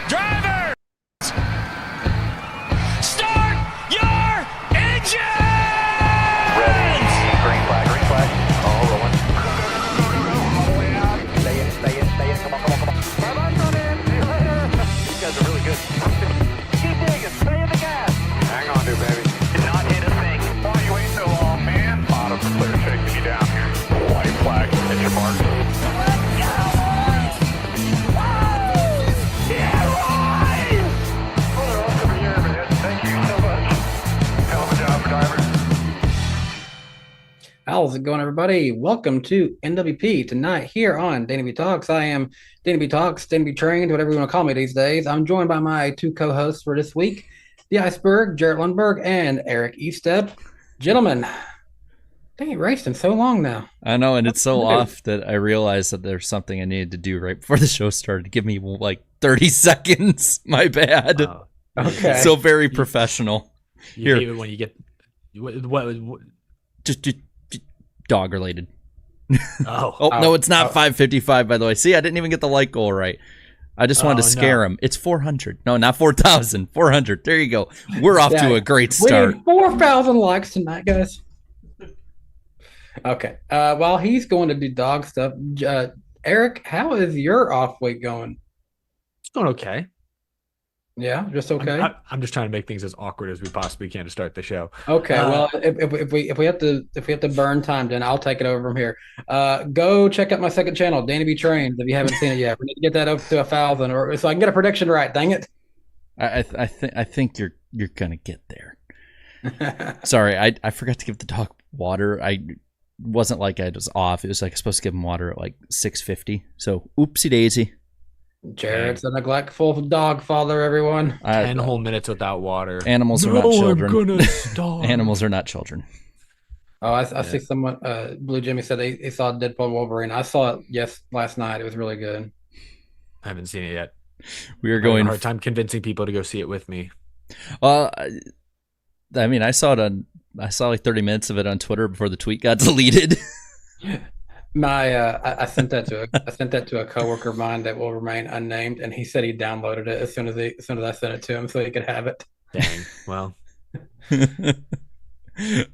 Driver! Start your engines! Ready. Green flag. All rolling. All the way out. Stay in. Come on. Bye-bye, run in. See you later. These guys are really good. Keep digging. Stay in the gas. Hang on, dude, baby. Did not hit a thing. Why are you waiting so long, man? Bottom clear, shaking you down here. White flag. Hit your mark. Let's go, boys! Woo! Yeah, boys! Oh, they're all coming here, man. Thank you so much. Hell of a job, drivers. How's it going, everybody? Welcome to NWP tonight here on DannyBTalks. I am DannyBTalks, DannyBTrained, whatever you want to call me these days. I'm joined by my two co-hosts for this week, the Iceberg, Jarrett Lundberg, and Eric Eastep. Gentlemen, they ain't raced in so long now. I know, and it's so off that I realized that there's something I needed to do right before the show started. Give me like 30 seconds. My bad. Okay. So very professional. You hate it when you get what Just dog related. oh No, it's not 555, by the way. See, I didn't even get the light goal right. I just wanted to scare him. It's 400. No, not 4,000. 400. There you go. We're off to a great start. We need 4,000 likes tonight, guys. Okay. While he's going to do dog stuff, Eric, how is your off week going? it's going okay. Yeah, just okay. I'm just trying to make things as awkward as we possibly can to start the show. Okay, well, if we have to burn time, then I'll take it over from here. Go check out my second channel, DannyBTrained, if you haven't seen it yet. We need to get that up to 1,000, or so I can get a prediction right. Dang it! I think you're gonna get there. Sorry, I forgot to give the dog water. I wasn't like I was off. It was like I was supposed to give him water at like 6:50. So oopsie daisy. Jarrett's a neglectful dog father, everyone. 10 whole minutes without water. Animals are not children. I'm gonna starve. Animals are not children. Oh, I see someone. Blue Jimmy said they saw Deadpool Wolverine. I saw it last night. It was really good. I haven't seen it yet. We are I'm having going a hard time convincing people to go see it with me. I mean, I saw like 30 minutes of it on Twitter before the tweet got deleted. I sent that to a coworker of mine that will remain unnamed, and he said he downloaded it as soon as I sent it to him so he could have it. Dang. Well, All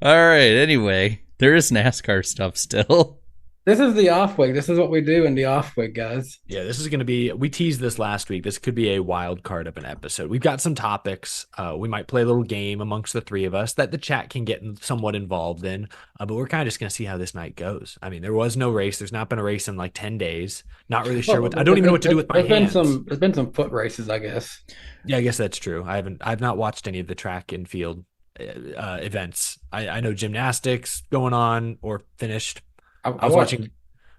right. Anyway, there is NASCAR stuff still. This is the off week. This is what we do in the off week, guys. yeah, this is going to be, we teased this last week. This could be a wild card of an episode. We've got some topics. We might play a little game amongst the three of us that the chat can get somewhat involved in, but we're kind of just going to see how this night goes. I mean, there was no race. There's not been a race in like 10 days. Not really sure what, I don't even know what to do with my hands. There's been some foot races, I guess. Yeah, I guess that's true. I've not watched any of the track and field events. I know gymnastics going on or finished. I was watching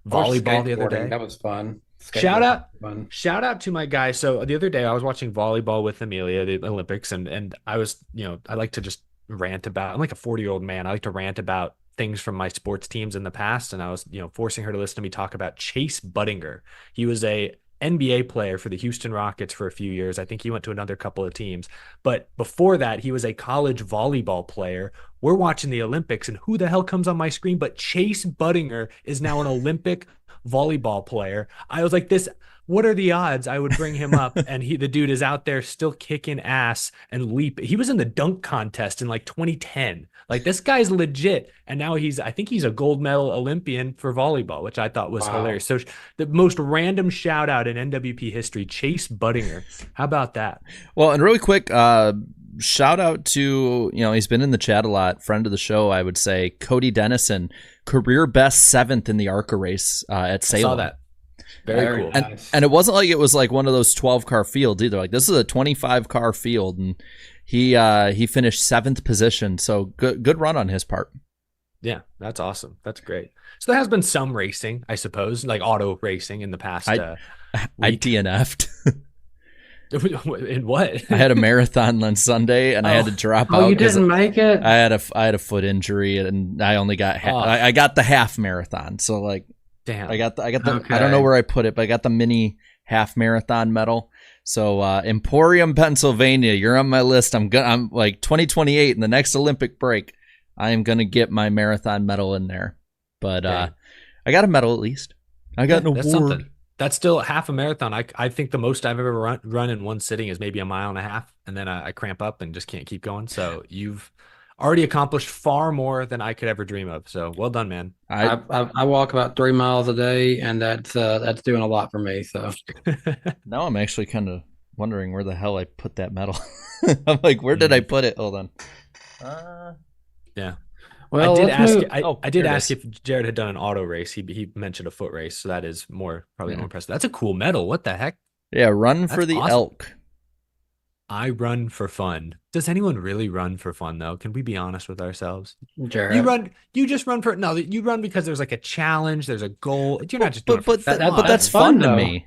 volleyball the other day. That was fun. Shout out to my guy. So the other day I was watching volleyball with Amelia, the Olympics, and I was, I like to just rant about, I'm like a 40-year-old man. I like to rant about things from my sports teams in the past. And I was, forcing her to listen to me talk about Chase Budinger. He was a NBA player for the Houston Rockets for a few years. I think he went to another couple of teams. But before that, he was a college volleyball player. We're watching the Olympics, and who the hell comes on my screen? But Chase Budinger is now an Olympic volleyball player. I was like, what are the odds I would bring him up? And the dude is out there still kicking ass and leap. He was in the dunk contest in like 2010. Like, this guy's legit. And now I think he's a gold medal Olympian for volleyball, which I thought was hilarious. So the most random shout out in NWP history, Chase Budinger. How about that? Well, and really quick, shout out to, he's been in the chat a lot, friend of the show, I would say, Cody Dennison, career best 7th in the ARCA race at Salem. I saw that. Very cool. And it wasn't like it was like one of those 12-car fields either. Like, this is a 25-car field, and he finished 7th position. So good run on his part. Yeah, that's awesome. That's great. So there has been some racing, I suppose, like auto racing in the past I DNF'd. In what? I had a marathon on Sunday, and I had to drop Oh, out. you 'cause didn't make it? I had a foot injury, and I only got Oh. I got the half marathon. So like Damn. I got the I Okay. don't know where I put it, but I got the mini half marathon medal. So Emporium, Pennsylvania, you're on my list. I'm like 2028 in the next Olympic break. I am gonna get my marathon medal in there. But Dang. I got a medal at least. I got an That's award. something. That's still half a marathon. I think the most I've ever run in one sitting is maybe a mile and a half, and then I cramp up and just can't keep going. So you've already accomplished far more than I could ever dream of. So well done, man. I walk about 3 miles a day, and that's doing a lot for me. So Now I'm actually kind of wondering where the hell I put that medal. I'm like, where did I put it? Hold on. Yeah. well, I did let's ask. move- I did here it ask is. if Jared had done an auto race. He mentioned a foot race, so that is probably more impressive. That's a cool medal. What the heck? Yeah, run for That's the awesome. elk. I run for fun. Does anyone really run for fun though? Can we be honest with ourselves? Jared. You just run for no, you run because there's like a challenge, there's a goal. You're not just doing it But for fun. that- that's fun, fun to though. me.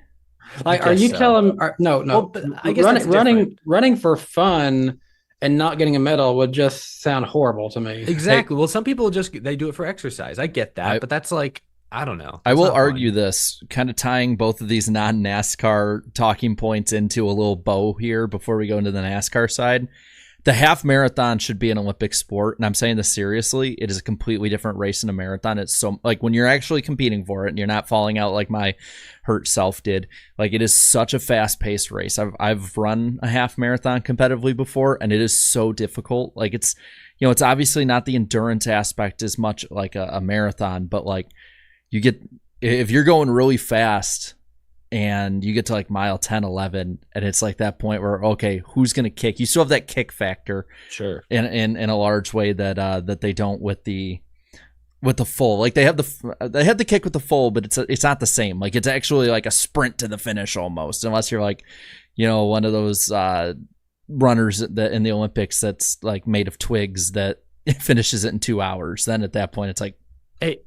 Like, I are guess you so. telling? No. Well, but I guess that's different. Running for fun and not getting a medal would just sound horrible to me. Exactly. Well, some people they do it for exercise. I get that, I- but that's like I don't know. I That's will not fun. argue this, kind of tying both of these non-NASCAR talking points into a little bow here before we go into the NASCAR side. The half marathon should be an Olympic sport, and I'm saying this seriously. It is a completely different race than a marathon. It's so like when you're actually competing for it and you're not falling out like my hurt self did. Like it is such a fast-paced race. I've run a half marathon competitively before, and it is so difficult. Like it's obviously not the endurance aspect as much like a marathon, but like if you're going really fast and you get to like mile 10, 11, and it's like that point where, okay, who's going to kick? You still have that kick factor Sure. in a large way that they don't with the full. Like they have the kick with the full, but it's not the same. Like it's actually like a sprint to the finish almost, unless you're like, one of those runners that in the Olympics that's like made of twigs that finishes it in 2 hours. Then at that point, it's like, Hey,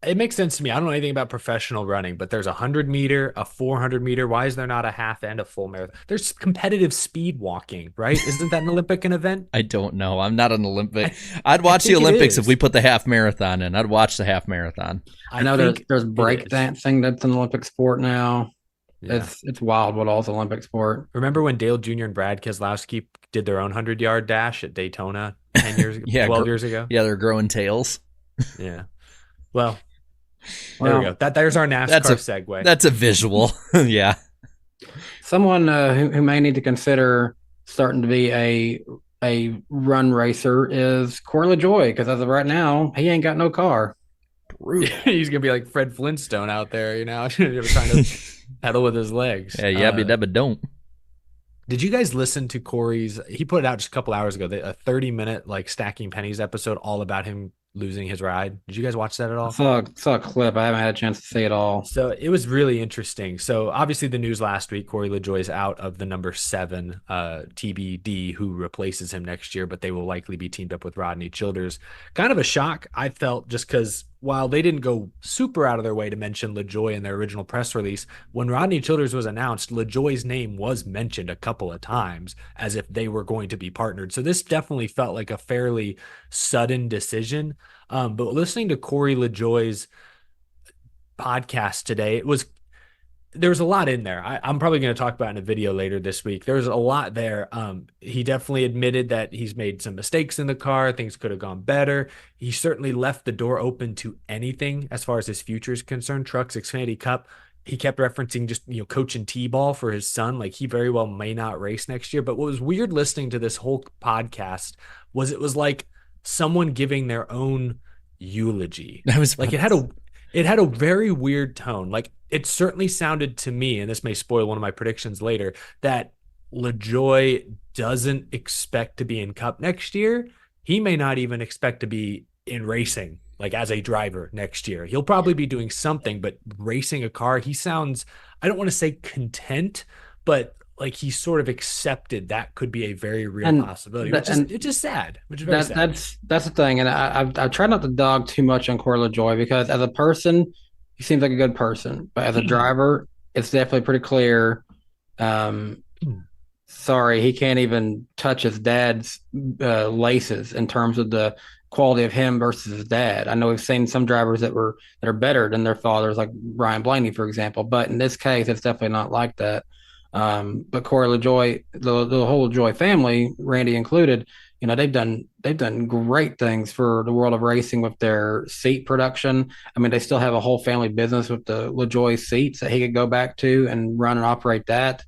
it makes sense to me. I don't know anything about professional running, but there's a 100-meter, a 400-meter. Why is there not a half and a full marathon? There's competitive speed walking, right? Isn't that an Olympic event? I don't know. I'm not an Olympic. I'd watch the think it Olympics is. if we put the half marathon in. I'd watch the half marathon. I know think there's it break is. dancing that's an Olympic sport now. Yeah. It's wild what all's Olympic sport. Remember when Dale Jr. and Brad Keselowski did their own 100-yard dash at Daytona 10 years ago, Yeah, 12 years ago? Yeah, they're growing tails. Yeah. Well, there we go. There's our NASCAR That's a- segue. That's a visual. Yeah. Someone who may need to consider starting to be a run racer is Corey Lajoie, because as of right now, he ain't got no car. Brutal. He's gonna be like Fred Flintstone out there, trying to pedal with his legs. Yeah, yabba dabba don't. Did you guys listen to Corey's? He put it out just a couple hours ago. A 30-minute like stacking pennies episode all about him losing his ride. Did you guys watch that at all? Saw a clip. I haven't had a chance to see it all. So it was really interesting. So obviously the news last week, Corey Lajoie is out of the number 7 TBD who replaces him next year, but they will likely be teamed up with Rodney Childers. Kind of a shock, I felt, just because while they didn't go super out of their way to mention Lajoie in their original press release, when Rodney Childers was announced, Lajoie's name was mentioned a couple of times as if they were going to be partnered. So this definitely felt like a fairly sudden decision. But listening to Corey Lajoie's podcast today, there was a lot in there. I'm probably going to talk about in a video later this week. There's a lot there. He definitely admitted that he's made some mistakes in the car. Things could have gone better. He certainly left the door open to anything as far as his future is concerned. Trucks, Xfinity Cup. He kept referencing just, coaching T-ball for his son. Like he very well may not race next year. But what was weird listening to this whole podcast was it was like someone giving their own eulogy. That was like it had a very weird tone. Like it certainly sounded to me, and this may spoil one of my predictions later, that Lajoie doesn't expect to be in Cup next year. He may not even expect to be in racing, like as a driver next year. He'll probably be doing something, but racing a car, he sounds, I don't want to say content, but like he sort of accepted that could be a very real possibility, which is sad. Which is very sad. That's the thing, and I try not to dog too much on Corey Lajoie because as a person, he seems like a good person, but as a driver, it's definitely pretty clear. sorry, he can't even touch his dad's laces in terms of the quality of him versus his dad. I know we've seen some drivers that are better than their fathers, like Ryan Blaney, for example. But in this case, it's definitely not like that. But Corey Lajoie, the whole Lajoie family, Randy included, they've done great things for the world of racing with their seat production. I mean, they still have a whole family business with the Lajoie seats that he could go back to and run and operate that.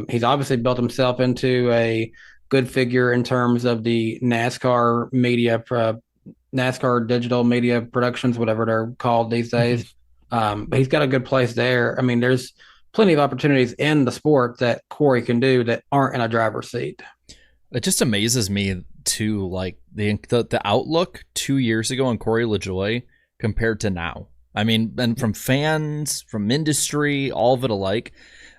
He's obviously built himself into a good figure in terms of the NASCAR media, NASCAR digital media productions, whatever they're called these days. But he's got a good place there. I mean, there's plenty of opportunities in the sport that Corey can do that aren't in a driver's seat. It just amazes me too, like the outlook 2 years ago on Corey Lajoie compared to now. I mean, and from fans, from industry, all of it alike.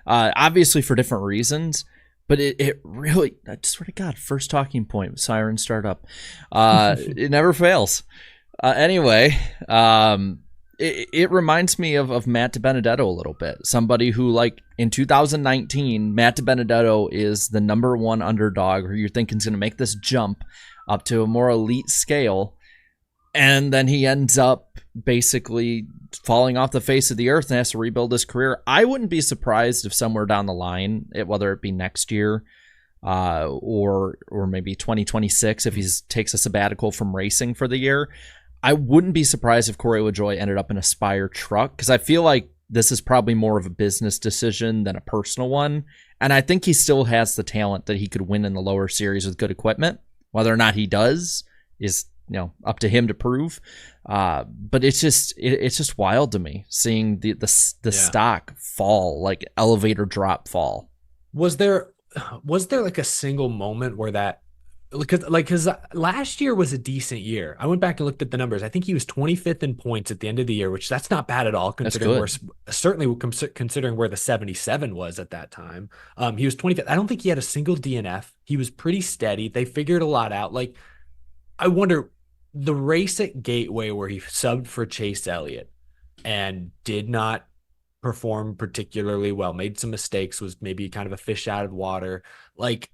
Obviously for different reasons, but it really, I swear to God, first talking point, Siren Startup. It never fails. Anyway, it reminds me of Matt DiBenedetto a little bit. Somebody who, like, in 2019, Matt DiBenedetto is the number one underdog who you're thinking is going to make this jump up to a more elite scale. And then he ends up basically falling off the face of the earth and has to rebuild his career. I wouldn't be surprised if somewhere down the line, whether it be next year or maybe 2026, if he takes a sabbatical from racing for the year, I wouldn't be surprised if Corey Lajoie ended up in a Spire truck, because I feel like this is probably more of a business decision than a personal one. And I think he still has the talent that he could win in the lower series with good equipment. Whether or not he does is, up to him to prove. But it's just wild to me seeing the stock fall, like elevator drop fall. Was there like a single moment where that, because last year was a decent year. I went back and looked at the numbers. I think he was 25th in points at the end of the year, which that's not bad at all, considering considering where the 77 was at that time. He was 25th. I don't think he had a single DNF. He was pretty steady. They figured a lot out. Like, I wonder, the race at Gateway where he subbed for Chase Elliott and did not perform particularly well, made some mistakes, was maybe kind of a fish out of water. Like,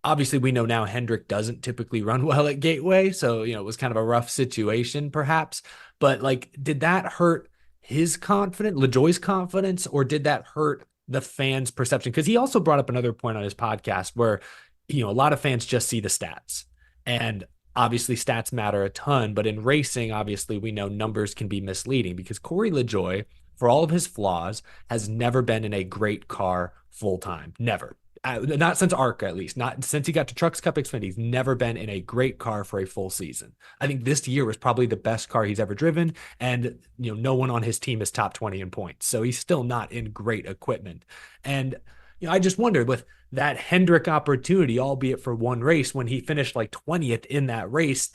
obviously we know now Hendrick doesn't typically run well at Gateway, so it was kind of a rough situation perhaps. But like, did that hurt his confidence, LaJoie's confidence, or did that hurt the fans' perception? Because he also brought up another point on his podcast where a lot of fans just see the stats, and obviously stats matter a ton, but in racing, obviously we know numbers can be misleading, because Corey Lajoie, for all of his flaws, has never been in a great car full time. Never. Not since ARCA, at least. Not since he got to Trucks Cup Xfinity. He's never been in a great car for a full season. I think this year was probably the best car he's ever driven, and no one on his team is top 20 in points, so he's still not in great equipment. And I just wondered, with that Hendrick opportunity, albeit for one race, when he finished like 20th in that race,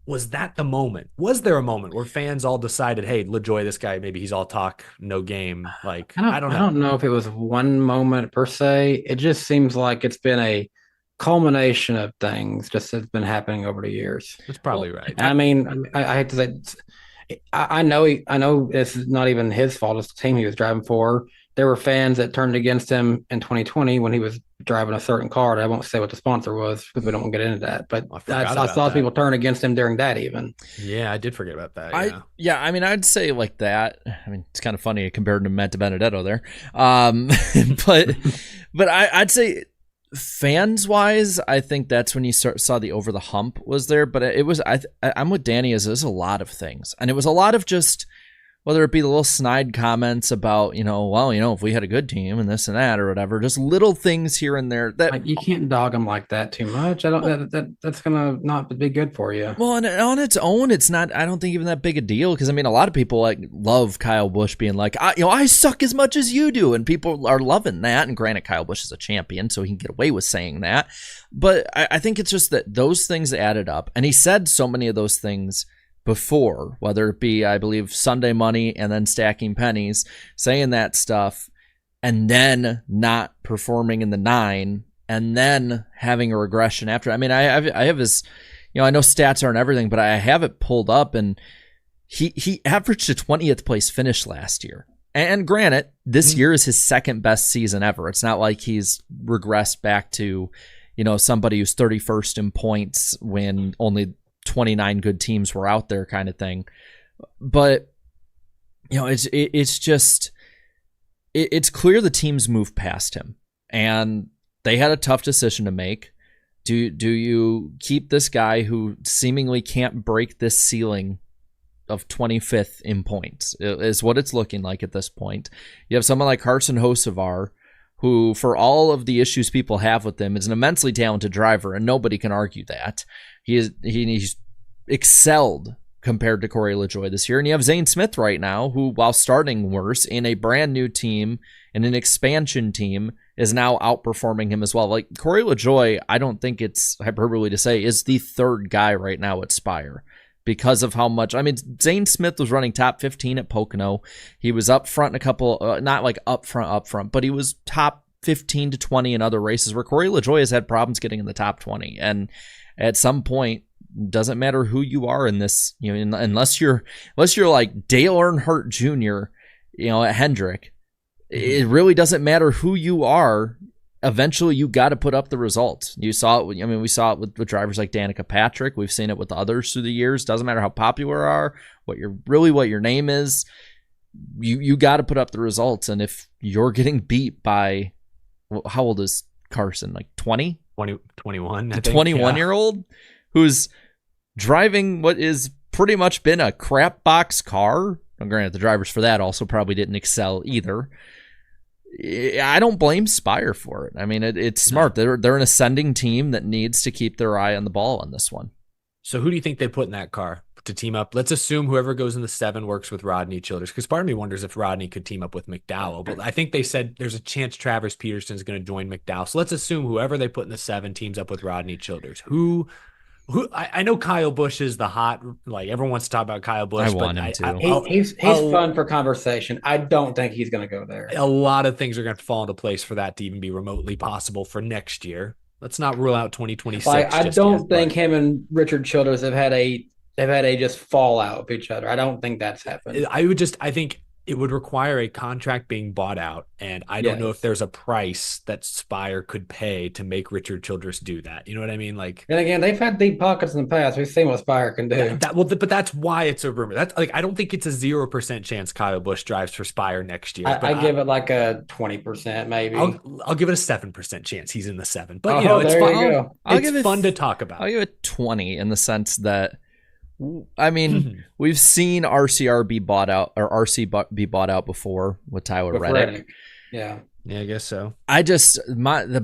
was that the moment? Was there a moment where fans all decided, hey, LaJoie, this guy, maybe he's all talk, no game? Like, I don't know. I don't know if it was one moment per se. It just seems like it's been a culmination of things just that's been happening over the years. That's probably right. I mean, I hate to say, I know this is not even his fault. It's the team he was driving for. There were fans that turned against him in 2020 when he was driving a certain car. I won't say what the sponsor was because we don't want to get into that. But I saw people turn against him during that even. Yeah, I did forget about that. I mean, I'd say like that. I mean, it's kind of funny compared to Matt DiBenedetto there. But I'd say fans wise, I think that's when you saw the over the hump was there. But it was, I'm with Danny, is there's a lot of things. And it was a lot of just, whether it be the little snide comments about, if we had a good team and this and that or whatever, just little things here and there that, like, you can't dog them like that too much. That's gonna not be good for you. Well, and on its own, it's not, I don't think, even that big a deal, because I mean, a lot of people like love Kyle Busch being like, I suck as much as you do, and people are loving that. And granted, Kyle Busch is a champion, so he can get away with saying that. But I think it's just that those things added up, and he said so many of those things before, whether it be, I believe, Sunday Money and then Stacking Pennies, saying that stuff and then not performing in the 9 and then having a regression after. I mean, I have his, I know stats aren't everything, but I have it pulled up, and he averaged a 20th place finish last year. And granted, this year is his second best season ever. It's not like he's regressed back to, somebody who's 31st in points when only 29 good teams were out there kind of thing. But, it's just, it's clear the teams moved past him and they had a tough decision to make. Do you keep this guy who seemingly can't break this ceiling of 25th in points is what it's looking like at this point. You have someone like Carson Hocevar, who, for all of the issues people have with him, is an immensely talented driver, and nobody can argue that. He's excelled compared to Corey Lajoie this year. And you have Zane Smith right now, who, while starting worse in a brand new team, in an expansion team, is now outperforming him as well. Like, Corey Lajoie, I don't think it's hyperbole to say, is the third guy right now at Spire because of how much. I mean, Zane Smith was running top 15 at Pocono. He was up front in a couple, not like up front, but he was top 15 to 20 in other races where Corey Lajoie has had problems getting in the top 20. And at some point, doesn't matter who you are in this, unless you're like Dale Earnhardt Jr., at Hendrick, it really doesn't matter who you are. Eventually, you got to put up the results. You saw it. We saw it with drivers like Danica Patrick. We've seen it with others through the years. Doesn't matter how popular you are, what your name is. You got to put up the results. And if you're getting beat by, how old is Carson? Like 20? 21. A 21-year-old who's driving what is pretty much been a crap box car. And granted, the drivers for that also probably didn't excel either. I don't blame Spire for it. I mean, it's smart. They're an ascending team that needs to keep their eye on the ball on this one. So who do you think they put in that car to team up? Let's assume whoever goes in the 7 works with Rodney Childers, because part of me wonders if Rodney could team up with McDowell. But I think they said there's a chance Travis Peterson's going to join McDowell. So let's assume whoever they put in the 7 teams up with Rodney Childers. Who I know Kyle Busch is the hot, like everyone wants to talk about Kyle Busch. I want him to. He's fun for conversation. I don't think he's going to go there. A lot of things are going to fall into place for that to even be remotely possible for next year. Let's not rule out 2026. I don't think him and Richard Childers have had a just fallout with each other. I don't think that's happened. I think it would require a contract being bought out, and I don't know if there's a price that Spire could pay to make Richard Childress do that. You know what I mean? Like, and again, they've had deep pockets in the past. We've seen what Spire can do. But that's why it's a rumor. That's like, I don't think it's a 0% chance Kyle Busch drives for Spire next year. I give it like a 20%, maybe. I'll give it a 7% chance he's in the 7. But it's fun. It's fun to talk about. I'll give it 20 in the sense that, I mean, we've seen RCR be bought out, or RC be bought out before with Tyler Reddick. Yeah, I guess so. The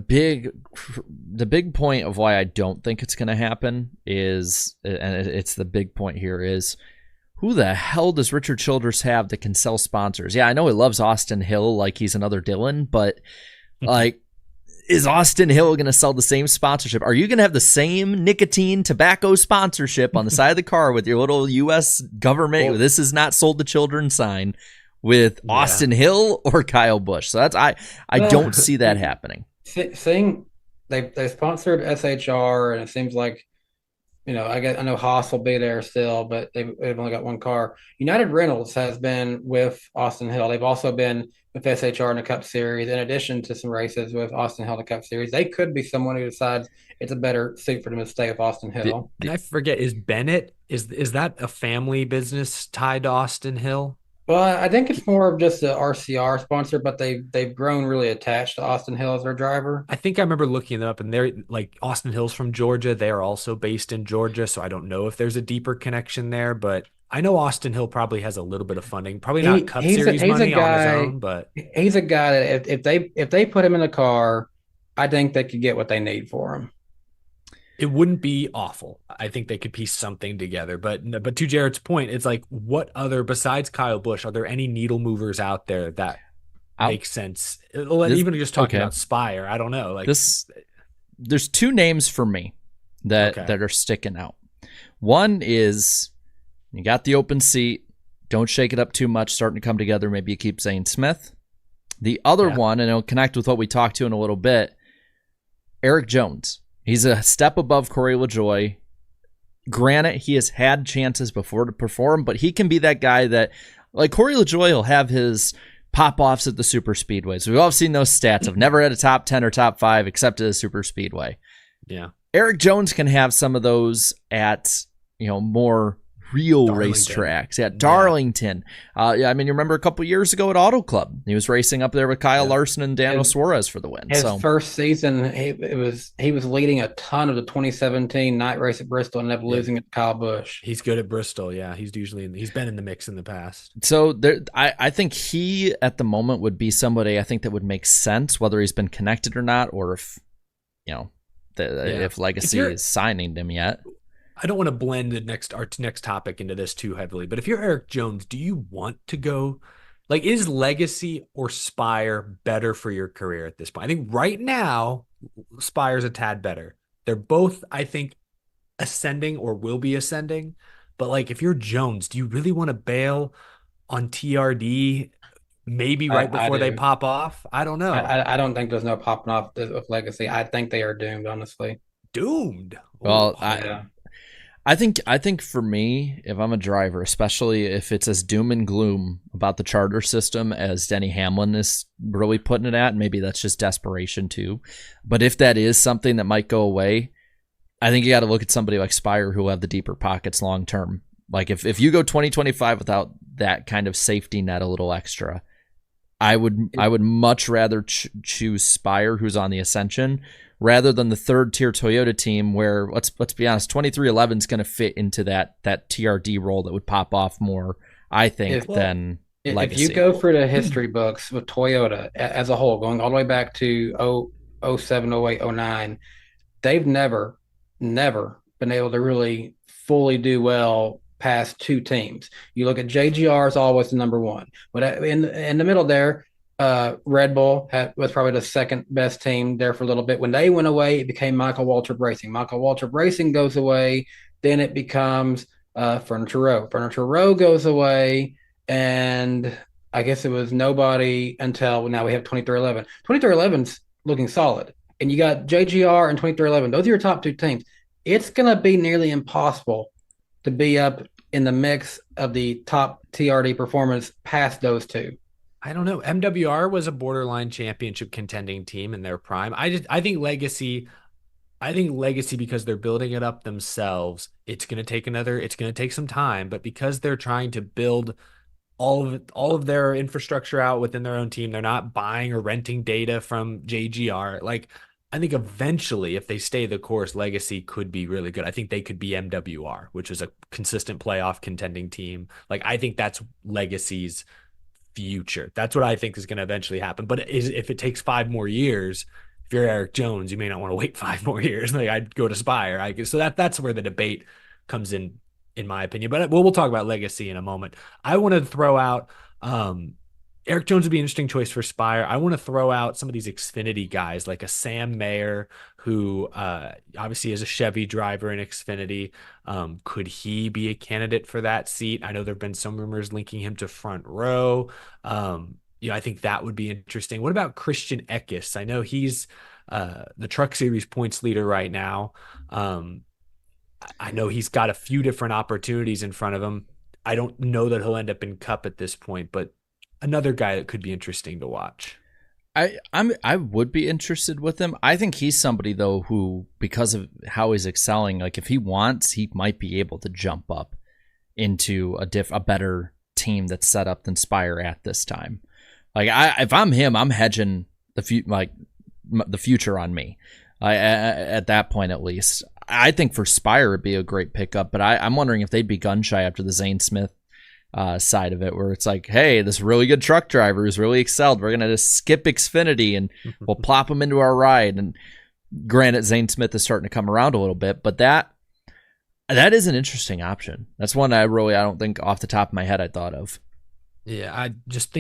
big point of why I don't think it's going to happen is, and it's the big point here, is who the hell does Richard Childress have that can sell sponsors? Yeah, I know he loves Austin Hill like he's another Dylan, but like, is Austin Hill going to sell the same sponsorship? Are you going to have the same nicotine tobacco sponsorship on the side of the car with your little U.S. government, this is not sold to children sign, with Austin Hill or Kyle Busch? So that's I don't see that happening. Seeing they sponsored SHR, and it seems like, I know Haas will be there still, but they've only got one car. United Rentals has been with Austin Hill. They've also been with SHR in the Cup Series, in addition to some races with Austin Hill in the Cup Series. They could be someone who decides it's a better suit for them to stay with Austin Hill. And I forget, is Bennett, is that a family business tied to Austin Hill? Well, I think it's more of just an RCR sponsor, but they've grown really attached to Austin Hill as their driver. I think I remember looking them up, and they're like, Austin Hill's from Georgia. They are also based in Georgia, so I don't know if there's a deeper connection there, but I know Austin Hill probably has a little bit of funding, probably not Cup Series money on his own, but he's a guy that if they put him in the car, I think they could get what they need for him. It wouldn't be awful. I think they could piece something together. But to Jared's point, it's like, what other, besides Kyle Busch, are there any needle movers out there that make sense? Even just talking about Spire, I don't know. Like there's 2 names for me that are sticking out. One is, you got the open seat, don't shake it up too much, starting to come together. Maybe you keep Zane Smith. The other one, and it'll connect with what we talked to in a little bit, Eric Jones. He's a step above Corey Lajoie. Granted, he has had chances before to perform, but he can be that guy that, like Corey Lajoie, will have his pop-offs at the super speedways. We've all seen those stats. I've never had a top 10 or top 5 except at a super speedway. Yeah. Eric Jones can have some of those at, more real Darlington. racetracks. Yeah, Darlington. Yeah, I mean, you remember a couple years ago at Auto Club, he was racing up there with Kyle Larson and Daniel Suarez for the win. His first season, he was leading a ton of the 2017 night race at Bristol and ended up losing it to Kyle Busch. He's good at Bristol. Yeah, he's been in the mix in the past. So I think he at the moment would be somebody I think that would make sense, whether he's been connected or not, or if if Legacy is signing him yet. I don't want to blend our next topic into this too heavily, but if you're Eric Jones, do you want to go? Like, is Legacy or Spire better for your career at this point? I think right now, Spire's a tad better. They're both, I think, ascending or will be ascending. But like, if you're Jones, do you really want to bail on TRD maybe right before they pop off? I don't know. I don't think there's no popping off with Legacy. I think they are doomed, honestly. Doomed? Well, I think for me, if I'm a driver, especially if it's as doom and gloom about the charter system as Denny Hamlin is really putting it at, and maybe that's just desperation too. But if that is something that might go away, I think you got to look at somebody like Spire who will have the deeper pockets long term. Like if you go 2025 without that kind of safety net, a little extra, I would much rather choose Spire, who's on the ascension, rather than the third tier Toyota team where, let's be honest, 2311 is going to fit into that TRD role that would pop off more, I think, than Legacy. If you go for the history books with Toyota as a whole, going all the way back to 07, 08, 09, they've never been able to really fully do well past two teams. You look at JGR is always the number one, but in the middle there, Red Bull was probably the second best team there for a little bit. When they went away, it became Michael Waltrip Racing. Michael Waltrip Racing goes away, then it becomes Furniture Row. Furniture Row goes away, and I guess it was nobody until now we have 2311. 2311's looking solid, and you got JGR and 2311. Those are your top two teams. It's going to be nearly impossible to be up in the mix of the top TRD performance past those two. I don't know. MWR was a borderline championship contending team in their prime. I think Legacy, because they're building it up themselves, it's going to take some time, but because they're trying to build all of their infrastructure out within their own team, they're not buying or renting data from JGR. Like, I think eventually, if they stay the course, Legacy could be really good. I think they could be MWR, which is a consistent playoff contending team. Like, I think that's Legacy's future. That's what I think is going to eventually happen. But if it takes 5 more years, if you're Eric Jones, you may not want to wait 5 more years. Like, I'd go to Spire. So that's where the debate comes in my opinion. But we'll talk about Legacy in a moment. I want to throw out Eric Jones would be an interesting choice for Spire. I want to throw out some of these Xfinity guys, like a Sam Mayer, who obviously is a Chevy driver in Xfinity. Could he be a candidate for that seat? I know there have been some rumors linking him to Front Row. I think that would be interesting. What about Christian Eckes? I know he's the Truck Series points leader right now. I know he's got a few different opportunities in front of him. I don't know that he'll end up in Cup at this point, but another guy that could be interesting to watch. I would be interested with him. I think he's somebody though who, because of how he's excelling, like if he wants, he might be able to jump up into a better team that's set up than Spire at this time. Like if I'm him, I'm hedging the future on me. At that point, at least, I think for Spire it'd be a great pickup. But I'm wondering if they'd be gun shy after the Zane Smith side of it, where it's like, hey, this really good truck driver who's really excelled, we're gonna just skip Xfinity and we'll plop him into our ride. And granted, Zane Smith is starting to come around a little bit, but that is an interesting option. That's one I don't think off the top of my head I thought of. Yeah, I just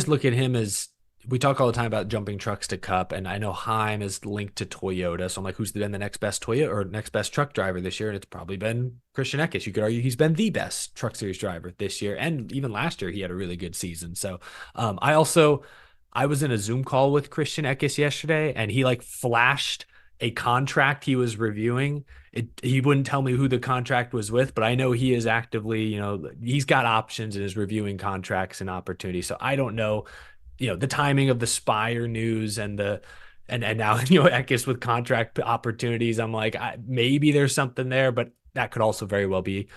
look at him as, we talk all the time about jumping trucks to Cup, and I know Heim is linked to Toyota, so I'm like, who's been the next best Toyota or next best truck driver this year? And it's probably been Christian Eckes. You could argue he's been the best Truck Series driver this year, and even last year he had a really good season. So I was in a Zoom call with Christian Eckes yesterday, and he flashed a contract he was reviewing. He wouldn't tell me who the contract was with, but I know he is actively, he's got options and is reviewing contracts and opportunities. So I don't know the timing of the Spire news and now Eckes with contract opportunities. I'm like, maybe there's something there, but that could also very well be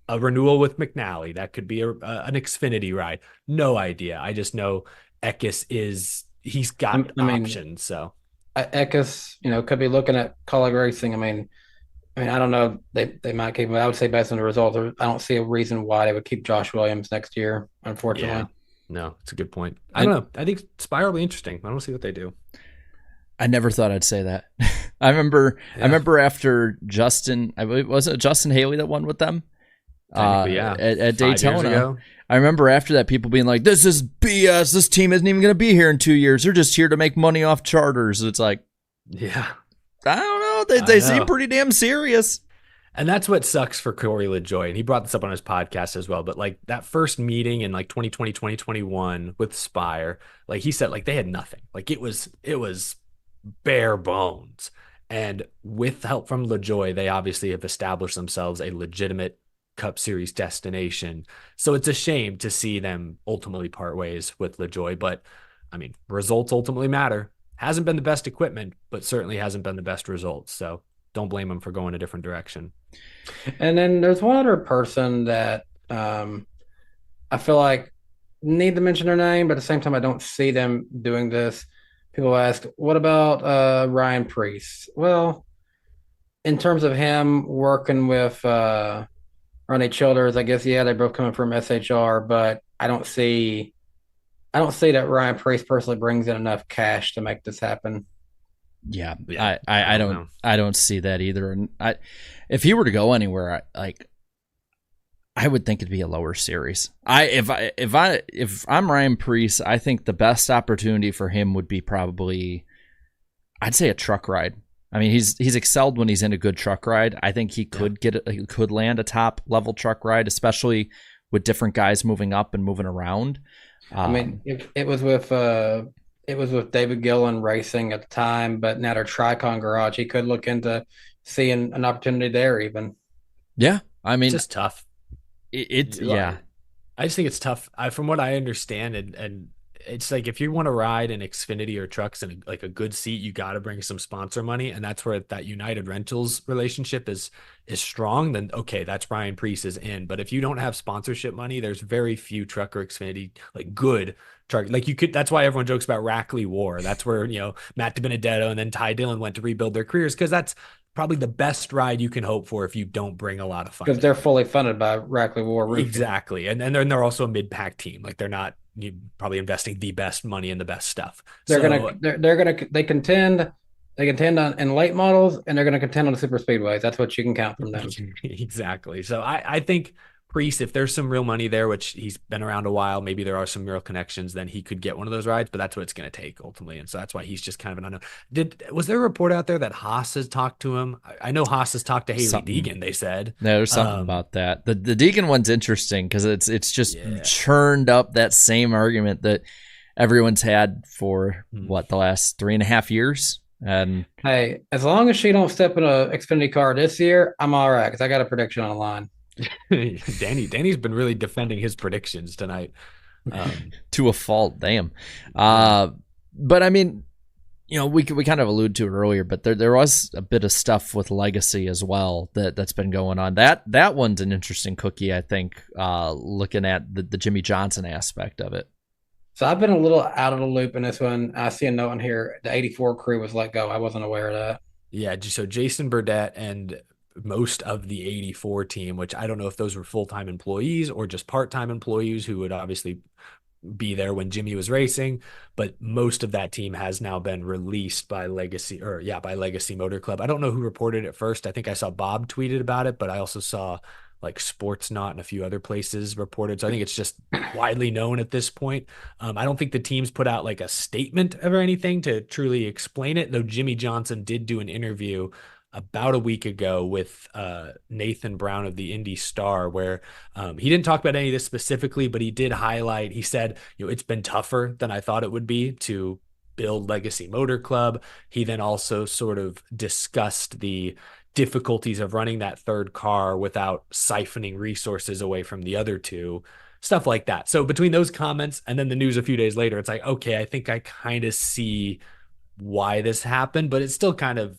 a renewal with McNally. That could be an Xfinity ride. No idea. I just know he's got I mean, options. So Eckes, could be looking at college racing. I mean, I don't know. They might keep him. I would say based on the results, I don't see a reason why they would keep Josh Williams next year. yeah, Unfortunately, no, it's a good point. I don't know. I think Spire will be interesting. I don't see what they do. I never thought I'd say that. I remember after Justin, I believe, was it Justin Haley that won with them? Yeah. At 5 years Daytona. ago. I remember after that, people being like, "This is BS. This team isn't even going to be here in 2 years. They're just here to make money off charters." It's like, Yeah. I don't know. They seem pretty damn serious. And that's what sucks for Corey Lajoie. And he brought this up on his podcast as well. But like that first meeting in like 2020, 2021 with Spire, like he said, like they had nothing. Like it was bare bones. And with help from Lajoie, they obviously have established themselves a legitimate Cup Series destination. So it's a shame to see them ultimately part ways with Lajoie. But I mean, results ultimately matter. Hasn't been the best equipment, but certainly hasn't been the best results. So don't blame him for going a different direction. and then there's one other person that I feel like need to mention their name, but at the same time, I don't see them doing this. People ask, what about Ryan Priest? Well, in terms of him working with Ronnie Childers, I guess yeah, they're both coming from SHR, but I don't see that Ryan Priest personally brings in enough cash to make this happen. Yeah, Yeah, I don't don't know. I don't see that either. And if he were to go anywhere, I would think it'd be a lower series. If I'm Ryan Priest, I think the best opportunity for him would be probably, I'd say, a truck ride. I mean, he's excelled when he's in a good truck ride. I think he could land a top level truck ride, especially with different guys moving up and moving around. I mean, it was with David Gillen Racing at the time, but now they're Tricon Garage. He could look into seeing an opportunity there even. Yeah, I mean, It's just tough. yeah. I just think it's tough. From what I understand, and it's like if you want to ride an Xfinity or trucks and like a good seat, you got to bring some sponsor money, and that's where that United Rentals relationship is strong. Then okay, that's Brian Priest is in. But if you don't have sponsorship money, there's very few truck or Xfinity like good truck. Like you could. That's why everyone jokes about Rackley War. That's where Matt DiBenedetto and then Ty Dillon went to rebuild their careers because that's probably the best ride you can hope for if you don't bring a lot of Because funding. they're fully funded by Rackley War Roofing. Exactly. And then they're also a mid-pack team. Like they're not probably investing the best money in the best stuff. They contend on in late models, and they're gonna contend on the super speedways. That's what you can count from them. Exactly. So I think Priest, if there's some real money there, which he's been around a while, maybe there are some real connections, then he could get one of those rides, but that's what it's going to take ultimately. And so that's why he's just kind of an unknown. Was there a report out there that Haas has talked to him? I know Haas has talked to Haley Deegan, they said. No, there's something about that. The Deegan one's interesting because it's just churned up that same argument that everyone's had for the last 3.5 years. And hey, as long as she don't step in a Xfinity car this year, I'm all right because I got a prediction on the line. Danny's been really defending his predictions tonight. To a fault, damn. But I mean, we kind of alluded to it earlier, but there was a bit of stuff with Legacy as well that's been going on. That one's an interesting cookie, I think, looking at the Jimmy Johnson aspect of it. So I've been a little out of the loop in this one. I see a note in here: the '84 crew was let go. I wasn't aware of that. Yeah, so Jason Burdett and most of the '84 team, which I don't know if those were full-time employees or just part-time employees who would obviously be there when Jimmy was racing, but most of that team has now been released by Legacy Motor Club. I don't know who reported it first. I think I saw Bob tweeted about it, but I also saw like Sportsnaut and a few other places reported. So I think it's just widely known at this point. I don't think the teams put out like a statement or anything to truly explain it, though Jimmy Johnson did do an interview about a week ago with Nathan Brown of the Indy Star, where he didn't talk about any of this specifically, but he did highlight, he said, it's been tougher than I thought it would be to build Legacy Motor Club. He then also sort of discussed the difficulties of running that third car without siphoning resources away from the other two. stuff like that. So between those comments and then the news a few days later, it's like, okay, I think I kind of see why this happened, but it's still kind of,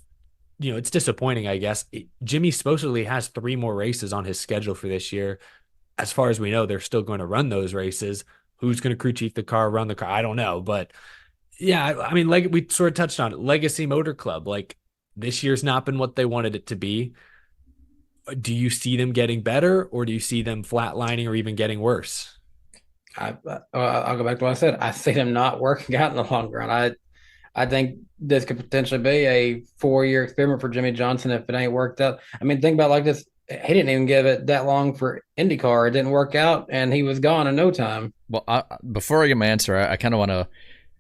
it's disappointing, I guess. Jimmy supposedly has 3 more races on his schedule for this year. As far as we know, they're still going to run those races. Who's going to crew chief the car, run the car? I don't know. But yeah, I mean, like we sort of touched on it, Legacy Motor Club, like this year's not been what they wanted it to be. Do you see them getting better, or do you see them flatlining or even getting worse? I'll go back to what I said. I see them not working out in the long run. I think this could potentially be a 4-year experiment for Jimmy Johnson if it ain't worked out. I mean, think about it like this. He didn't even give it that long for IndyCar. It didn't work out, and he was gone in no time. Well, before I get my answer, I kind of want to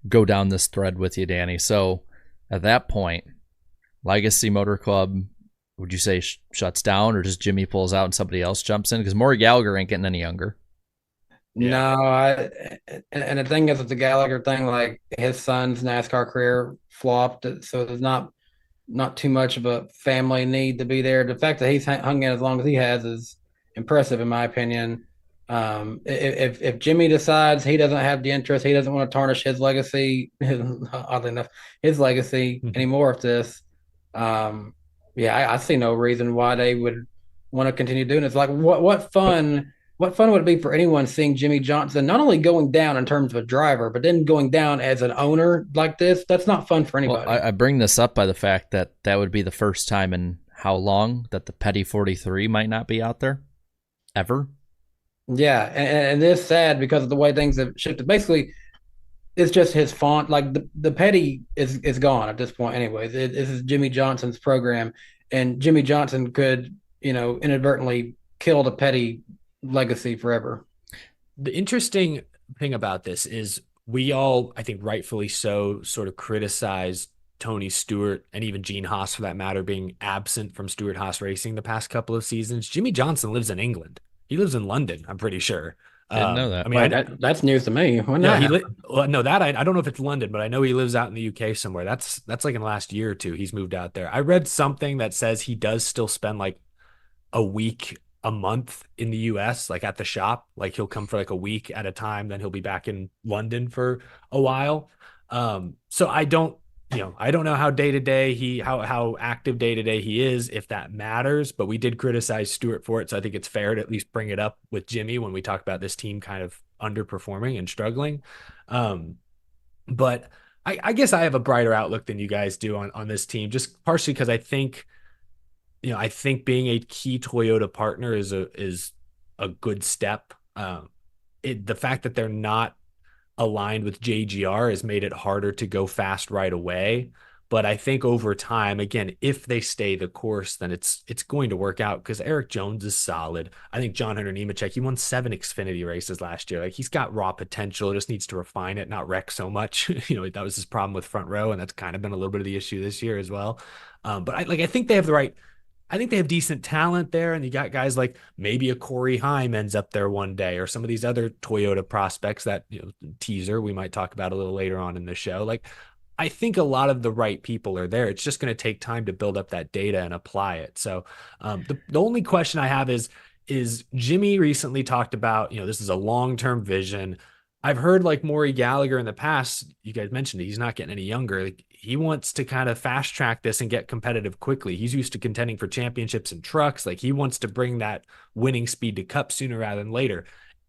go down this thread with you, Danny. So at that point, Legacy Motor Club, would you say shuts down, or just Jimmy pulls out and somebody else jumps in? Because Maury Gallagher ain't getting any younger. Yeah. No, and the thing is with the Gallagher thing, like his son's NASCAR career flopped, so there's not too much of a family need to be there. The fact that he's hung in as long as he has is impressive, in my opinion. If Jimmy decides he doesn't have the interest, he doesn't want to tarnish his legacy, oddly enough, his legacy anymore with this. I see no reason why they would want to continue doing it. It's like what fun would it be for anyone seeing Jimmy Johnson not only going down in terms of a driver, but then going down as an owner like this? That's not fun for anybody. Well, I bring this up by the fact that would be the first time in how long that the Petty 43 might not be out there ever. Yeah, and it's sad because of the way things have shifted. Basically, it's just his font. Like the Petty is gone at this point. Anyways, this is Jimmy Johnson's program, and Jimmy Johnson could inadvertently kill the Petty legacy forever. The interesting thing about this is we all, I think rightfully so, sort of criticize Tony Stewart and even Gene Haas for that matter being absent from Stewart Haas Racing the past couple of seasons. Jimmy Johnson lives in England. He lives in London, I'm pretty sure. Didn't know that. I mean, that's news to me. I don't know if it's London, but I know he lives out in the UK somewhere. That's like in the last year or two he's moved out there. I read something that says he does still spend like a week a month in the US, like at the shop. Like he'll come for like a week at a time, then he'll be back in London for a while. So I don't know how day-to-day how active day-to-day he is, if that matters, but we did criticize Stewart for it. So I think it's fair to at least bring it up with Jimmy when we talk about this team kind of underperforming and struggling. But I guess I have a brighter outlook than you guys do on this team, just partially because I think being a key Toyota partner is a good step. The fact that they're not aligned with JGR has made it harder to go fast right away. But I think over time, again, if they stay the course, then it's going to work out because Eric Jones is solid. I think John Hunter Nemechek, he won 7 Xfinity races last year. Like he's got raw potential, just needs to refine it, not wreck so much. That was his problem with front row, and that's kind of been a little bit of the issue this year as well. But I think they have I think they have decent talent there, and you got guys like maybe a Corey Heim ends up there one day, or some of these other Toyota prospects that teaser we might talk about a little later on in the show. Like I think a lot of the right people are there. It's just going to take time to build up that data and apply it. So the only question I have is Jimmy recently talked about this is a long-term vision. I've heard like Maury Gallagher in the past, you guys mentioned it, he's not getting any younger. Like he wants to kind of fast track this and get competitive quickly. He's used to contending for championships in trucks. Like he wants to bring that winning speed to Cup sooner rather than later.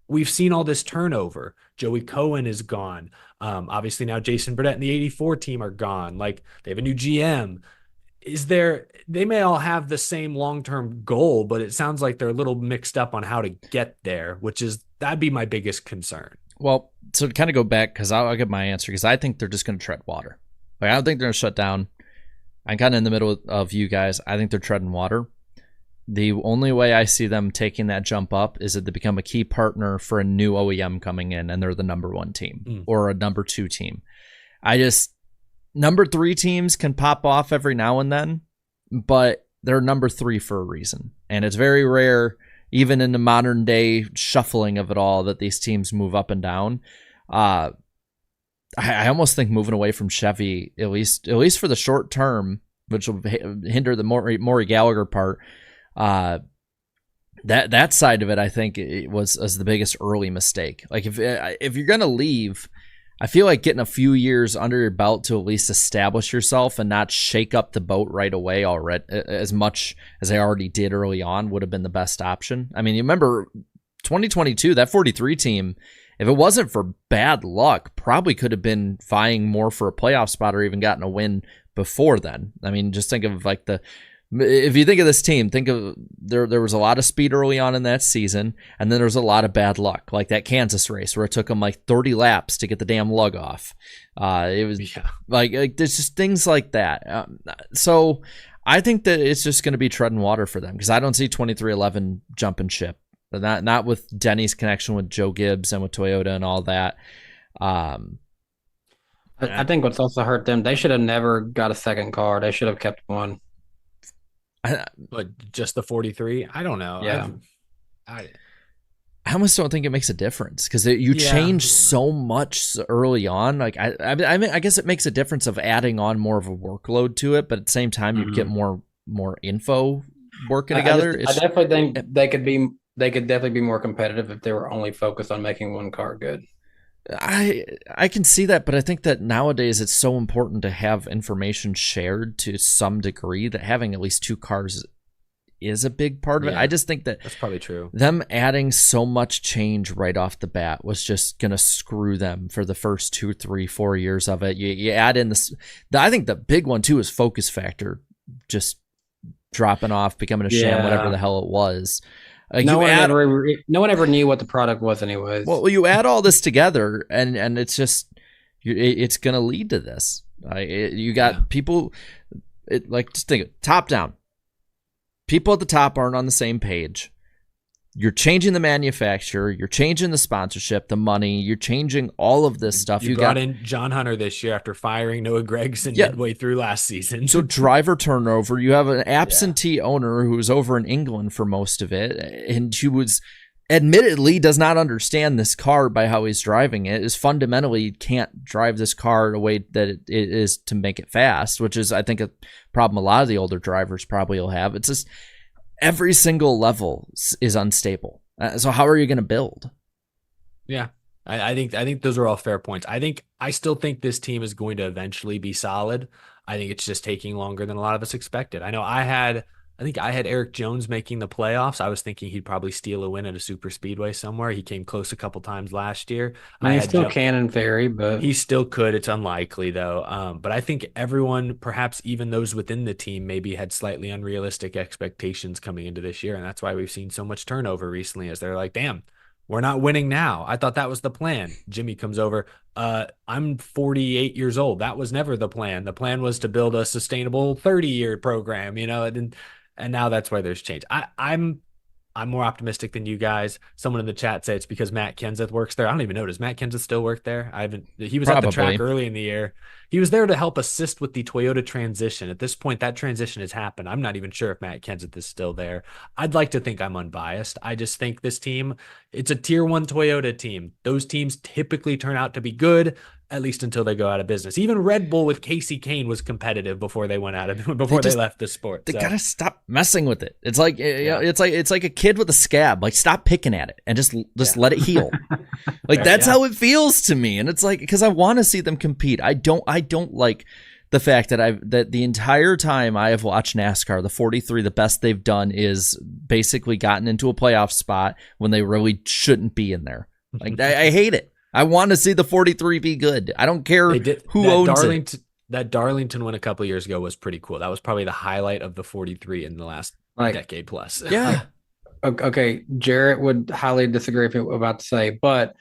We've seen all this turnover. Joey Cohen is gone. Obviously now Jason Burdett and the 84 team are gone. Like they have a new GM. They may all have the same long-term goal, but it sounds like they're a little mixed up on how to get there, that'd be my biggest concern. Well, so to kind of go back, because I'll get my answer, because I think they're just going to tread water. Like I don't think they're going to shut down. I'm kind of in the middle of you guys. I think they're treading water. The only way I see them taking that jump up is that they become a key partner for a new OEM coming in, and they're the number 1 team or a number 2 team. Number 3 teams can pop off every now and then, but they're number 3 for a reason. And it's very rare, even in the modern day shuffling of it all, that these teams move up and down. I almost think moving away from Chevy, at least for the short term, which will hinder the Maury Gallagher part, That side of it, I think, it was the biggest early mistake. Like if you're gonna leave, I feel like getting a few years under your belt to at least establish yourself and not shake up the boat right away already, as much as I already did early on, would have been the best option. I mean, you remember 2022, that 43 team, if it wasn't for bad luck, probably could have been vying more for a playoff spot or even gotten a win before then. I mean, just think of like if you think of this team, think of there was a lot of speed early on in that season, and then there was a lot of bad luck, like that Kansas race where it took them like 30 laps to get the damn lug off. It was like there's just things like that. So I think that it's just going to be treading water for them, because I don't see 23XI jumping ship. Not with Denny's connection with Joe Gibbs and with Toyota and all that. I think what's also hurt them, they should have never got a second car. They should have kept one. But just the 43? I don't know. Yeah. I almost don't think it makes a difference, because you change so much early on. Like I mean, I guess it makes a difference of adding on more of a workload to it, but at the same time, you get more info working together. I definitely think they could definitely be more competitive if they were only focused on making one car good. I can see that, but I think that nowadays it's so important to have information shared to some degree that having at least two cars is a big part of it. I just think that's probably true. Them adding so much change right off the bat was just going to screw them for the first 2, 3, 4 years of it. You add in this. I think the big one too is focus factor just dropping off, becoming a sham, whatever the hell it was. No one ever knew what the product was anyways. Well, you add all this together, and it's just it's going to lead to this. You got people, just think top down. People at the top aren't on the same page. You're changing the manufacturer. You're changing the sponsorship, the money. You're changing all of this stuff. You got in John Hunter this year after firing Noah Gragson midway through last season. So driver turnover. You have an absentee owner who was over in England for most of it, and he was admittedly does not understand this car by how he's driving it. Is fundamentally can't drive this car the way that it is to make it fast, which is I think a problem a lot of the older drivers probably will have. It's just every single level is unstable. So how are you going to build? Yeah, I think those are all fair points. I still think this team is going to eventually be solid. I think it's just taking longer than a lot of us expected. I know I think I had Eric Jones making the playoffs. I was thinking he'd probably steal a win at a super speedway somewhere. He came close a couple times last year. He still can in theory, but he still could. It's unlikely though. But I think everyone, perhaps even those within the team, maybe had slightly unrealistic expectations coming into this year. And that's why we've seen so much turnover recently, as they're like, damn, we're not winning now. I thought that was the plan. Jimmy comes over. I'm 48 years old. That was never the plan. The plan was to build a sustainable 30-year program, and now that's why there's change. I'm more optimistic than you guys. Someone in the chat said it's because Matt Kenseth works there. I don't even know. Does Matt Kenseth still work there? He was Probably. At the track early in the year. He was there to help assist with the Toyota transition. At this point, that transition has happened. I'm not even sure if Matt Kenseth is still there. I'd like to think I'm unbiased. I just think this team, it's a tier 1 Toyota team. Those teams typically turn out to be good, at least until they go out of business. Even Red Bull with Casey Kane was competitive before they they left the sport. They gotta stop messing with it. It's like it's like a kid with a scab. Like, stop picking at it and just let it heal. Like that's how it feels to me. And it's like, because I want to see them compete. I don't like the fact that the entire time I have watched NASCAR, the 43, the best they've done is basically gotten into a playoff spot when they really shouldn't be in there. Like I hate it. I want to see the 43 be good. I don't care who owns it. That Darlington win a couple of years ago was pretty cool. That was probably the highlight of the 43 in the last decade plus. Yeah. Okay, Jarrett would highly disagree if he was about to say, but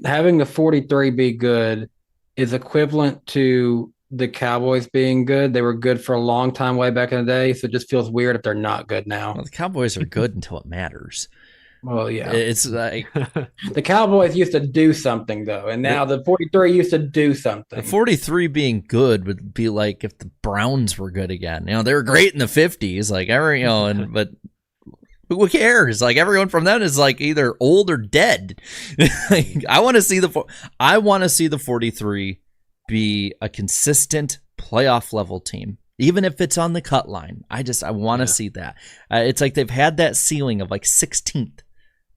having the 43 be good is equivalent to the Cowboys being good. They were good for a long time way back in the day, so it just feels weird if they're not good now. Well, the Cowboys are good until it matters. Well, yeah. It's like the Cowboys used to do something though, and now the 43 used to do something. The 43 being good would be like if the Browns were good again. They were great in the 50s, like but who cares? Like, everyone from them is like either old or dead. I want to see the 43 be a consistent playoff level team. even if it's on the cut line. I want to see that. It's like they've had that ceiling of like 16th.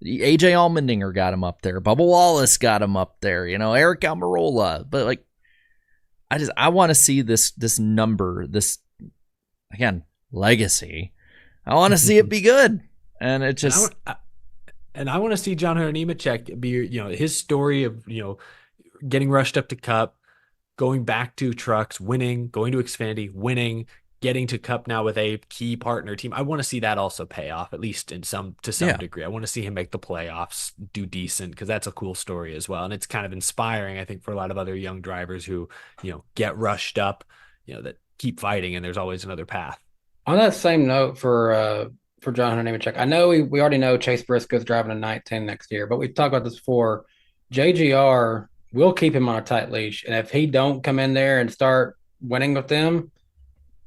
AJ Allmendinger got him up there. Bubba Wallace got him up there. Eric Almirola. But like, I want to see this number, this, again, legacy. I want to see it be good. And it just... And I want to see John Hunter Nemechek be, his story of, getting rushed up to Cup, going back to trucks, winning, going to Xfinity, winning, getting to Cup now with a key partner team. I want to see that also pay off, at least to some degree. I want to see him make the playoffs, do decent, because that's a cool story as well. And it's kind of inspiring, I think, for a lot of other young drivers who, get rushed up, that keep fighting, and there's always another path. On that same note for John Hunter Nemechek, I know we already know Chase Briscoe's driving a 19 next year, but we've talked about this before. JGR will keep him on a tight leash, and if he don't come in there and start winning with them,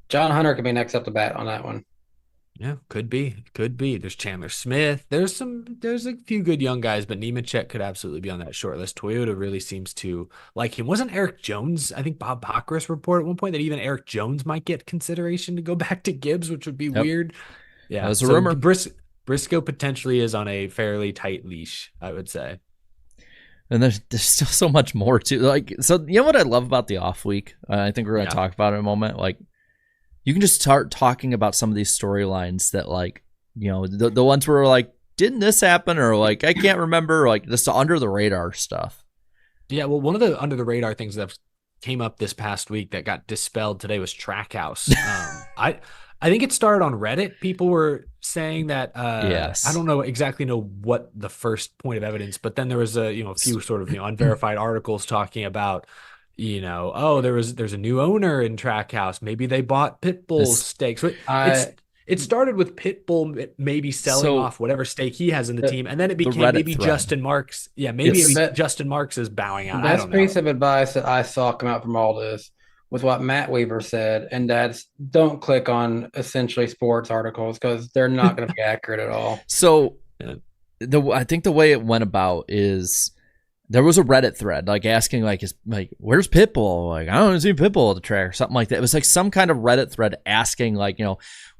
John Hunter could be next up to bat on that one. Yeah, could be. There's Chandler Smith. There's a few good young guys, but Nemechek could absolutely be on that short list. Toyota really seems to like him. Wasn't Eric Jones? I think Bob Baccaris reported at one point that even Eric Jones might get consideration to go back to Gibbs, which would be weird. Yeah, that was a rumor. Briscoe potentially is on a fairly tight leash, I would say. And there's still so much more too. Like, so what I love about the off week? I think we're going to talk about it in a moment. Like, you can just start talking about some of these storylines that, like, the ones where like, didn't this happen, or like, I can't remember, like this under the radar stuff. Yeah, well, one of the under the radar things that came up this past week that got dispelled today was Trackhouse. I think it started on Reddit. People were saying that, yes. I don't exactly know what the first point of evidence, but then there was a few sort of, unverified articles talking about, there's a new owner in Trackhouse. Maybe they bought Pitbull's stakes. It started with Pitbull maybe selling off whatever stake he has in the team, and then it became maybe thread. Justin Marks. Yeah, maybe Justin Marks is bowing out. The best piece of advice that I saw come out from all this was what Matt Weaver said, and that's don't click on Essentially Sports articles because they're not going to be accurate at all. So I think the way it went about is there was a Reddit thread like asking like where's Pitbull? Like, I don't see Pitbull at the track or something like that. It was like some kind of Reddit thread asking like,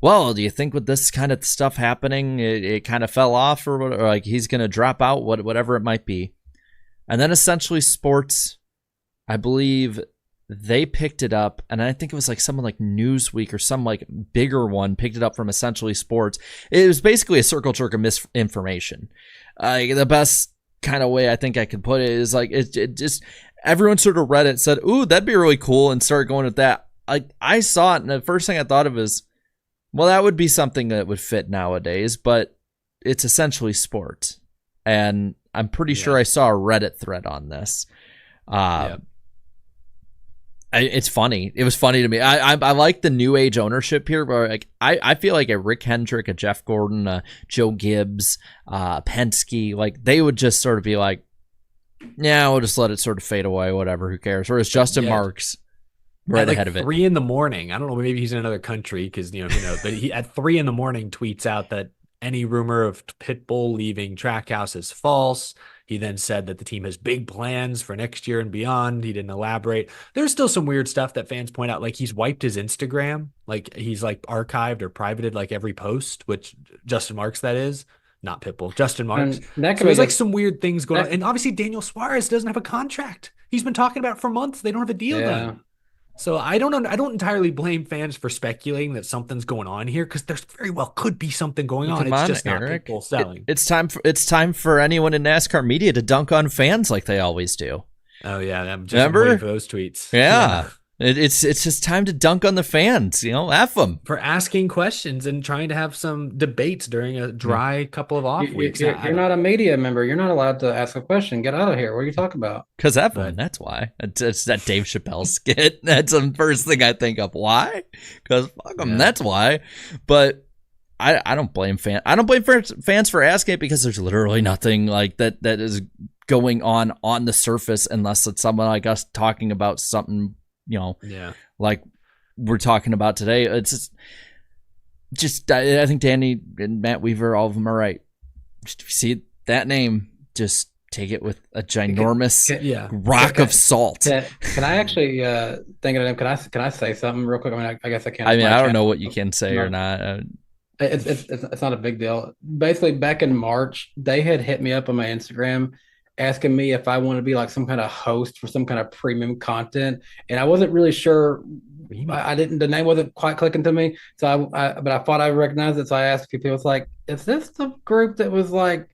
well, do you think with this kind of stuff happening, it kind of fell off or like he's going to drop out, whatever it might be. And then Essentially Sports, I believe they picked it up, and I think it was like someone like Newsweek or some like bigger one picked it up from Essentially Sports. It was basically a circle jerk of misinformation. The best kind of way I think I could put it is like it just everyone sort of read it, said, "Ooh, that'd be really cool," and started going with that. I saw it, and the first thing I thought of is, well, that would be something that would fit nowadays, but it's Essentially Sports, and I'm pretty sure I saw a Reddit thread on this. It's funny. It was funny to me. I like the new age ownership here, but like I feel like a Rick Hendrick, a Jeff Gordon, a Joe Gibbs, Penske, like they would just sort of be like, yeah, we'll just let it sort of fade away, whatever, who cares? Whereas Justin Marks right ahead of it. 3 a.m. I don't know, maybe he's in another country because who knows, but he at 3 a.m. tweets out that any rumor of Pitbull leaving Trackhouse is false. He then said that the team has big plans for next year and beyond. He didn't elaborate. There's still some weird stuff that fans point out. Like he's wiped his Instagram. Like he's like archived or privated like every post, which Justin Marks, that is. Not Pitbull, Justin Marks. So there's like some weird things going on. And obviously Daniel Suarez doesn't have a contract. He's been talking about it for months. They don't have a deal done. So I don't know. I don't entirely blame fans for speculating that something's going on here because there's very well could be something going on. It's just not Pitbull selling. It's time for anyone in NASCAR media to dunk on fans like they always do. Oh yeah, I'm just waiting for those tweets. Yeah. It's just time to dunk on the fans, F them. For asking questions and trying to have some debates during a dry couple of off weeks. You're not a media member. You're not allowed to ask a question. Get out of here. What are you talking about? Because F them, that's why. It's that Dave Chappelle skit. That's the first thing I think of. Why? Because fuck them, that's why. But I don't blame fans. I don't blame fans for asking it because there's literally nothing like that is going on the surface unless it's someone like us talking about something like we're talking about today. It's just I think Danny and Matt Weaver, all of them are right. Just if you see that name, just take it with a ginormous Yeah. rock of salt. Can I actually think of them? Can I say something real quick? I mean, I guess I can't. I mean, My I don't channel. know what you can say or not. It's not a big deal. Basically, back in March, they had hit me up on my Instagram asking me if I wanted to be like some kind of host for some kind of premium content, and I wasn't really sure. I didn't. The name wasn't quite clicking to me, so but I thought I recognized it. So I asked a few people. It's like, is this the group that was like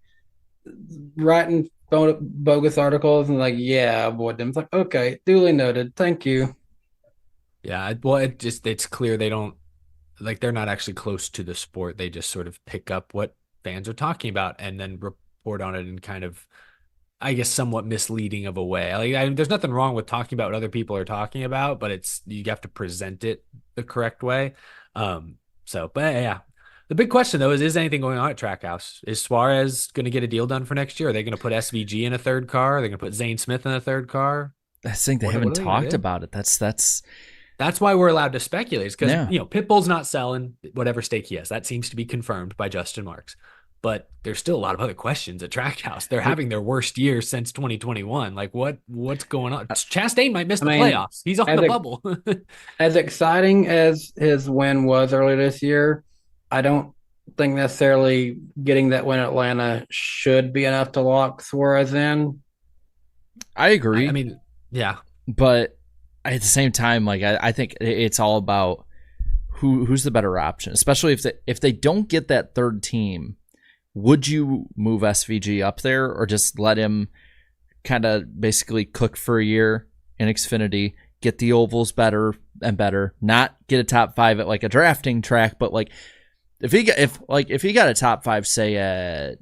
writing bogus articles? And like, yeah, I avoid them. It's like, okay, duly noted. Thank you. Yeah. Well, it's clear they don't like they're not actually close to the sport. They just sort of pick up what fans are talking about and then report on it in kind of, I guess, somewhat misleading of a way. There's nothing wrong with talking about what other people are talking about, but you have to present it the correct way. But yeah, the big question though is anything going on at Trackhouse? Is Suarez going to get a deal done for next year? Are they going to put SVG in a third car? Are they going to put Zane Smith in a third car? I think they haven't talked about it. That's why we're allowed to speculate, because Pitbull's not selling whatever stake he has. That seems to be confirmed by Justin Marks. But there's still a lot of other questions at Trackhouse. They're having their worst year since 2021. Like what's going on? Chastain might miss the playoffs. He's on the bubble. As exciting as his win was earlier this year, I don't think necessarily getting that win at Atlanta should be enough to lock Suarez in. I agree. I mean, yeah. But at the same time, like I think it's all about who's the better option, especially if they don't get that third team. Would you move SVG up there or just let him kind of basically cook for a year in Xfinity, get the ovals better and better, not get a top 5 at like a drafting track, but like if he got a top 5, say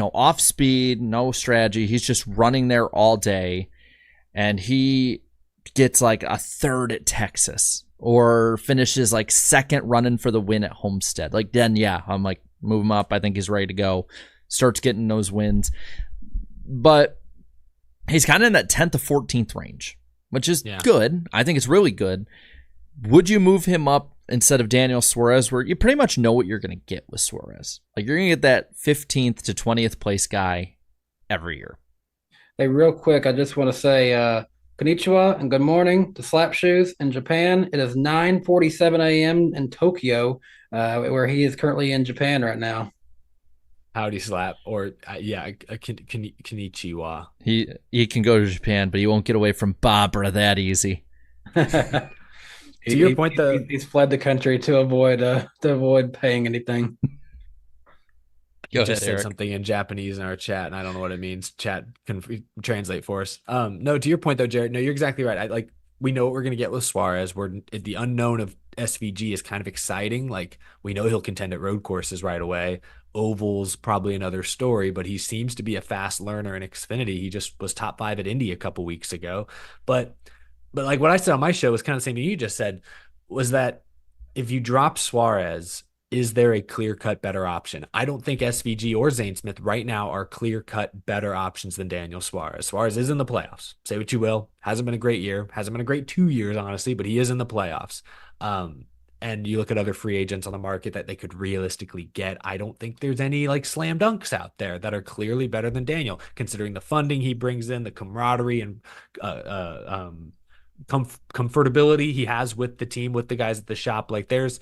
off speed, no strategy, he's just running there all day, and he gets like a third at Texas or finishes like second running for the win at Homestead, like then I'm like, move him up. I think he's ready to go. Starts getting those wins. But he's kind of in that 10th to 14th range, which is good. I think it's really good. Would you move him up instead of Daniel Suarez, where you pretty much know what you're going to get with Suarez? Like, you're going to get that 15th to 20th place guy every year. Hey, real quick, I just want to say konnichiwa and good morning to Slap Shoes in Japan. It is 9:47 a.m. in Tokyo, where he is currently in Japan right now. Howdy Slap, or konnichiwa. He can go to Japan, but he won't get away from Barbara that easy. To your point, though, he's fled the country to avoid paying anything. You just said something in Japanese in our chat, and I don't know what it means. Chat can translate for us. No, to your point though, Jared. No, you're exactly right. We know what we're gonna get with Suarez. The unknown of SVG is kind of exciting. Like, we know he'll contend at road courses right away. Ovals probably another story, but he seems to be a fast learner in Xfinity. He just was top 5 at Indy a couple weeks ago. But like what I said on my show was kind of the same thing you just said, was that if you drop Suarez, is there a clear-cut better option? I don't think SVG or Zane Smith right now are clear-cut better options than Daniel Suarez. Suarez is in the playoffs. Say what you will. Hasn't been a great year. Hasn't been a great 2 years, honestly, but he is in the playoffs. And you look at other free agents on the market that they could realistically get. I don't think there's any like slam dunks out there that are clearly better than Daniel, considering the funding he brings in, the camaraderie and comfortability he has with the team, with the guys at the shop. Like, there's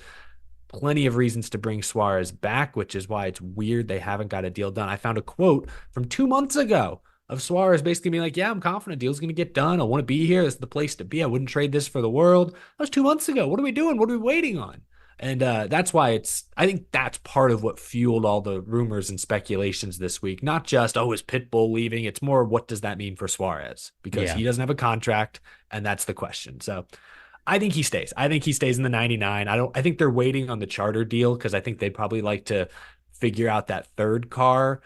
plenty of reasons to bring Suarez back, which is why it's weird they haven't got a deal done. I found a quote from 2 months ago of Suarez basically being like, yeah, I'm confident deal's going to get done. I want to be here. This is the place to be. I wouldn't trade this for the world. That was 2 months ago. What are we doing? What are we waiting on? And that's why I think that's part of what fueled all the rumors and speculations this week. Not just, is Pitbull leaving? It's more, what does that mean for Suarez? Because he doesn't have a contract, and that's the question. So I think he stays. I think he stays in the 99. I think they're waiting on the charter deal, because I think they'd probably like to figure out that third car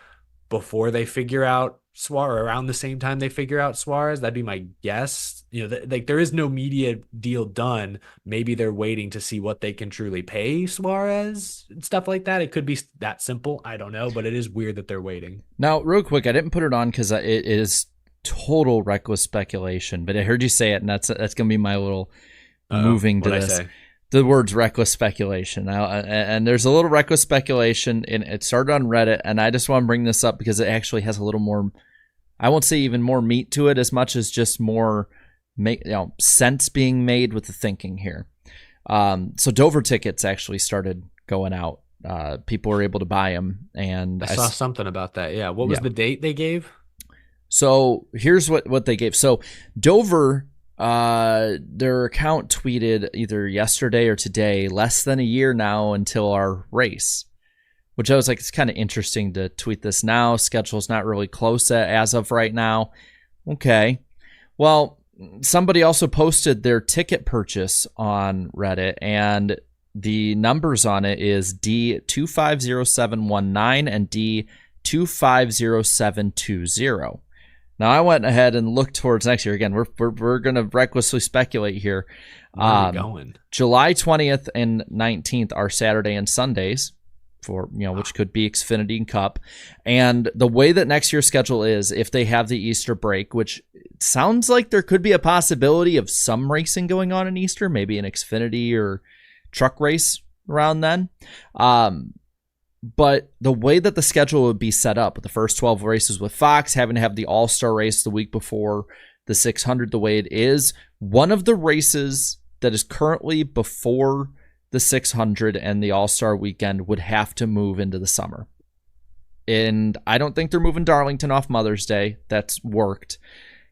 before they figure out Suarez, around the same time they figure out Suarez. That'd be my guess. There is no media deal done. Maybe they're waiting to see what they can truly pay Suarez and stuff like that. It could be that simple. I don't know, but it is weird that they're waiting. Now, real quick, I didn't put it on because it is total reckless speculation, but I heard you say it, and that's going to be my little moving to this. The words reckless speculation. Now, and there's a little reckless speculation, and it started on Reddit, and I just want to bring this up because it actually has a little more I won't say even more meat to it as much as just more sense being made with the thinking here. So Dover tickets actually started going out. People were able to buy them, and I saw something about that. Yeah. What was the date they gave? So here's what they gave. So Dover, their account tweeted either yesterday or today, less than a year now until our race, which I was like, it's kind of interesting to tweet this now. Schedule's not really close as of right now. Okay. Well, somebody also posted their ticket purchase on Reddit, and the numbers on it is D250719 and D250720. Now, I went ahead and looked towards next year. Again, we're going to recklessly speculate here. Where are we going? July 20th and 19th are Saturday and Sundays for, which could be Xfinity and Cup. And the way that next year's schedule is, if they have the Easter break, which sounds like there could be a possibility of some racing going on in Easter, maybe an Xfinity or truck race around then. But the way that the schedule would be set up, with the first 12 races with Fox, having to have the All-Star race the week before the 600 the way it is, one of the races that is currently before the 600 and the All-Star weekend would have to move into the summer. And I don't think they're moving Darlington off Mother's Day. That's worked.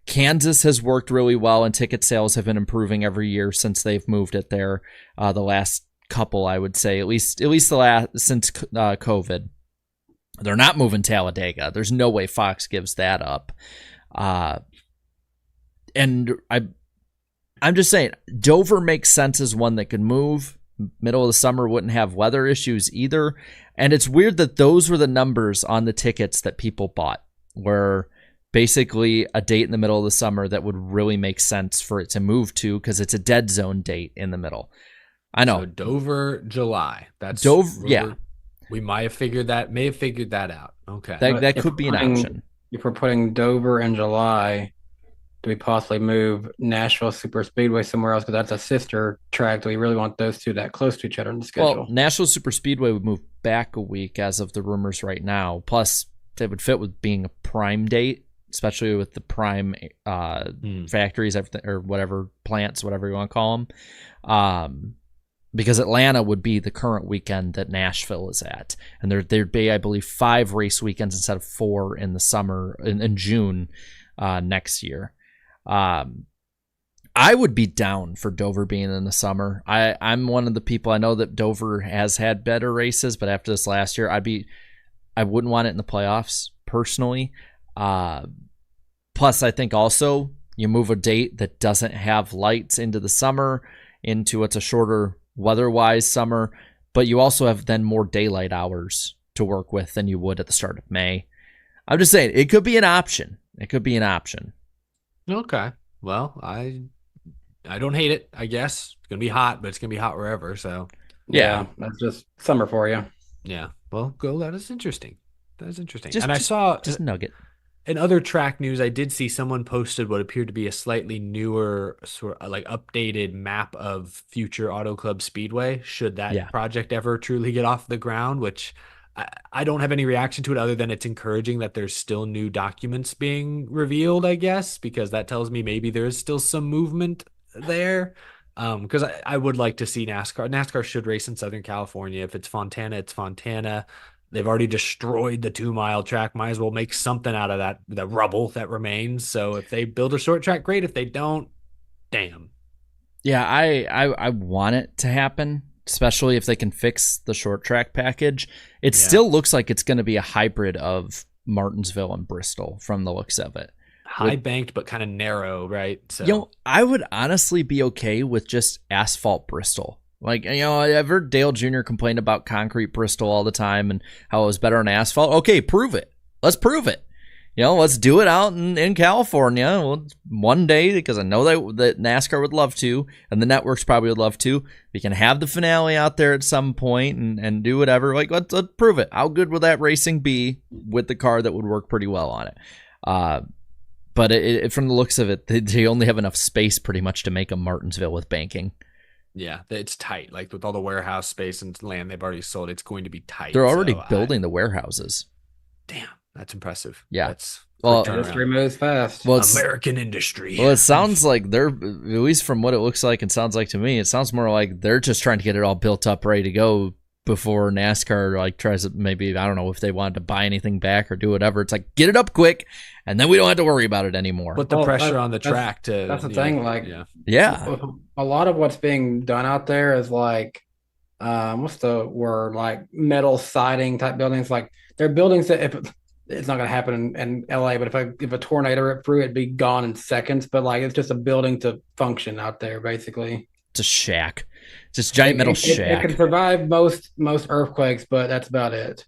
Kansas has worked really well, and ticket sales have been improving every year since they've moved it there. The last couple, I would say, at least the last since COVID. They're not moving Talladega. There's no way Fox gives that up. And I'm just saying, Dover makes sense as one that could move. Middle of the summer wouldn't have weather issues either. And it's weird that those were the numbers on the tickets that people bought, were basically a date in the middle of the summer that would really make sense for it to move to, because it's a dead zone date in the middle. I know. So Dover, July. That's Dover. Yeah. We might have figured that out. Okay. That could be an option. If we're putting Dover in July, do we possibly move Nashville Super Speedway somewhere else? Because that's a sister track. Do we really want those two that close to each other in the schedule? Well, Nashville Super Speedway would move back a week as of the rumors right now. Plus, they would fit with being a prime date, especially with the prime factories, everything, or whatever, plants, whatever you want to call them. Because Atlanta would be the current weekend that Nashville is at. And there'd be, I believe, 5 race weekends instead of 4 in the summer, in June next year. I would be down for Dover being in the summer. I'm one of the people, I know that Dover has had better races, but after this last year, I wouldn't want it in the playoffs personally. Plus, I think also you move a date that doesn't have lights into the summer, into what's a shorter weather-wise summer, but you also have then more daylight hours to work with than you would at the start of May. I'm just saying, it could be an option. Okay. Well, I don't hate it, I guess. It's going to be hot, but it's going to be hot wherever, so. Yeah, that's just summer for you. Yeah. Well, go. That is interesting. I saw just a nugget. In other track news, I did see someone posted what appeared to be a slightly newer, sort of like updated map of future Auto Club Speedway, should that project ever truly get off the ground, which I don't have any reaction to it other than it's encouraging that there's still new documents being revealed, I guess, because that tells me maybe there is still some movement there. Because I would like to see NASCAR. NASCAR should race in Southern California. If it's Fontana, it's Fontana. They've already destroyed the 2-mile track. Might as well make something out of that, the rubble that remains. So if they build a short track, great. If they don't, damn. Yeah, I want it to happen, especially if they can fix the short track package. It still looks like it's going to be a hybrid of Martinsville and Bristol from the looks of it. High banked, but kind of narrow, right? So I would honestly be okay with just asphalt Bristol. Like, I've heard Dale Jr. complain about concrete Bristol all the time and how it was better on asphalt. Okay, prove it. Let's prove it. Let's do it out in California one day, because I know that NASCAR would love to, and the networks probably would love to. We can have the finale out there at some point and do whatever. Like, let's prove it. How good would that racing be with the car that would work pretty well on it? But from the looks of it, they only have enough space pretty much to make a Martinsville with banking. Yeah, it's tight. Like with all the warehouse space and land they've already sold, it's going to be tight. They're already building the warehouses. Damn. That's impressive. Yeah. That's Well, quick Industry turnaround. moves fast. Well, American industry. Well, it sounds like they're, at least from what it looks like and sounds like to me, it sounds more like they're just trying to get it all built up, ready to go before NASCAR like tries to, maybe, I don't know if they wanted to buy anything back or do whatever. It's like, get it up quick, and then we don't have to worry about it anymore. Put the pressure on the track to. That's the thing. Like, yeah, a lot of what's being done out there is like, what's the word? Like metal siding type buildings. Like they're buildings that if it's not going to happen in LA, but if a tornado ripped through, it'd be gone in seconds. But like it's just a building to function out there, basically. it's a shack, just giant metal shack. It can survive most earthquakes, but that's about it.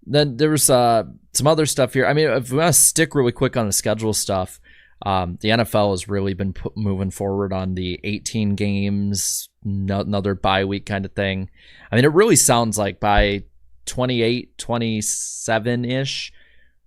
Then there was some other stuff here. I mean, if we want to stick really quick on the schedule stuff, the NFL has really been moving forward on the 18 games, another bye week kind of thing. I mean, it really sounds like by 28, 27-ish,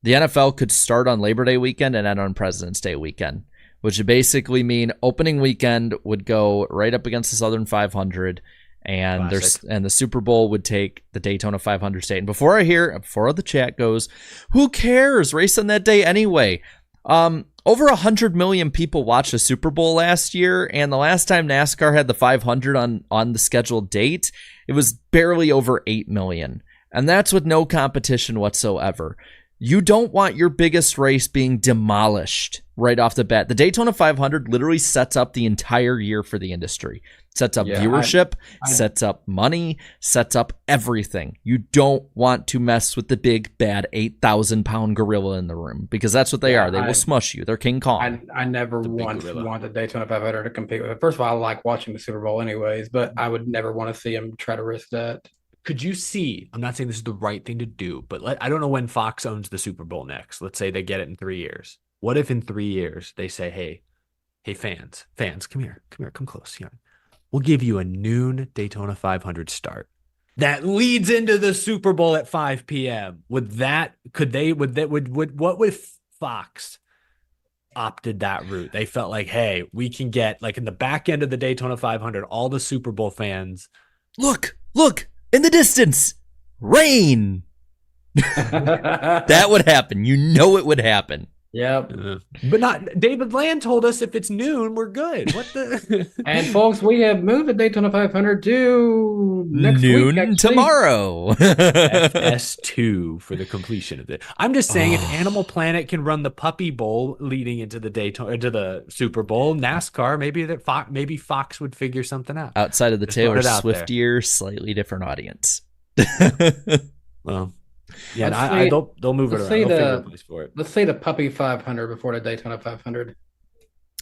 the NFL could start on Labor Day weekend and end on President's Day weekend, which would basically mean opening weekend would go right up against the Southern 500, and the Super Bowl would take the Daytona 500 state. And before the chat goes, who cares? Race on that day anyway. Over 100 million people watched the Super Bowl last year, and the last time NASCAR had the 500 on the scheduled date, it was barely over 8 million. And that's with no competition whatsoever. You don't want your biggest race being demolished right off the bat. The Daytona 500 literally sets up the entire year for the industry. Sets up viewership, sets up money, sets up everything. You don't want to mess with the big, bad 8,000-pound gorilla in the room, because that's what they are. They will smush you. They're King Kong. I never once want the Daytona 500 to compete with it. First of all, I like watching the Super Bowl anyways, but I would never want to see them try to risk that. Could you see? I'm not saying this is the right thing to do, but I don't know when Fox owns the Super Bowl next. Let's say they get it in 3 years. What if in 3 years they say, hey, fans, come here, come close here. We'll give you a noon Daytona 500 start that leads into the Super Bowl at 5 p.m. What if Fox opted that route? They felt like, hey, we can get, like, in the back end of the Daytona 500, all the Super Bowl fans. Look, in the distance, rain. That would happen. You know it would happen. Yep. But not David Land told us if it's noon, we're good. What the? And folks, we have moved the Daytona 500 to next noon week, tomorrow. FS2 for the completion of it. I'm just saying, if Animal Planet can run the Puppy Bowl leading into the the Super Bowl, NASCAR, maybe Fox would figure something out. Outside of the Taylor Swift year, slightly different audience. Well. Yeah, they'll move it around. They'll figure a place for it. Let's say the Puppy 500 before the Daytona 500.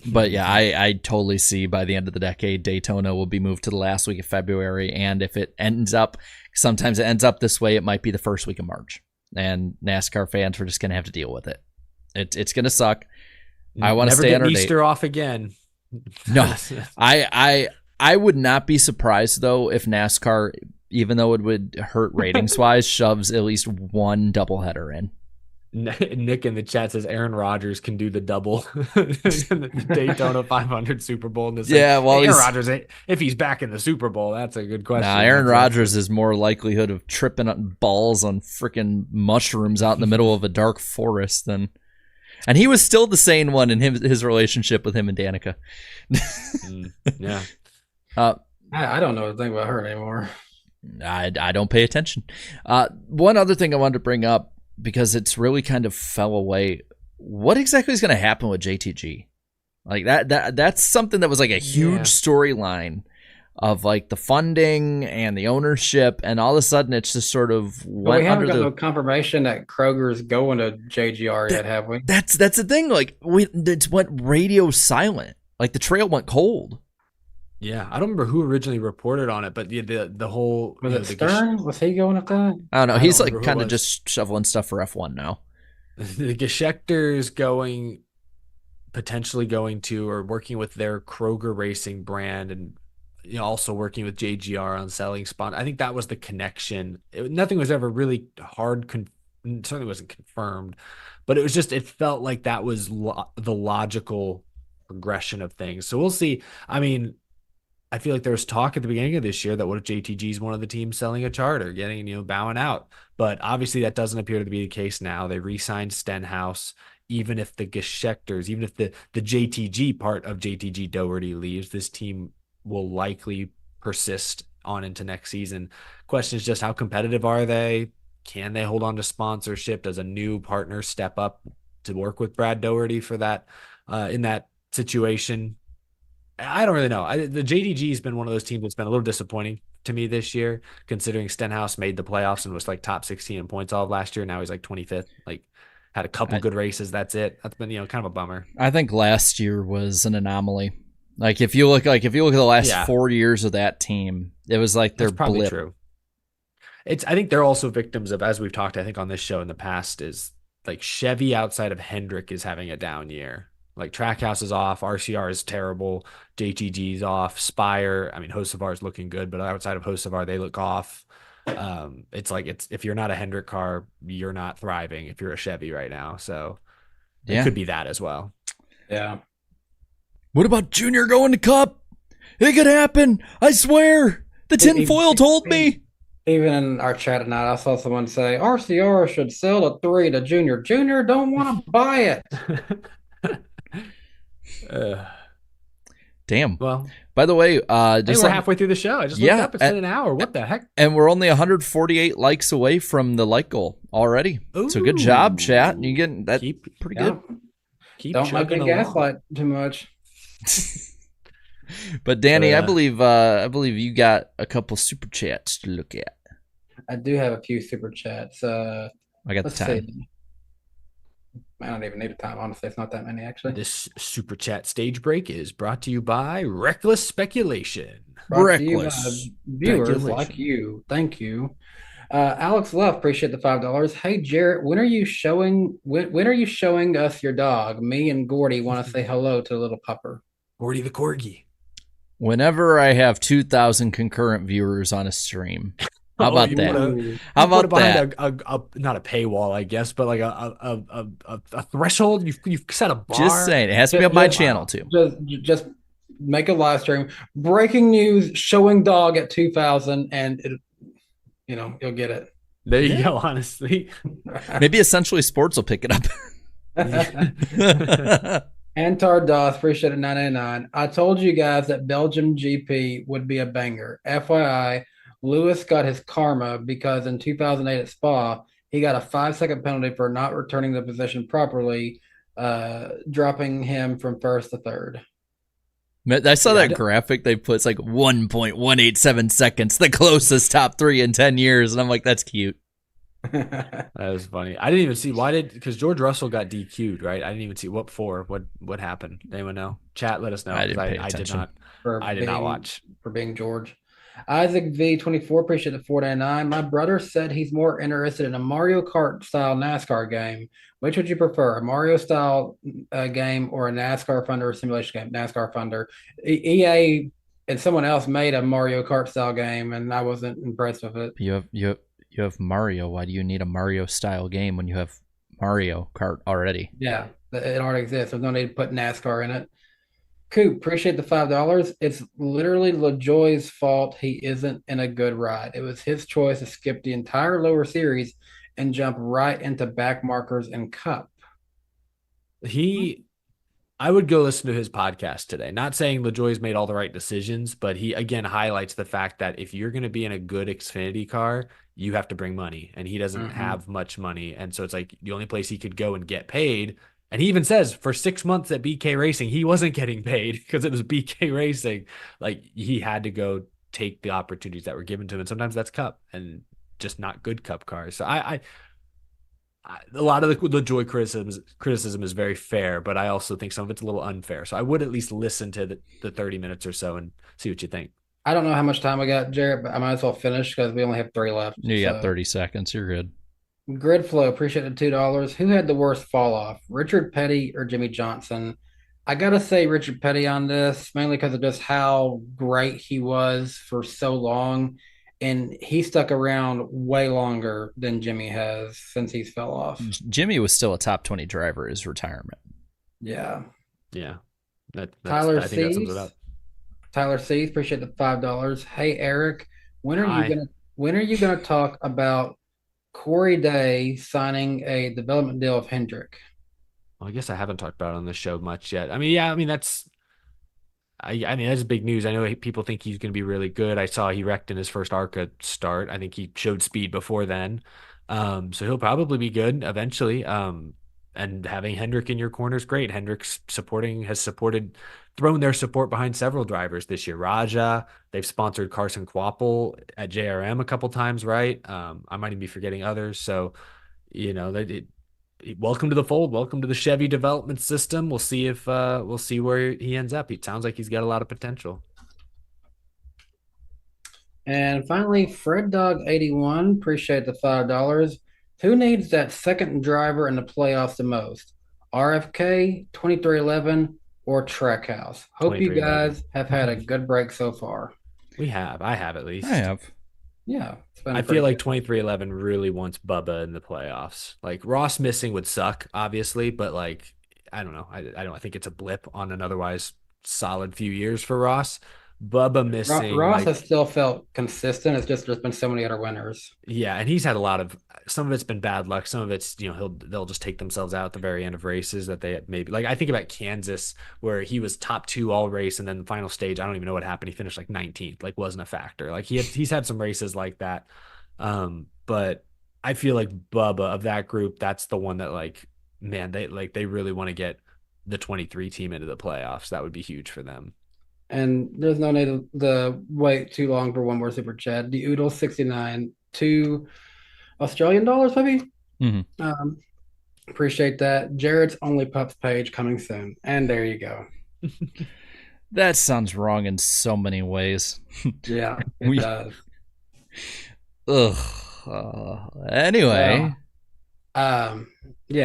But yeah, I totally see by the end of the decade, Daytona will be moved to the last week of February. And if it sometimes it ends up this way, it might be the first week of March. And NASCAR fans are just going to have to deal with it. It's going to suck. I want to stay on our date. Easter off again. No, I would not be surprised, though, if NASCAR, even though it would hurt ratings-wise, shoves at least one doubleheader in. Nick in the chat says Aaron Rodgers can do the double the Daytona 500 Super Bowl. And Aaron Rodgers, if he's back in the Super Bowl, that's a good question. Aaron Rodgers is more likelihood of tripping on balls on freaking mushrooms out in the middle of a dark forest than... And he was still the sane one in his relationship with him and Danica. Yeah. I don't know anything about her anymore. I don't pay attention. One other thing I wanted to bring up, because it's really kind of fell away. What exactly is going to happen with JTG? Like that's something that was like a huge storyline of like the funding and the ownership, and all of a sudden it's just sort of went we haven't got no confirmation that Kroger's going to JGR yet, have we? That's the thing. Like it went radio silent. Like the trail went cold. Yeah, I don't remember who originally reported on it, but the whole was it Stern? Was he going with that? I don't know. He's like kind of just shoveling stuff for F1 now. The Geschechter's potentially going to, or working with their Kroger Racing brand, and also working with JGR on selling sponsors. I think that was the connection. Nothing was ever really certainly wasn't confirmed, but it felt like that was the logical progression of things. So we'll see. I mean, I feel like there was talk at the beginning of this year that what if JTG is one of the teams selling a charter, getting, bowing out. But obviously that doesn't appear to be the case now. They re-signed Stenhouse. Even if the Geschechters, even if the JTG part of JTG Doherty leaves, this team will likely persist on into next season. Question is just how competitive are they? Can they hold on to sponsorship? Does a new partner step up to work with Brad Doherty for that in that situation? I don't really know. The JDG has been one of those teams that's been a little disappointing to me this year, considering Stenhouse made the playoffs and was like top 16 in points all of last year. Now he's like 25th. Like had a couple good races. That's it. That's been kind of a bummer. I think last year was an anomaly. Like if you look at the last 4 years of that team, it was like they're probably blip. True. I think they're also victims of, as we've talked, I think on this show in the past, is like Chevy outside of Hendrick is having a down year. Like Trackhouse is off, RCR is terrible, JTG's off, Spire. I mean, Hocevar is looking good, but outside of Hocevar, they look off. It's if you're not a Hendrick car, you're not thriving. If you're a Chevy right now, so it could be that as well. Yeah. What about Junior going to Cup? It could happen. I swear. The tinfoil told me. Even in our chat tonight, I saw someone say RCR should sell a 3 to Junior. Junior don't want to buy it. Damn. Well, by the way, we're halfway through the show. I just looked up. It's been an hour. What the heck? And we're only 148 likes away from the like goal already. Ooh. So good job, chat. You getting that pretty good. Don't make me gaslight too much. But Danny, I believe you got a couple super chats to look at. I do have a few super chats. I got the time. See. I don't even need a time. Honestly, it's not that many actually. This super chat stage break is brought to you by Reckless Speculation. Reckless viewers like you. Thank you. Alex Love, appreciate the $5. Hey Jarrett, when are you showing us your dog? Me and Gordy want to say hello to little pupper. Gordy the corgi. Whenever I have 2,000 concurrent viewers on a stream. How about that? How about that? Not a paywall, I guess, but like a threshold. You've set a bar. Just saying, it has to be on my channel too. Just make a live stream. Breaking news: showing dog at 2,000, and you'll get it. There you go. Honestly, maybe Essentially Sports will pick it up. Antar Doth, appreciate it, $9.99. I told you guys that Belgium GP would be a banger. FYI, Lewis got his karma because in 2008 at Spa, he got a 5-second penalty for not returning the position properly, dropping him from first to third. I saw that graphic they put. It's like 1.187 seconds, the closest top 3 in 10 years. And I'm like, that's cute. That was funny. I didn't even see because George Russell got DQ'd, right? I didn't even see what for. What happened? Anyone know? Chat, let us know. I did not. I did not watch for being George. Isaac V24, appreciate the $4.99. My brother said he's more interested in a Mario Kart style NASCAR game. Which would you prefer, a Mario style game or a NASCAR Thunder simulation game? NASCAR Thunder. EA and someone else made a Mario Kart style game, and I wasn't impressed with it. You have Mario. Why do you need a Mario style game when you have Mario Kart already? Yeah, it already exists. There's no need to put NASCAR in it. Coop, appreciate the $5. It's literally Lajoie's fault he isn't in a good ride. It was his choice to skip the entire lower series and jump right into back markers and Cup. I would go listen to his podcast today. Not saying LaJoie's made all the right decisions, but he again highlights the fact that if you're going to be in a good Xfinity car, you have to bring money, and he doesn't have much money. And so it's like the only place he could go and get paid. And he even says for 6 months at BK Racing, he wasn't getting paid because it was BK Racing. Like he had to go take the opportunities that were given to him. And sometimes that's Cup and just not good Cup cars. So I a lot of the LaJoie criticism is very fair, but I also think some of it's a little unfair. So I would at least listen to the 30 minutes or so and see what you think. I don't know how much time we got, Jarrett, but I might as well finish because we only have 3 left. You got 30 seconds. You're good. Gridflow, appreciate the $2. Who had the worst fall off, Richard Petty or Jimmy Johnson? I got to say Richard Petty on this, mainly because of just how great he was for so long. And he stuck around way longer than Jimmy has since he's fell off. Jimmy was still a top 20 driver at his retirement. Yeah. Yeah. Tyler I think that sums Cease. it up. Tyler C, appreciate the $5. Hey Eric, when are you Hi. gonna talk about Corey Day signing a development deal with Hendrick? Well, I guess I haven't talked about it on the show much yet. I mean, yeah, I mean I mean that's big news. I know people think he's going to be really good. I saw he wrecked in his first ARCA start. I think he showed speed before then, so he'll probably be good eventually. And having Hendrick in your corner is great. Hendrick's has supported, thrown their support behind several drivers this year. Raja, they've sponsored Carson Kvapil at JRM a couple times, right? I might even be forgetting others. So, welcome to the fold. Welcome to the Chevy development system. We'll see if we'll see where he ends up. It sounds like he's got a lot of potential. And finally, Fred Dog 81, appreciate the $5. Who needs that second driver in the playoffs the most? RFK, 2311, or Trackhouse? Hope you 2311. guys have had a good break so far. We have. I have at least. I have. Yeah, it's been I pretty feel like good. 2311 really wants Bubba in the playoffs. Like Ross missing would suck, obviously, but like I don't know. I don't think it's a blip on an otherwise solid few years for Ross. Bubba missing, Ross like, has still felt consistent. It's just there's been so many other winners. yeah, and he's had a lot of, some of it's been bad luck, some of it's, they'll just take themselves out at the very end of races that they maybe, like I think about Kansas where he was top two all race, and then the final stage, I don't even know what happened. He finished like 19th, like wasn't a factor. Like he's had some races like that. But I feel like Bubba of that group, that's the one that, like, man, they really want to get the 23 team into the playoffs. That would be huge for them. And there's no need to wait too long for one more super chat. The Oodle 69, $2 Australian maybe. Mhm. Appreciate that. Jared's Only Pups page coming soon. And there you go. That sounds wrong in so many ways. Yeah, it We- does. Ugh. Anyway, Yeah,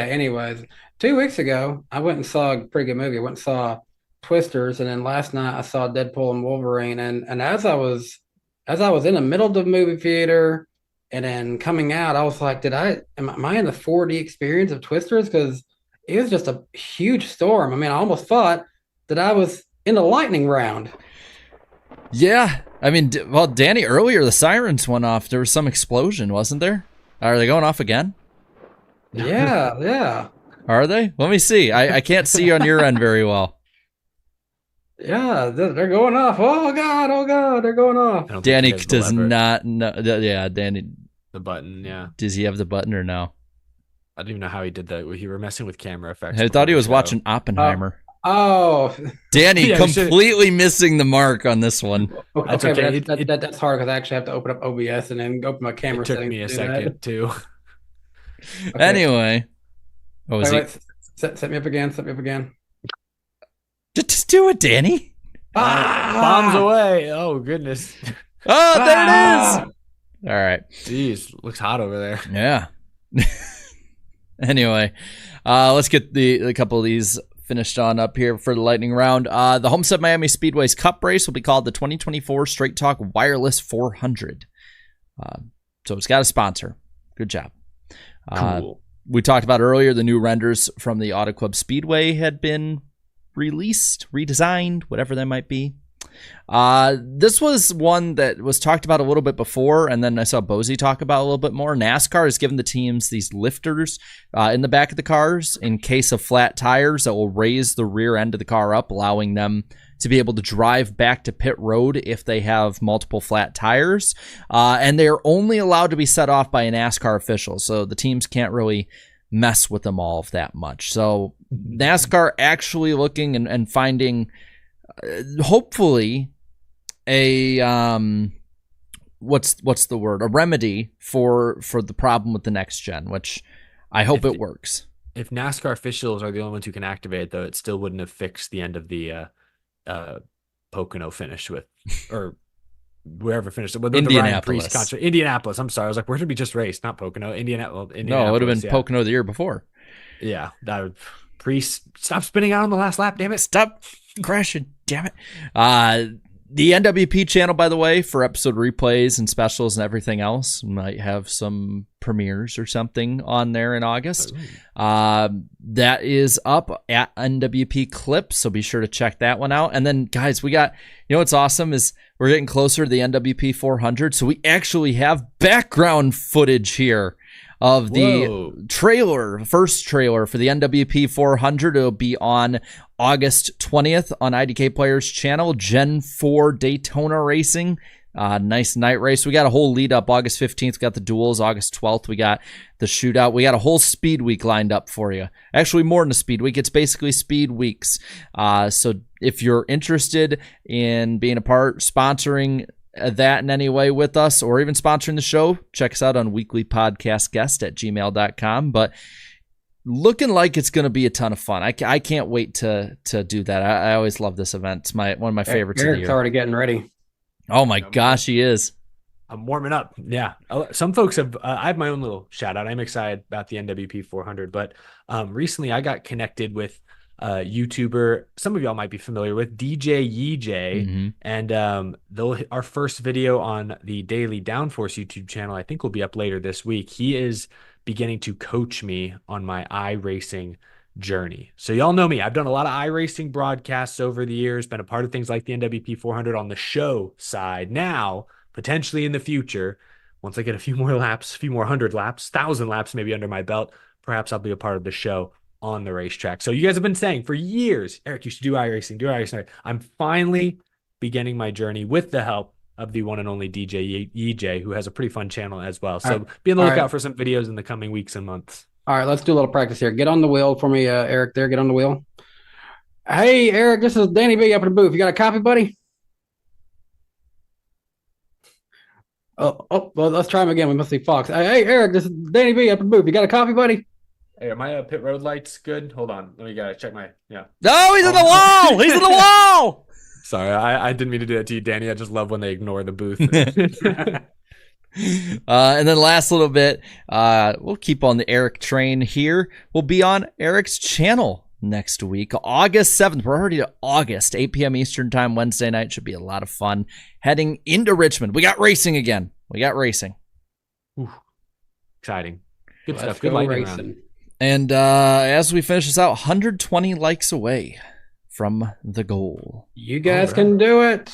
anyways, 2 weeks ago, I went and saw a pretty good movie. I went and saw Twisters, and then last night I saw Deadpool and Wolverine. And as I was in the middle of the movie theater and then coming out, I was like, am I in the 4D experience of Twisters? Because it was just a huge storm. I mean, I almost thought that I was in the lightning round. yeah. I mean, well, Danny, earlier the sirens went off. There was some explosion, wasn't there? Are they going off again? Yeah, yeah. Are they? Let me see. I can't see on your end very well. Yeah, they're going off. Oh God, they're going off. I don't think Danny he has the does lever, not know. Yeah, Danny, the button. Yeah, does he have the button or no? I don't even know how he did that. We were messing with camera effects. I before thought he the was show. watching Oppenheimer. Oh, Danny Yeah, we should- completely missing the mark on this one. That's okay, okay. but that's hard because I actually have to open up OBS and then open my camera It took settings me a to do that. second too. Okay. Anyway, what was Wait, he? set me up again. Set me up again. Just do it, Danny. Bombs away! Oh goodness! Oh, there Ah! it is. All right. Jeez, looks hot over there. Yeah. Anyway, let's get a couple of these finished on up here for the lightning round. The Homestead Miami Speedway's Cup race will be called the 2024 Straight Talk Wireless 400. So it's got a sponsor. Good job. Cool. We talked about earlier the new renders from the Auto Club Speedway had been released, redesigned, whatever that might be. This was one that was talked about a little bit before, and then I saw Bozy talk about a little bit more. NASCAR has given the teams these lifters in the back of the cars in case of flat tires that will raise the rear end of the car up, allowing them to be able to drive back to pit road if they have multiple flat tires. And they are only allowed to be set off by a NASCAR official, so the teams can't really mess with them all that much. So NASCAR actually looking and finding hopefully a what's the word, a remedy for the problem with the next gen, which I hope it works. If NASCAR officials are the only ones who can activate it, though, it still wouldn't have fixed the end of the Pocono finish with, or wherever finished it. Indianapolis. Indianapolis. I'm sorry. I was like, where did we just race? Not Pocono. Indianapolis. No, it would have been yeah. Pocono the year before. Yeah, that would. Priest, stop spinning out on the last lap, damn it. Stop crashing, damn it. The NWP channel, by the way, for episode replays and specials and everything else, might have some premieres or something on there in August. That is up at NWP Clips, so be sure to check that one out. And then, guys, we got, what's awesome is we're getting closer to the NWP 400, so we actually have background footage here of the first trailer for the NWP 400. It'll be on August 20th on IDK Players channel, Gen 4 Daytona Racing. Nice night race. We got a whole lead up. August 15th, we got the duels. August 12th, we got the shootout. We got a whole speed week lined up for you. Actually, more than a speed week. It's basically speed weeks. So if you're interested in being a part, sponsoring that in any way with us, or even sponsoring the show, check us out on weeklypodcastguest@gmail.com. But looking like it's going to be a ton of fun. I can't wait to do that. I always love this event. It's one of my favorites of the year. Eric's already getting ready. Oh my gosh, he is. I'm warming up. Yeah. Some folks have, I have my own little shout out. I'm excited about the NWP 400, but recently I got connected with YouTuber, some of y'all might be familiar with, DJ Yeej, and our first video on the Daily Downforce YouTube channel, I think, will be up later this week. He is beginning to coach me on my iRacing journey. So y'all know me. I've done a lot of iRacing broadcasts over the years, been a part of things like the NWP 400 on the show side. Now, potentially in the future, once I get a few more laps, a few more 100 laps, 1,000 laps maybe under my belt, perhaps I'll be a part of the show on the racetrack. So you guys have been saying for years, Eric, you should do iRacing. I'm finally beginning my journey with the help of the one and only DJ EJ, who has a pretty fun channel as well. So be on the lookout for some videos in the coming weeks and months. All right, let's do a little practice here. Get on the wheel for me, Eric. There, get on the wheel. Hey, Eric, this is Danny B up in the booth. You got a copy, buddy? Well, let's try him again. We must see Fox. Hey, Eric, this is Danny B up in the booth. You got a copy, buddy? Hey, are my pit road lights good? Hold on. Let me check my, No, he's on the wall! He's on the wall! Sorry, I didn't mean to do that to you, Danny. I just love when they ignore the booth. And then last little bit, we'll keep on the Eric train here. We'll be on Eric's channel next week, August 7th. We're already to August, 8 p.m. Eastern time, Wednesday night. Should be a lot of fun. Heading into Richmond. We got racing again. Ooh, exciting. Good stuff. Good lightning round. And as we finish this out, 120 likes away from the goal. You guys can do it.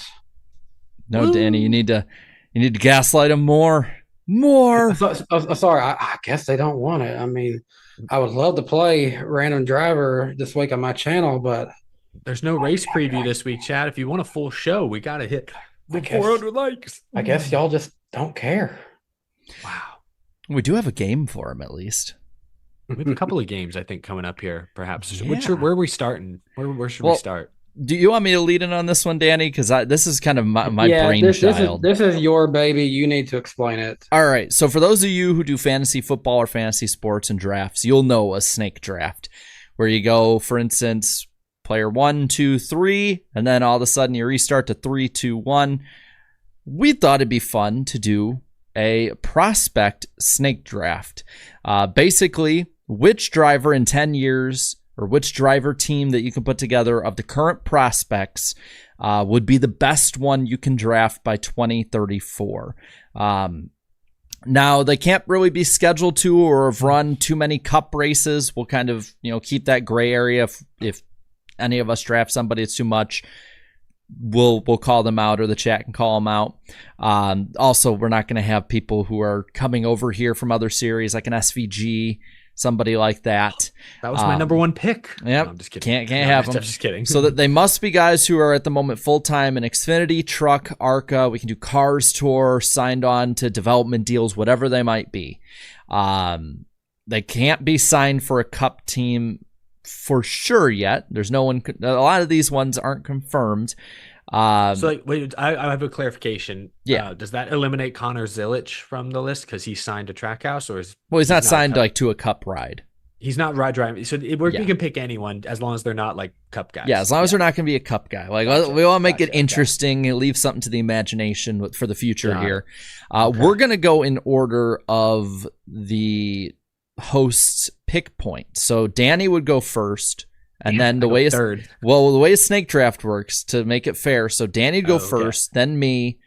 No, Woo. Danny, you need to gaslight them more. Sorry, I guess they don't want it. I mean, I would love to play Random Driver this week on my channel, but there's no race preview this week, Chad. If you want a full show, we got to hit 400 likes. I guess y'all just don't care. Wow. We do have a game for him, at least. We have a couple of games, I think, coming up here, perhaps. Yeah. Where are we starting? Where should we start? Do you want me to lead in on this one, Danny? Because this is kind of my brainchild. This is your baby. You need to explain it. All right. So for those of you who do fantasy football or fantasy sports and drafts, you'll know a snake draft, where you go, for instance, player 1, 2, 3, and then all of a sudden you restart to 3, 2, 1. We thought it'd be fun to do a prospect snake draft. Basically, which driver in 10 years or which driver team that you can put together of the current prospects would be the best one you can draft by 2034. Now, they can't really be scheduled to or have run too many cup races. We'll kind of, keep that gray area. If any of us draft somebody, it's too much, we'll call them out, or the chat can call them out. Also, we're not going to have people who are coming over here from other series, like an SVG, somebody like that. That was my number one pick. Yep. No, I'm just kidding. Can't have them. I'm just kidding. So that they must be guys who are at the moment full-time in Xfinity, Truck, ARCA. We can do Cars Tour, signed on to development deals, whatever they might be. They can't be signed for a cup team for sure yet. There's no one. A lot of these ones aren't confirmed. Wait, I have a clarification. Yeah. Does that eliminate Connor Zilic from the list because he's signed to Trackhouse, or he's not signed to a cup ride. He's not ride driving. So you can pick anyone as long as they're not like cup guys. Yeah, as long as they're not going to be a cup guy. We want to make it interesting and leave something to the imagination for the future here. We're going to go in order of the hosts' pick point. So Danny would go first, And then I go third. the way a snake draft works, to make it fair, so Danny'd go first, then me.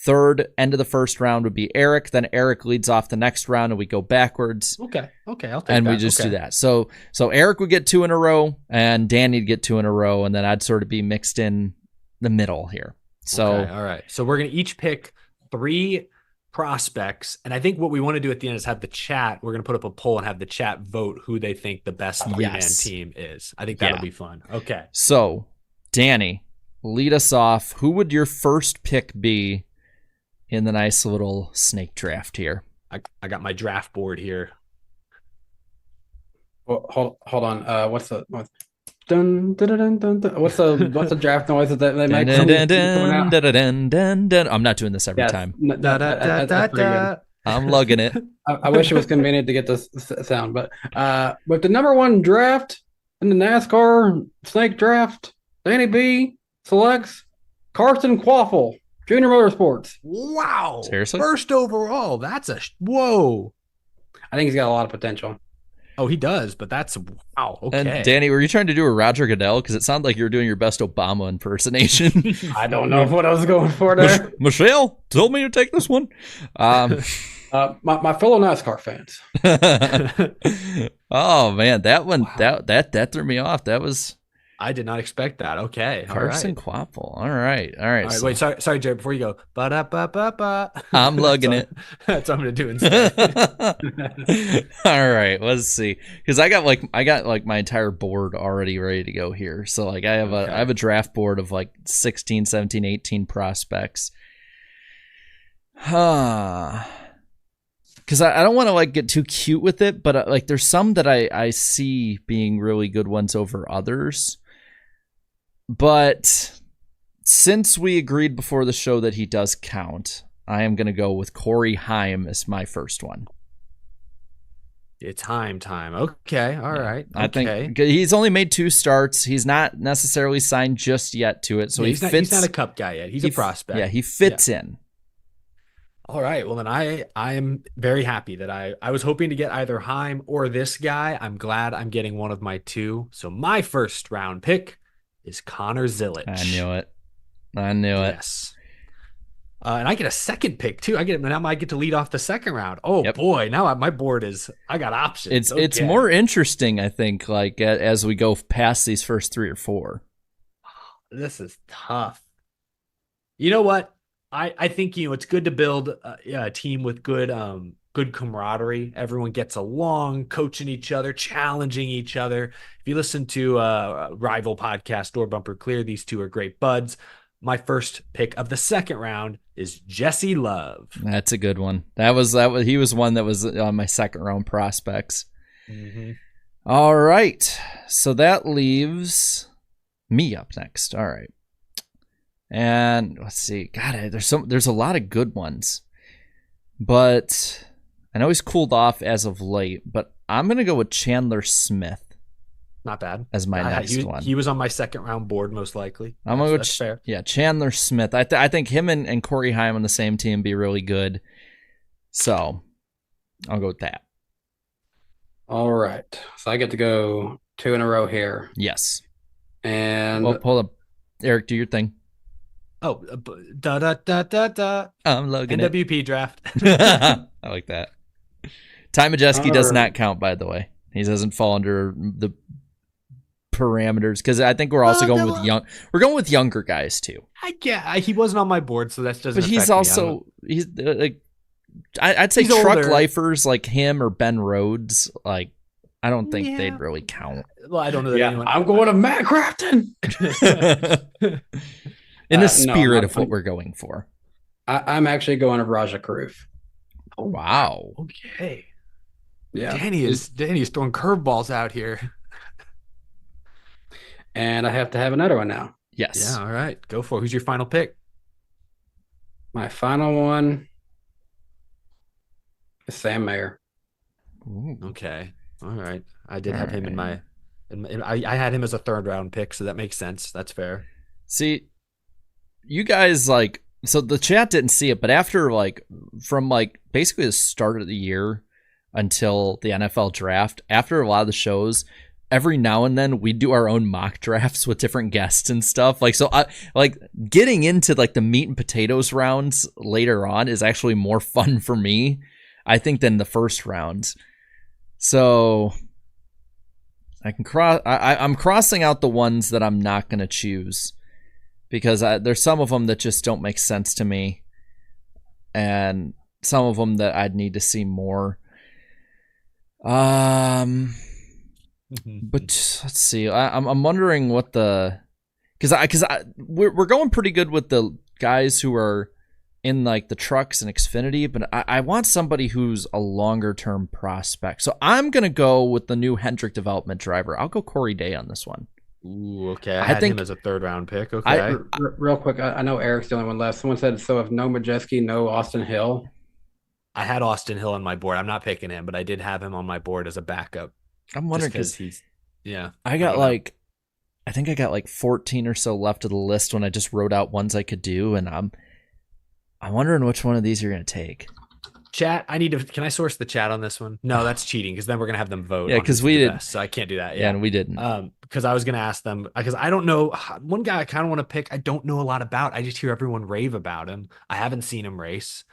Third, end of the first round would be Eric. Then Eric leads off the next round, and we go backwards. Okay, I'll take that. And we just do that. So Eric would get 2 in a row, and Danny'd get 2 in a row, and then I'd sort of be mixed in the middle here. So okay, all right. So we're gonna each pick 3 prospects, and I think what we want to do at the end is have the chat. We're gonna put up a poll and have the chat vote who they think the best 3-man team is. I think that'll be fun. Okay. So Danny, lead us off. Who would your first pick be in the nice little snake draft here? I got my draft board here. Well, hold on. What's the dun, dun, dun, dun, dun. What's the draft noise that they make? I'm not doing this every time. That's pretty good. I'm lugging it. I wish it was convenient to get this sound, but with the number 1 draft in the NASCAR snake draft, Danny B selects Carson Quaffle, Junior Motorsports. Wow. Seriously? First overall. That's whoa. I think he's got a lot of potential. Oh, he does, but that's wow. Okay. And Danny, were you trying to do a Roger Goodell? Because it sounded like you were doing your best Obama impersonation. I don't know what I was going for there. Michelle told me to take this one. My fellow NASCAR fans. Oh man, that one that threw me off. That was I did not expect that. Okay. Carson Quaffle. All right. All right. So, wait. Sorry, Jared. Before you go, ba-da-ba-ba-ba. I'm lugging it. That's what I'm gonna do instead. All right. Let's see. Because I got my entire board already ready to go here. So like I have a draft board of like 16, 17, 18 prospects. Because I don't want to like get too cute with it, but like there's some that I see being really good ones over others. But since we agreed before the show that he does count, I am going to go with Corey Haim as my first one. It's Haim time. Okay. All right. I think he's only made 2 starts. He's not necessarily signed just yet to it. So he's not a cup guy yet. He's a prospect. Yeah, he fits in. All right. Well, then I am very happy that I was hoping to get either Haim or this guy. I'm glad I'm getting one of my 2. So my first round pick is Connor Zilic. I knew it. Yes. And I get a second pick too. I get to lead off the second round. Oh boy. Now my board I got options. It's more interesting, I think, like as we go past these first 3 or 4. This is tough. You know what? I think, it's good to build a team with good camaraderie. Everyone gets along, coaching each other, challenging each other. If you listen to rival podcast Door Bumper Clear, these 2 are great buds. My first pick of the second round is Jesse Love. That's a good one. He was one that was on my second round prospects. Mm-hmm. All right. So that leaves me up next. All right. And let's see. God, there's a lot of good ones. But I know he's cooled off as of late, but I'm going to go with Chandler Smith. Not bad. As my next one. He was on my second round board, most likely. I'm going to go fair. Yeah, Chandler Smith. I think him and Corey Haim on the same team be really good. So I'll go with that. All right. So I get to go 2 in a row here. Yes. And hold up. Eric, do your thing. Oh, da. I'm lugging NWP draft. I like that. Ty Majeski does not count, by the way. He doesn't fall under the parameters because I think we're also going with young. We're going with younger guys too. He wasn't on my board, so that doesn't. But he's also like I'd say truck older. Lifers like him or Ben Rhodes. Like I don't think they'd really count. Well, I don't know that anyone. I'm going to Matt Crafton. In the spirit of what we're going for. I'm actually going to Raja Karuf. Oh, wow. Okay. Yeah. Danny is throwing curveballs out here. And I have to have another one now. Yes. Yeah, all right. Go for it. Who's your final pick? My final one is Sam Mayer. Ooh. Okay. All right. I did have him in my I had him as a 3rd round pick, so that makes sense. That's fair. See, you guys so the chat didn't see it, but after from basically the start of the year until the NFL draft, after a lot of the shows, every now and then we do our own mock drafts with different guests and stuff. Like, so I like getting into like the meat and potatoes rounds later on is actually more fun for me, I think, than the first round. So I can I'm crossing out the ones that I'm not going to choose because there's some of them that just don't make sense to me, and some of them that I'd need to see more. But let's see. I'm wondering what because we're going pretty good with the guys who are in like the trucks and Xfinity, but I want somebody who's a longer term prospect. So I'm gonna go with the new Hendrick development driver. I'll go Corey Day on this one. Ooh, okay. I think him as a 3rd round pick. Okay. Real quick, I know Eric's the only one left. Someone said, so if no Majeski, no Austin Hill. I had Austin Hill on my board. I'm not picking him, but I did have him on my board as a backup. I'm wondering because he's, yeah. I think I got like 14 or so left of the list when I just wrote out ones I could do, and I'm wondering which one of these you're gonna take. Chat, can I source the chat on this one? No, that's cheating because then we're gonna have them vote. Yeah, because we did, so I can't do that. Yeah, and we didn't. Because I was gonna ask them because I don't know one guy I kind of want to pick. I don't know a lot about. I just hear everyone rave about him. I haven't seen him race.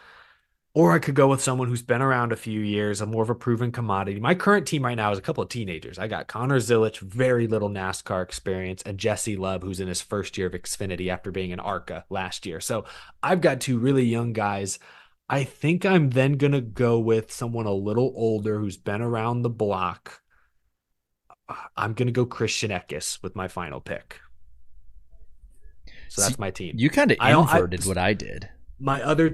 Or I could go with someone who's been around a few years, a more of a proven commodity. My current team right now is a couple of teenagers. I got Connor Zilich, very little NASCAR experience, and Jesse Love, who's in his first year of Xfinity after being an ARCA last year. So I've got 2 really young guys. I think I'm then going to go with someone a little older who's been around the block. I'm going to go Christian Eckes with my final pick. So that's my team. You kind of inverted what I did. My other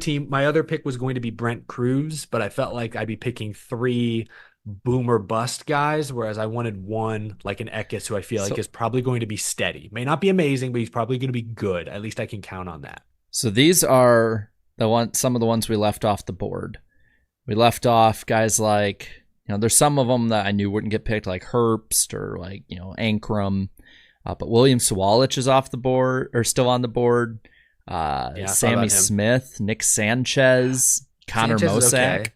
pick was going to be Brent Cruz, but I felt like I'd be picking 3 boomer bust guys, whereas I wanted one like an Eckes who I feel like is probably going to be steady. May not be amazing, but he's probably going to be good. At least I can count on that. So these are some of the ones we left off the board. We left off guys like, there's some of them that I knew wouldn't get picked, like Herbst or like, Ankrum. But William Sawalich is off the board, or still on the board. Sammy Smith, Nick Sanchez, Connor Mosack. Okay.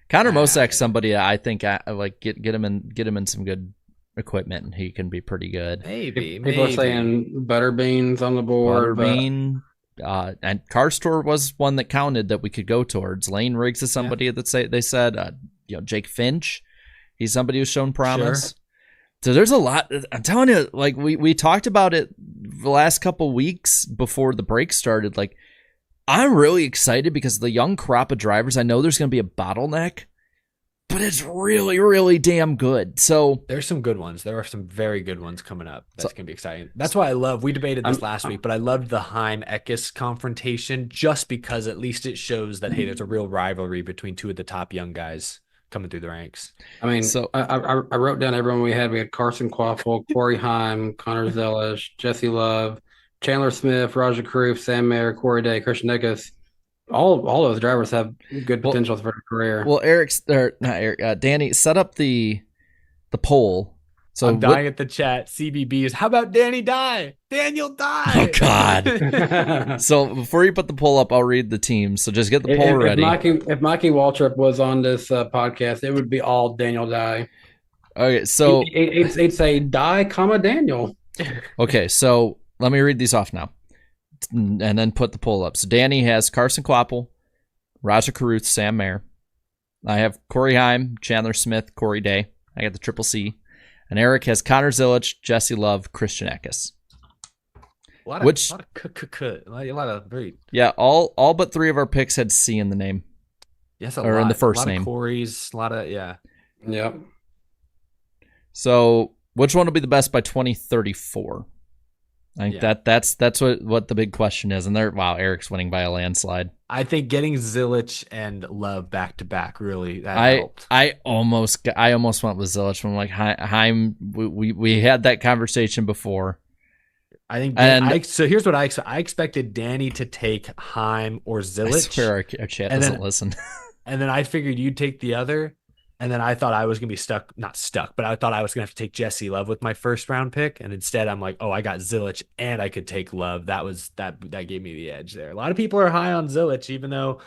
Connor Mosack's somebody I think I like get him in some good equipment, and he can be pretty good. Maybe people are saying Butterbean's on the board. Butterbean, and Carstore was one that counted that we could go towards. Lane Riggs is somebody that they said. Jake Finch, he's somebody who's shown promise. Sure. So there's a lot. I'm telling you, like we talked about it the last couple weeks before the break started. Like, I'm really excited because the young crop of drivers, I know there's going to be a bottleneck, but it's really, really damn good. So there's some good ones. There are some very good ones coming up. That's going to be exciting. That's why we debated this last week, but I loved the Heim-Eckes confrontation just because at least it shows that, hey, there's a real rivalry between 2 of the top young guys coming through the ranks. I mean, so I wrote down everyone we had. We had Carson Quaffle, Corey Heim, Connor Zelich, Jesse Love, Chandler Smith, Raja Karoof, Sam Mayer, Corey Day, Christian Eckes. All those drivers have good potential for their career. Well, Danny, set up the poll. So I'm dying at the chat. CBB is, how about Danny die? Daniel die. Oh, God. So before you put the poll up, I'll read the teams. So just get the poll ready. If Mikey Waltrip was on this podcast, it would be all Daniel die. Okay, so it'd say die, comma Daniel. Okay, so let me read these off now, and then put the poll up. So Danny has Carson Quapple, Raja Caruth, Sam Mayer. I have Corey Heim, Chandler Smith, Corey Day. I got the Triple C. And Eric has Connor Zilich, Jesse Love, Christian Eckes. A lot of very... Yeah, all but 3 of our picks had C in the name. Yes, or in the first name. Corey's, a lot of, yeah. Yep. So, which one will be the best by 2034? I think that's what the big question is. And Eric's winning by a landslide. I think getting Zilich and Love back to back really helped. I almost went with Zilich. I'm like, Heim. We had that conversation before. I think, so here's what I expected Danny to take Heim or Zilich. I swear our chat doesn't listen. And then I figured you'd take the other. And then I thought I was going to be not stuck, but I thought I was going to have to take Jesse Love with my first round pick. And instead I'm like, oh, I got Zilich and I could take Love. That gave me the edge there. A lot of people are high on Zilich, even though,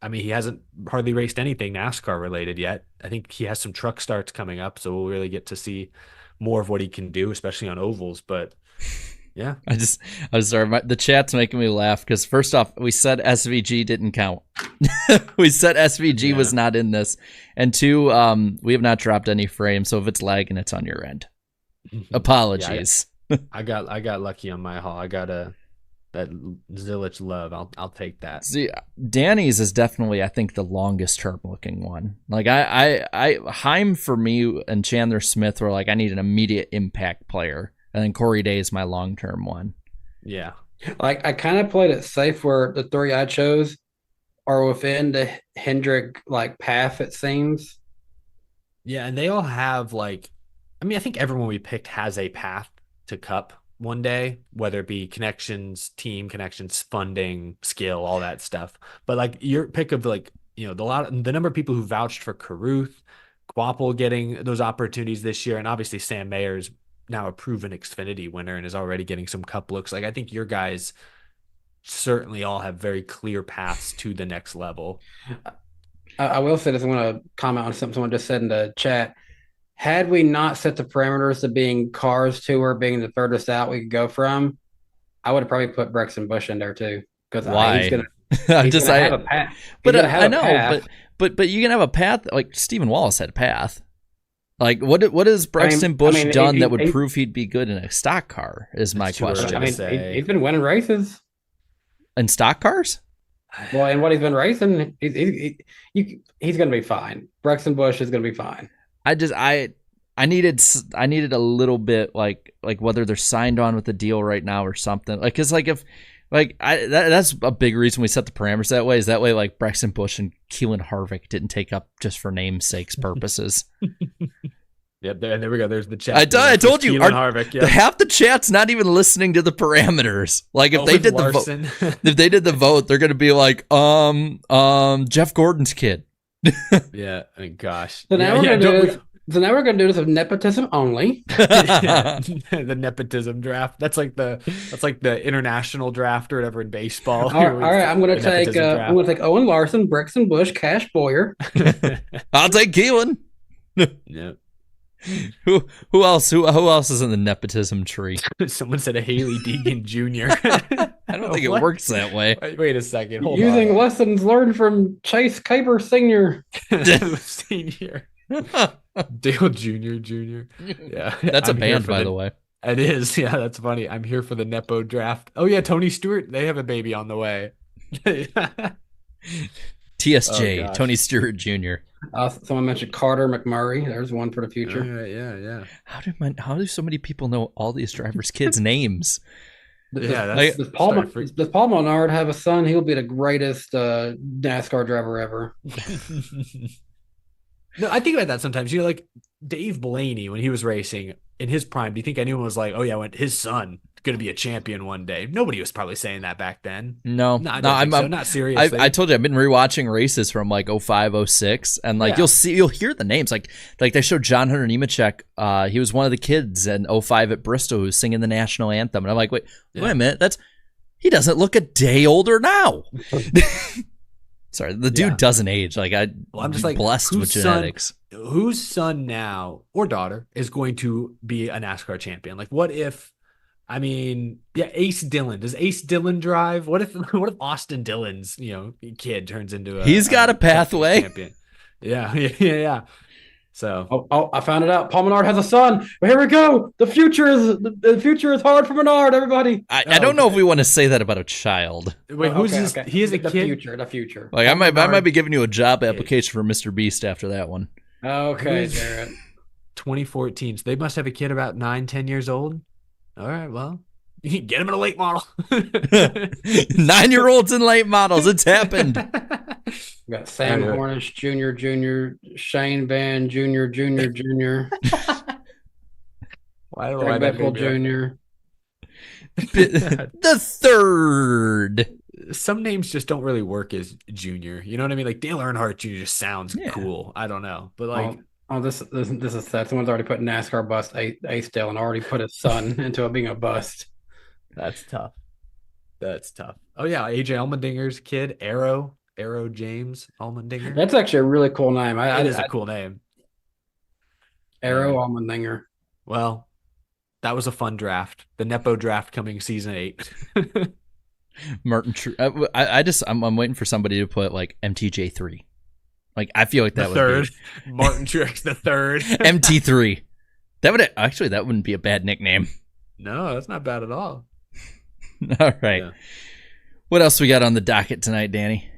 I mean, he hasn't hardly raced anything NASCAR related yet. I think he has some truck starts coming up. So we'll really get to see more of what he can do, especially on ovals. But yeah, I'm sorry. The chat's making me laugh because first off, we said SVG didn't count. We said SVG was not in this, and two, we have not dropped any frames. So if it's lagging, it's on your end. Apologies. I got lucky on my haul. I got that Zillich love. I'll take that. See, Danny's is definitely, I think, the longest term looking one. Like I Heim for me and Chandler Smith were like, I need an immediate impact player, and then Corey Day is my long term one. Yeah, Like I kind of played it safe where the three I chose are within the Hendrick like path. It seems. yeah, and they all have like, I mean, I think everyone we picked has a path to Cup one day, whether it be connections, team connections, funding, skill, all that stuff. But like your pick of like, the number of people who vouched for Caruth, Quapple getting those opportunities this year, and obviously Sam Mayer's now a proven Xfinity winner and is already getting some Cup looks. Like I think your guys certainly all have very clear paths to the next level. I will say this. I want to comment on something someone just said in the chat. Had we not set the parameters to being Cars Tour being the furthest out we could go from, I would have probably put Brexton Bush in there too. Because why? He's gonna have a path. But I know, but you can have a path. Like Stephen Wallace had a path. Like what has Brexton Bush done that would prove he'd be good in a stock car? Is my question. I mean, he's been winning races in stock cars. Well, and what he's been racing, he's going to be fine. Brexton Bush is going to be fine. I needed a little bit like whether they're signed on with the deal right now or something. Like, cause like if like that's a big reason we set the parameters that way. Is that way like Brexton Bush and Keelan Harvick didn't take up just for namesakes purposes. Yep, and there we go. There's the chat. I told you, Harvick, yep. Half the chat's not even listening to the parameters. Like if they did Larson. the vote, if they did the vote, they're gonna be like, Jeff Gordon's kid. Yeah, I mean, gosh. So now we're gonna do this with nepotism only. The nepotism draft. That's like the international draft or whatever in baseball. All right, I'm gonna take Owen Larson, Brexton Bush, Cash Boyer. I'll take Keelan. Yeah. Who else is in the nepotism tree? Someone said a Haley Deegan Jr. I don't think it works that way. Wait a second. Hold Using on. lessons learned from Chase Caber Sr. Senior. Dale Jr. Yeah. That's a band, by the way. It is. Yeah, that's funny. I'm here for the Nepo draft. Oh, yeah, Tony Stewart. They have a baby on the way. TSJ, Tony Stewart Jr. Someone mentioned Carter McMurray. There's one for the future. Yeah. How do so many people know all these drivers' kids' names? Does Paul Menard have a son? He'll be the greatest NASCAR driver ever. No, I think about that sometimes. Like Dave Blaney when he was racing in his prime. Do you think anyone was like, "Oh yeah, when his son going to be a champion one day"? Nobody was probably saying that back then. No, I'm not serious. I told you I've been rewatching races from like 05, 06, and like you'll hear the names. Like they showed John Hunter Nemechek. He was one of the kids in 05 at Bristol who was singing the national anthem, and I'm like, wait a minute, he doesn't look a day older now. Sorry, the dude doesn't age. Like I'm just like blessed with genetics. Whose son now or daughter is going to be a NASCAR champion? Like, what if? I mean, Ace Dillon. Does Ace Dillon drive? What if Austin Dillon's kid turns into he's got a pathway champion? Yeah. So I found it out. Paul Menard has a son. Well, here we go. The future is hard for Menard. Everybody. I don't know if we want to say that about a child. Wait, who's this? He is a kid. The future. Like I might be giving you a job application for Mr. Beast after that one. Okay, Jarrett. 2014. So they must have a kid about 9-10 years old. All right, well, you can get him in a late model. 9-year-olds in late models. It's happened. We got Sam Hornish Jr., Shane Van Jr. Why do Greg Biffle Jr. The third. Some names just don't really work as junior. You know what I mean? Like Dale Earnhardt Jr. just sounds cool. I don't know, but like. This is sad. Someone's already put NASCAR bust Ace Dale and already put his son into being a bust. That's tough. Oh yeah, AJ Allmendinger's kid, Arrow James Allmendinger. That's actually a really cool name. It is a cool name. Arrow Allmendinger. Well, that was a fun draft. The Nepo draft coming season 8. Martin I'm waiting for somebody to put like MTJ3. Like I feel like that The would third. be Martin Truex the third. MT3. That wouldn't be a bad nickname. No, that's not bad at all. All right. Yeah. What else we got on the docket tonight, Danny?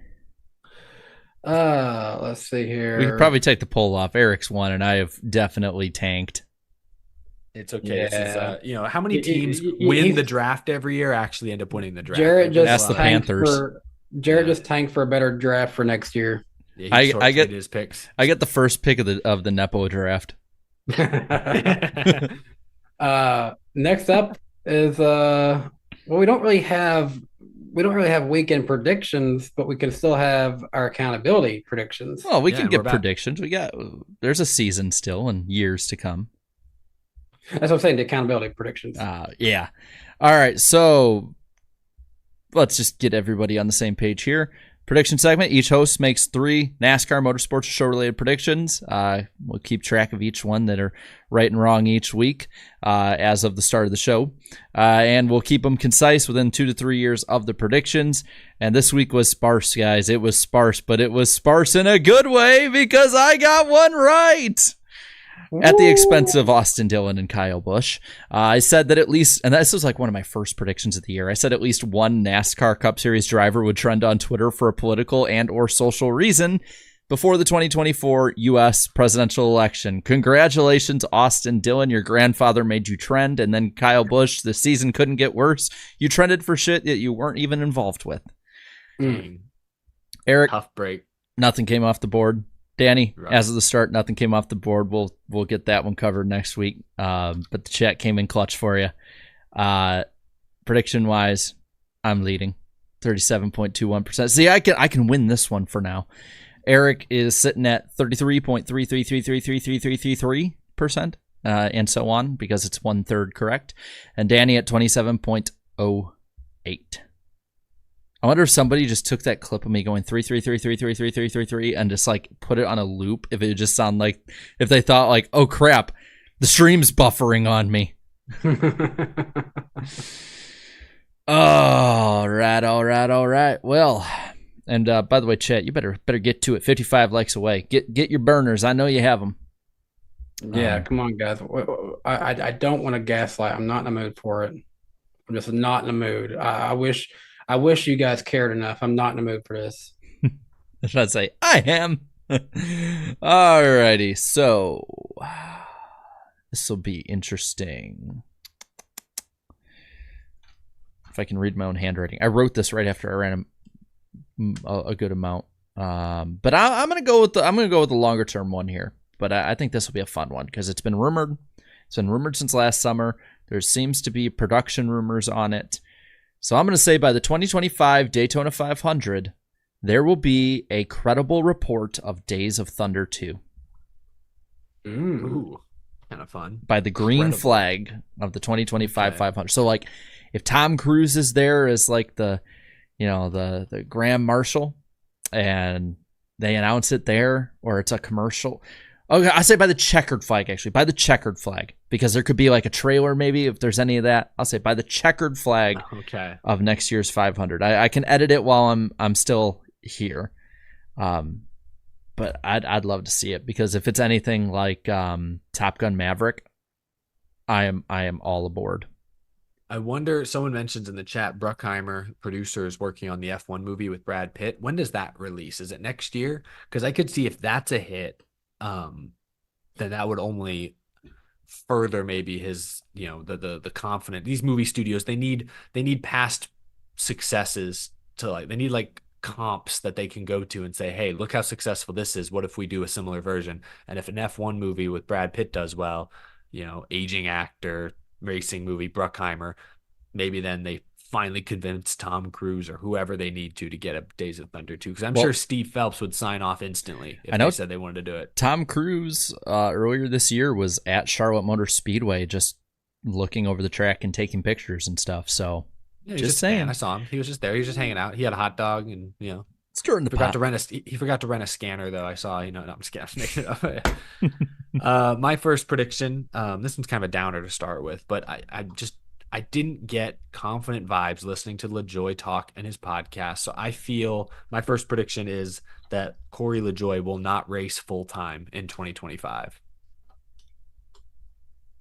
Let's see here. We could probably take the poll off. Eric's won, and I have definitely tanked. It's okay. Yeah. This is, how many teams win the draft every year actually end up winning the draft? Jarrett just That's the tanked Panthers. just tanked for a better draft for next year. Yeah, I get his picks. I get the first pick of the Nepo draft. Next up is we don't really have weekend predictions, but we can still have our accountability predictions. Well, we Yeah, can and get we're back. predictions. There's a season still and years to come. That's what I'm saying, the accountability predictions. Yeah. All right. So let's just get everybody on the same page here. Prediction segment. Each host makes 3 NASCAR motorsports show related predictions. We'll keep track of each one that are right and wrong each week as of the start of the show. And we'll keep them concise within 2 to 3 years of the predictions. And this week was sparse, guys. It was sparse, but it was sparse in a good way because I got one right. At the expense of Austin Dillon and Kyle Busch. I said that at least, and this was like one of my first predictions of the year, I said at least one NASCAR Cup Series driver would trend on Twitter for a political and or social reason before the 2024 U.S. presidential election. Congratulations, Austin Dillon. Your grandfather made you trend. And then Kyle Busch, the season couldn't get worse. You trended for shit that you weren't even involved with. Eric, Tough break. nothing came off the board. Danny, Right. as of the start, nothing came off the board. We'll get that one covered next week. But the chat came in clutch for you. Prediction wise, I'm leading 37.21%. See, I can win this one for now. Eric is sitting at 33.33333333%, and so on because it's 1/3 correct, and Danny at 27.08. I wonder if somebody just took that clip of me going 333333333 and just like put it on a loop. If it would just sound like, if they thought like, oh crap, the stream's buffering on me. All right. Well, and by the way, chat, you better get to it. 55 likes away. Get your burners. I know you have them. Yeah, come on, guys. I don't want to gaslight. I'm not in the mood for it. I'm just not in the mood. I wish you guys cared enough. I'm not in the mood for this. I was about to say, I am. Alrighty, so this will be interesting. If I can read my own handwriting. I wrote this right after I ran a good amount. But I'm gonna go with the longer term one here. But I think this will be a fun one because it's been rumored. It's been rumored since last summer. There seems to be production rumors on it. So I'm going to say by the 2025 Daytona 500, there will be a credible report of Days of Thunder 2. Ooh, kind of fun. By the green flag of the 2025 500. So like if Tom Cruise is there as like the Grand Marshal and they announce it there, or it's a commercial. Okay, I say by the checkered flag, actually. By the checkered flag. Because there could be like a trailer maybe, if there's any of that. I'll say by the checkered flag of next year's 500. I can edit it while I'm still here. But I'd love to see it. Because if it's anything like Top Gun Maverick, I am all aboard. I wonder, someone mentions in the chat, Bruckheimer, producer, is working on the F1 movie with Brad Pitt. When does that release? Is it next year? Because I could see if that's a hit, then that would only further maybe his, the confident. These movie studios, they need past successes to they need like comps that they can go to and say, hey, look how successful this is. What if we do a similar version? And if an F1 movie with Brad Pitt does well, aging actor, racing movie, Bruckheimer, maybe then they finally convince Tom Cruise or whoever they need to get a Days of Thunder 2, because I'm sure Steve Phelps would sign off instantly if they said they wanted to do it. Tom Cruise earlier this year was at Charlotte Motor Speedway just looking over the track and taking pictures and stuff. So just saying. I saw him. He was just there. He was just hanging out. He had a hot dog and stirring the pot. He forgot to rent a scanner though. I saw, no, I'm just making it up. My first prediction, this one's kind of a downer to start with, but I didn't get confident vibes listening to Lajoie talk in his podcast. So I feel my first prediction is that Corey Lajoie will not race full time in 2025.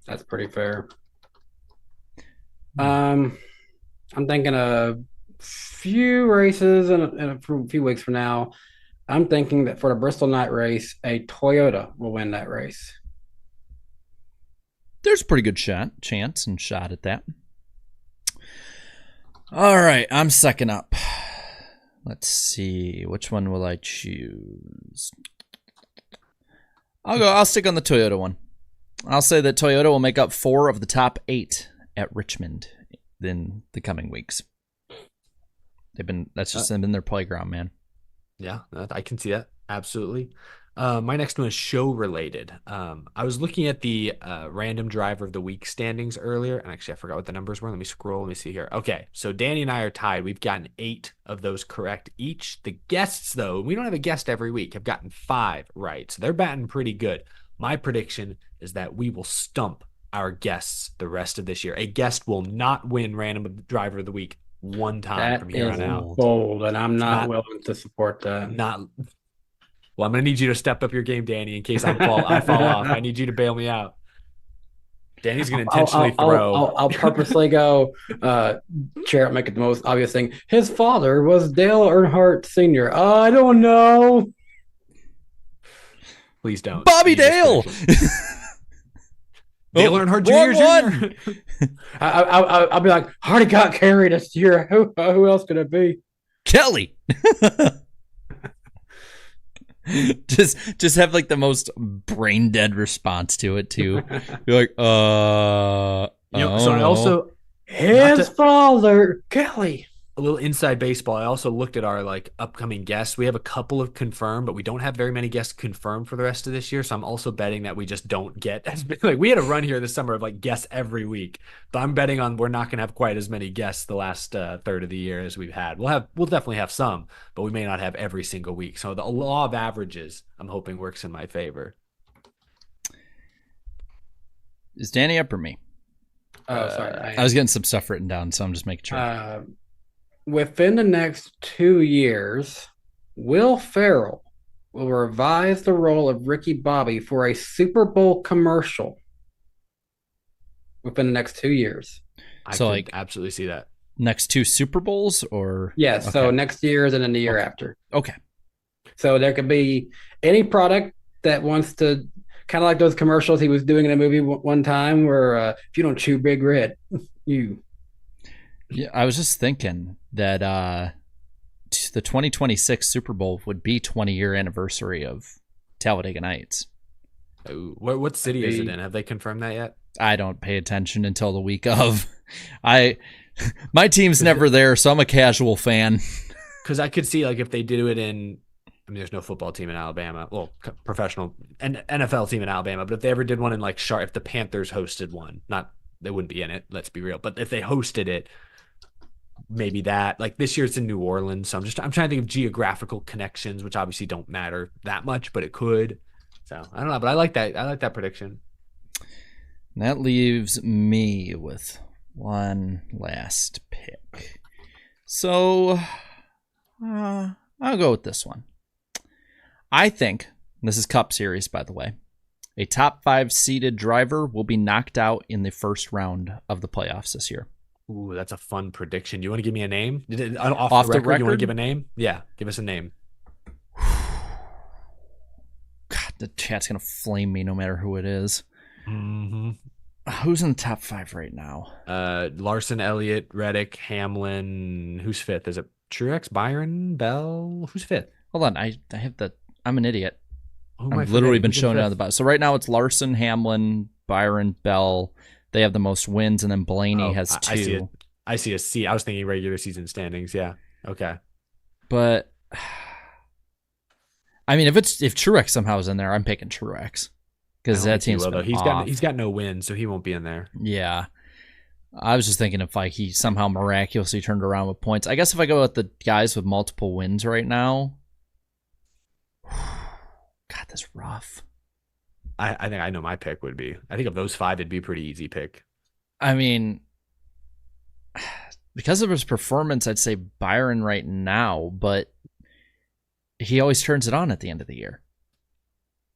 That's pretty fair. I'm thinking a few races in a few weeks from now. I'm thinking that for the Bristol night race, a Toyota will win that race. There's a pretty good chance at that. All right, I'm second up. Let's see, which one will I choose? I'll stick on the Toyota one. I'll say that Toyota will make up 4 of the top 8 at Richmond in the coming weeks. That's just been their playground, man. Yeah, I can see that. Absolutely. My next one is show related. I was looking at the random driver of the week standings earlier, and actually I forgot what the numbers were. Let me scroll. Let me see here. Okay, so Danny and I are tied. We've gotten 8 of those correct each. The guests, though, we don't have a guest every week, have gotten 5 right. So they're batting pretty good. My prediction is that we will stump our guests the rest of this year. A guest will not win random driver of the week one time from here on out. Bold, and I'm not willing to support that. Well, I'm gonna need you to step up your game, Danny, in case I fall off. I need you to bail me out. Danny's gonna intentionally throw. I'll purposely go. Chair, make it the most obvious thing. His father was Dale Earnhardt Sr. I don't know. Please don't. Bobby Dale. Dale Earnhardt Jr. I'll be like, Hardy got carried this year. Who else could it be? Kelly. just have like the most brain dead response to it too. You're like, So I also his father, Kelly. A little inside baseball. I also looked at our upcoming guests. We have a couple of confirmed, but we don't have very many guests confirmed for the rest of this year. So I'm also betting that we just don't get as big. We had a run here this summer of guests every week, but I'm betting on we're not going to have quite as many guests the last third of the year as we've had. We'll definitely have some, but we may not have every single week. So the law of averages, I'm hoping, works in my favor. Is Danny up or me? Oh, sorry. I was getting some stuff written down, so I'm just making sure. Within the next 2 years, Will Ferrell will revise the role of Ricky Bobby for a Super Bowl commercial within the next 2 years. I could absolutely see that. Next 2 Super Bowls or? Yes, okay. So next year's and then the year after. Okay. So there could be any product that wants to, kind of like those commercials he was doing in a movie one time where if you don't chew Big Red, you... Yeah, I was just thinking that the 2026 Super Bowl would be 20-year anniversary of Talladega Nights. What city is it in? Have they confirmed that yet? I don't pay attention until the week of. My team's never there, so I'm a casual fan. Because I could see if they do it in. I mean, there's no football team in Alabama. Well, professional and NFL team in Alabama. But if they ever did one in if the Panthers hosted one, they wouldn't be in it. Let's be real. But if they hosted it. Maybe that this year it's in New Orleans. So I'm trying to think of geographical connections, which obviously don't matter that much, but it could. So I don't know, but I like that. I like that prediction. That leaves me with one last pick. So I'll go with this one. I think, this is Cup Series, by the way, a top 5 seeded driver will be knocked out in the first round of the playoffs this year. Ooh, that's a fun prediction. You want to give me a name? Off the record, you want to give a name? Yeah, give us a name. God, the chat's going to flame me no matter who it is. Mm-hmm. Who's in the top 5 right now? Larson, Elliott, Reddick, Hamlin. Who's 5th? Is it Truex, Byron, Bell? Who's 5th? Hold on. I have I'm an idiot. I've literally been showing down the bottom. So right now it's Larson, Hamlin, Byron, Bell. They have the most wins, and then Blaney has 2. I see a C. I was thinking regular season standings. Yeah. Okay. But I mean, if Truex somehow is in there, I'm picking Truex because that team's he's got no wins, so he won't be in there. Yeah. I was just thinking if he somehow miraculously turned around with points. I guess if I go with the guys with multiple wins right now, God, that's rough. I think I know my pick would be. I think of those 5, it'd be a pretty easy pick. I mean, because of his performance, I'd say Byron right now, but he always turns it on at the end of the year.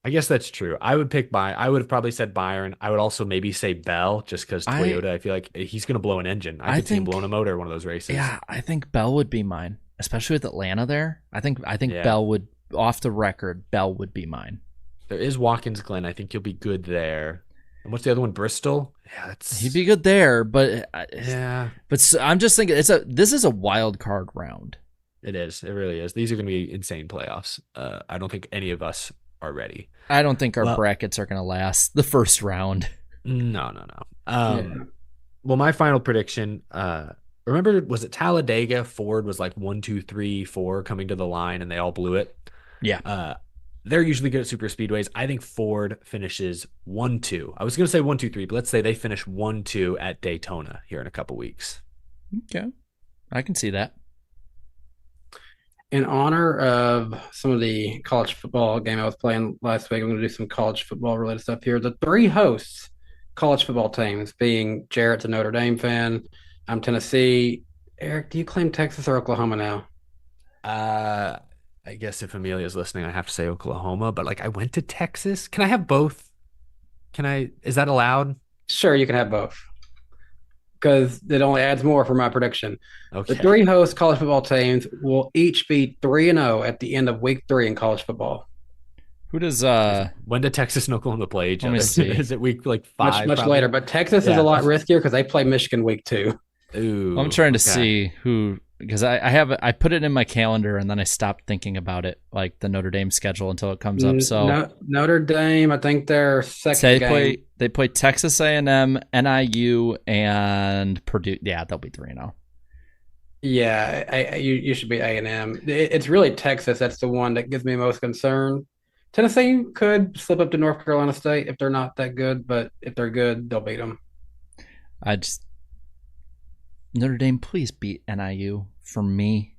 I guess that's true. I would pick I would have probably said Byron. I would also maybe say Bell just because Toyota, I feel like he's going to blow an engine. I could see him blowing a motor in one of those races. Yeah, I think Bell would be mine, especially with Atlanta there. I think Yeah. Bell would, off the record, Bell would be mine. There is Watkins Glen. I think you'll be good there. And what's the other one? Bristol? Yeah, he'd be good there, but yeah. But I'm just thinking this is a wild card round. It is. It really is. These are going to be insane playoffs. I don't think any of us are ready. I don't think our brackets are going to last the first round. No. Well, my final prediction, remember, was it Talladega? Ford was like 1, 2, 3, 4 coming to the line and they all blew it. Yeah. They're usually good at super speedways. I think Ford finishes 1, 2. I was going to say 1, 2, 3, but let's say they finish 1, 2 at Daytona here in a couple weeks. Okay. I can see that. In honor of some of the college football game I was playing last week, I'm going to do some college football related stuff here. The 3 hosts college football teams, being Jarrett's a Notre Dame fan, I'm Tennessee. Eric, do you claim Texas or Oklahoma now? I guess if Amelia's listening, I have to say Oklahoma, but like I went to Texas. Can I have both? Is that allowed? Sure, you can have both. Because it only adds more for my prediction. Okay. The 3 host college football teams will each be 3-0 at the end of week 3 in college football. Who does when did Texas and Oklahoma play each Let other? me see. Is it week like 5? Much later, but Texas is a lot riskier because they play Michigan week 2. Ooh, I'm trying to see who, because I put it in my calendar and then I stopped thinking about it, like the Notre Dame schedule, until it comes up. So Notre Dame, I think they're second game. They play Texas A&M, NIU, and Purdue. Yeah, they'll be 3-0. Yeah, you should be A&M. It's really Texas that's the one that gives me most concern. Tennessee could slip up to North Carolina State if they're not that good, but if they're good, they'll beat them. Notre Dame, please beat NIU for me.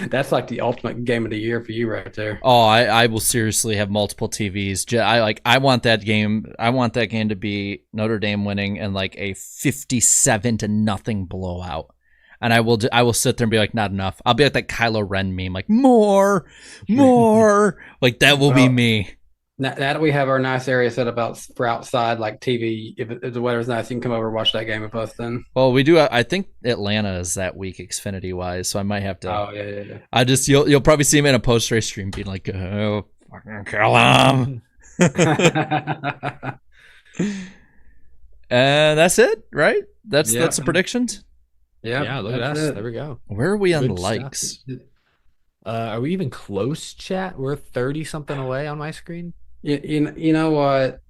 That's like the ultimate game of the year for you right there. Oh, I will seriously have multiple TVs. I want that game. I want that game to be Notre Dame winning and like a 57-0 blowout. And I will sit there and be like, not enough. I'll be like that Kylo Ren meme, like more. Like that will be me. Now that we have our nice area set up for outside, like TV, if the weather's nice, you can come over and watch that game with us then. Well, we do. I think Atlanta is that week Xfinity wise, so I might have to. Oh yeah. You'll probably see him in a post race stream being like, oh, fucking kill him. And that's it, right? That's the predictions. Yeah, look at us. There we go. Where are we on Good likes? stuff. Are we even close, chat? We're 30 something away on my screen. You know what?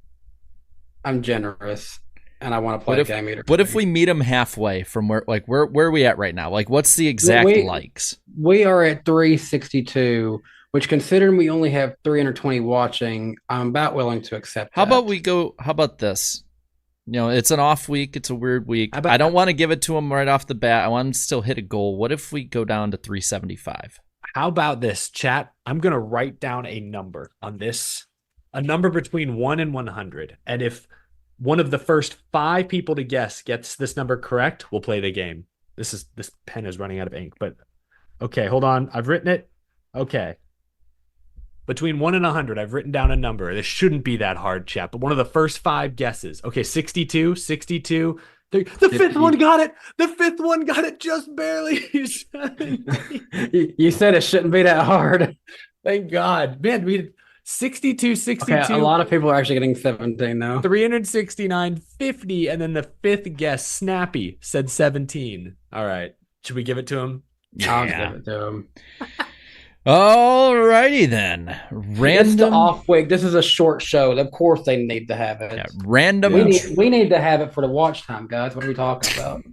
I'm generous, and I want to play a game either. What if we meet them halfway from where are we at right now? Like, what's the exact likes? We are at 362, which considering we only have 320 watching, I'm about willing to accept. How about this? You know, it's an off week. It's a weird week. I don't want to give it to them right off the bat. I want them to still hit a goal. What if we go down to 375? How about this, chat? I'm going to write down a number on this, a number between 1 and 100. And if one of the first 5 people to guess gets this number correct, we'll play the game. This pen is running out of ink, but okay, hold on. I've written it. Okay. Between 1 and 100, I've written down a number. This shouldn't be that hard, chat, but one of the first 5 guesses. Okay, 62. The 5th one got it. The 5th one got it just barely. You said it shouldn't be that hard. Thank God. Man, we 62. Okay, a lot of people are actually getting 17 now. 369, 50, and then the 5th guess, Snappy, said 17. All right. Should we give it to him? I'll give it to him. Alrighty then. It's the off week. This is a short show. Of course they need to have it. Yeah, random. We need to have it for the watch time, guys. What are we talking about?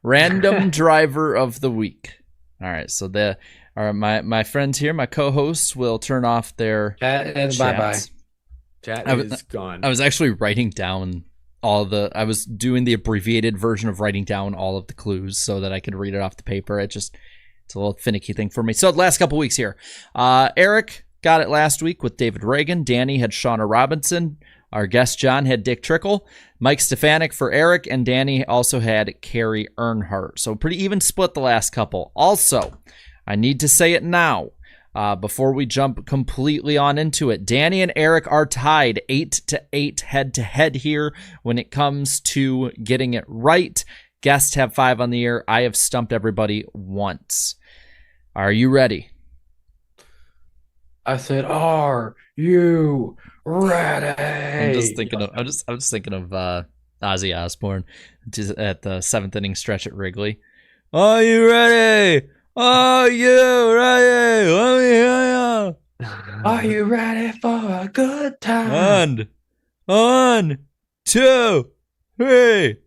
Random driver of the week. All right. So my friends here, my co-hosts, will turn off their bye bye. Chat is gone. I was actually writing down I was doing the abbreviated version of writing down all of the clues so that I could read it off the paper. It's a little finicky thing for me. So the last couple weeks here, Eric, got it last week with David Reagan. Danny had Shauna Robinson. Our guest John had Dick Trickle. Mike Stefanik for Eric, and Danny also had Carrie Earnhardt. So pretty even split the last couple. Also, I need to say it now before we jump completely on into it. Danny and Eric are tied 8-8 head-to-head here when it comes to getting it right. Guests have 5 on the year. I have stumped everybody once. Are you ready? I said, "Are you ready?" I'm just thinking of Ozzy Osbourne just at the 7th inning stretch at Wrigley. Are you ready? Are you ready? Let me hear ya. Are you ready for a good time? 1, 2, 3.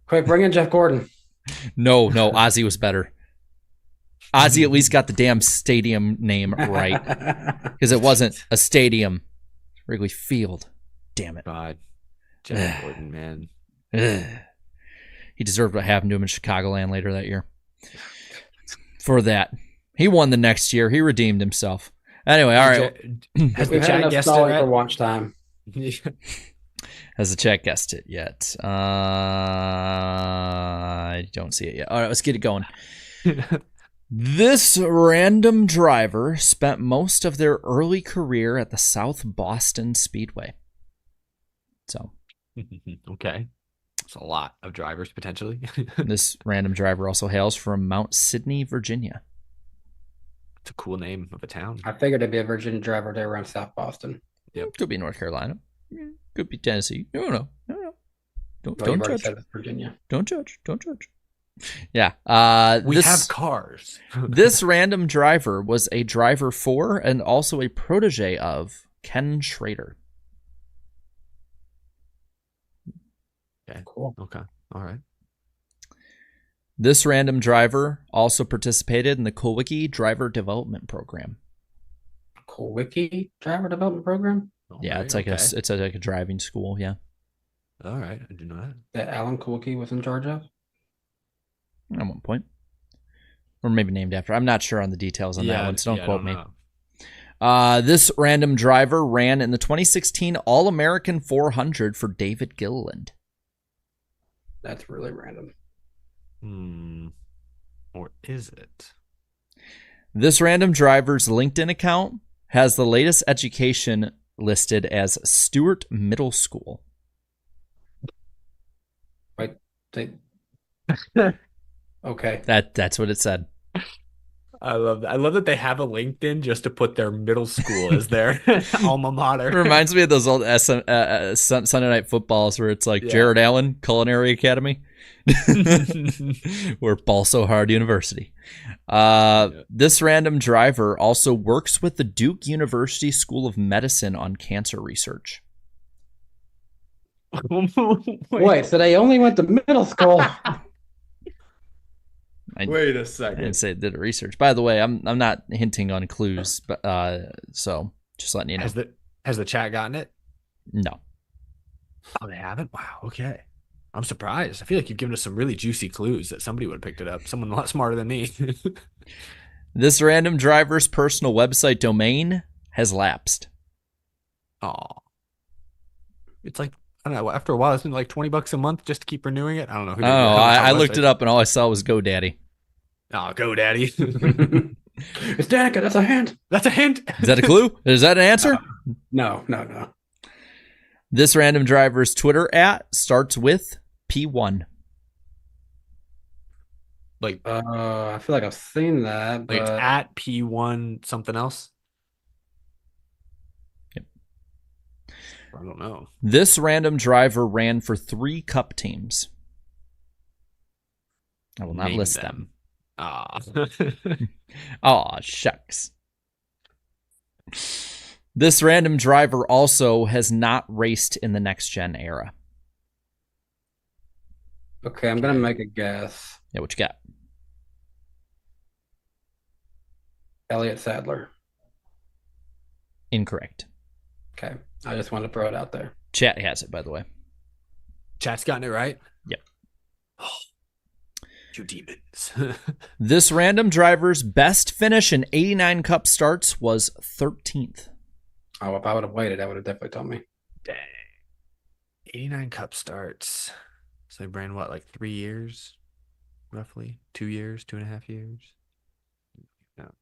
Quick, bring in Jeff Gordon. No, Ozzy was better. Ozzy at least got the damn stadium name right, because it wasn't a stadium. Wrigley Field. Damn it. God. Jeff Gordon, man. He deserved what happened to him in Chicagoland later that year. For that. He won the next year. He redeemed himself. Anyway, all right. Has We've the had chat enough guessed it stalling right? for watch time. Has the chat guessed it yet? I don't see it yet. All right, let's get it going. This random driver spent most of their early career at the South Boston Speedway. So, Okay. It's a lot of drivers, potentially. this random driver also hails from Mount Sidney, Virginia. It's a cool name of a town. I figured it'd be a Virginia driver. They were in South Boston. Could be North Carolina. Could be Tennessee. No. Don't Well, you've already judge. said it's Virginia. Don't judge. Yeah. We have cars. This random driver was a driver for and also a protege of Ken Schrader. Okay. Cool. Okay. All right. This random driver also participated in the Kulwicki Driver Development Program. Cool Wiki driver development program. Yeah, it's like a driving school. Yeah, All right. I do know that. That Alan Kulwicki was in charge of. at one point, or maybe named after. I'm not sure on the details on that one, so don't quote me. This random driver ran in the 2016 All-American 400 for David Gilliland. That's really random. Or is it? This random driver's LinkedIn account has the latest education listed as Stewart Middle School. Wait, okay. That's what it said. I love that. I love that they have a LinkedIn just to put their middle school as their alma mater. It reminds me of those old Sunday Night Footballs where it's like Jared Allen Culinary Academy or Balso Hard University. This random driver also works with the Duke University School of Medicine on cancer research. Wait, so they only went to middle school? Wait a I second. didn't say did research. By the way, I'm not hinting on clues, but so just letting you know. Has the chat gotten it? No. Oh, they haven't? Wow. Okay. I'm surprised. I feel like you've given us some really juicy clues that somebody would have picked it up. Someone a lot smarter than me. This random driver's personal website domain has lapsed. Oh. It's like, I don't know, after a while, it's been like $20 a month just to keep renewing it. I don't know. I looked it up and all I saw was GoDaddy. Oh, GoDaddy. It's Danica. That's a hint. That's a hint. Is that a clue? Is that an answer? No. This random driver's Twitter starts with P1. Like, I feel like I've seen that. like it's at P1 something else. Yep. I don't know. This random driver ran for 3 Cup teams. I will not Name list them. Ah. Aw, shucks. This random driver also has not raced in the next gen era. Okay, I'm gonna make a guess. Yeah, what you got? Elliott Sadler. Incorrect. Okay, I just wanted to throw it out there. Chat has it, by the way. Chat's gotten it right. Yep. You demons. This random driver's best finish in 89 Cup starts was 13th. Oh, if I would have waited, that would have definitely told me. Dang. 89 Cup starts. So they ran what, like 3 years? Roughly? 2 years, 2.5 years? No.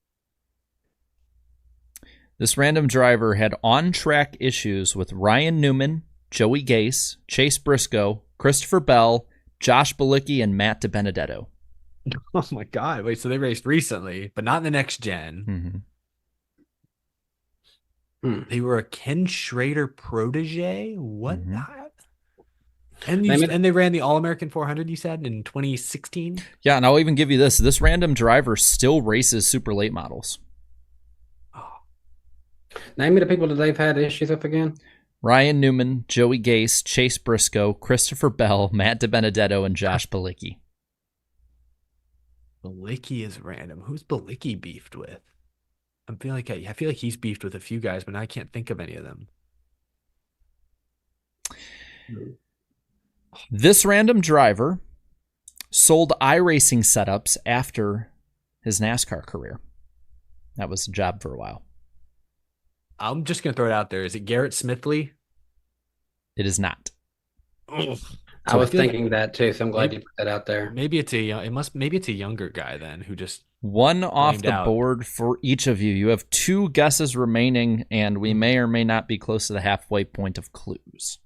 This random driver had on-track issues with Ryan Newman, Joey Gase, Chase Briscoe, Christopher Bell, Josh Bilicki, and Matt DiBenedetto. Oh my God. Wait, so they raced recently, but not in the next gen. They were a Ken Schrader protege? What? And they ran the All-American 400, you said, in 2016? Yeah, and I'll even give you this. This random driver still races super late models. Oh. Name me the people that they've had issues with again. Ryan Newman, Joey Gase, Chase Briscoe, Christopher Bell, Matt DiBenedetto, and Josh Bilicki. Bilicki is random. Who's Bilicki beefed with? I feel like he's beefed with a few guys, but I can't think of any of them. This random driver sold iRacing setups after his NASCAR career. That was a job for a while. I'm just gonna throw it out there. Is it Garrett Smithley? It is not. I was thinking that too, so I'm glad you put that out there. Maybe it's a younger guy then who just one off the board for each of you. You have 2 guesses remaining, and we may or may not be close to the halfway point of clues.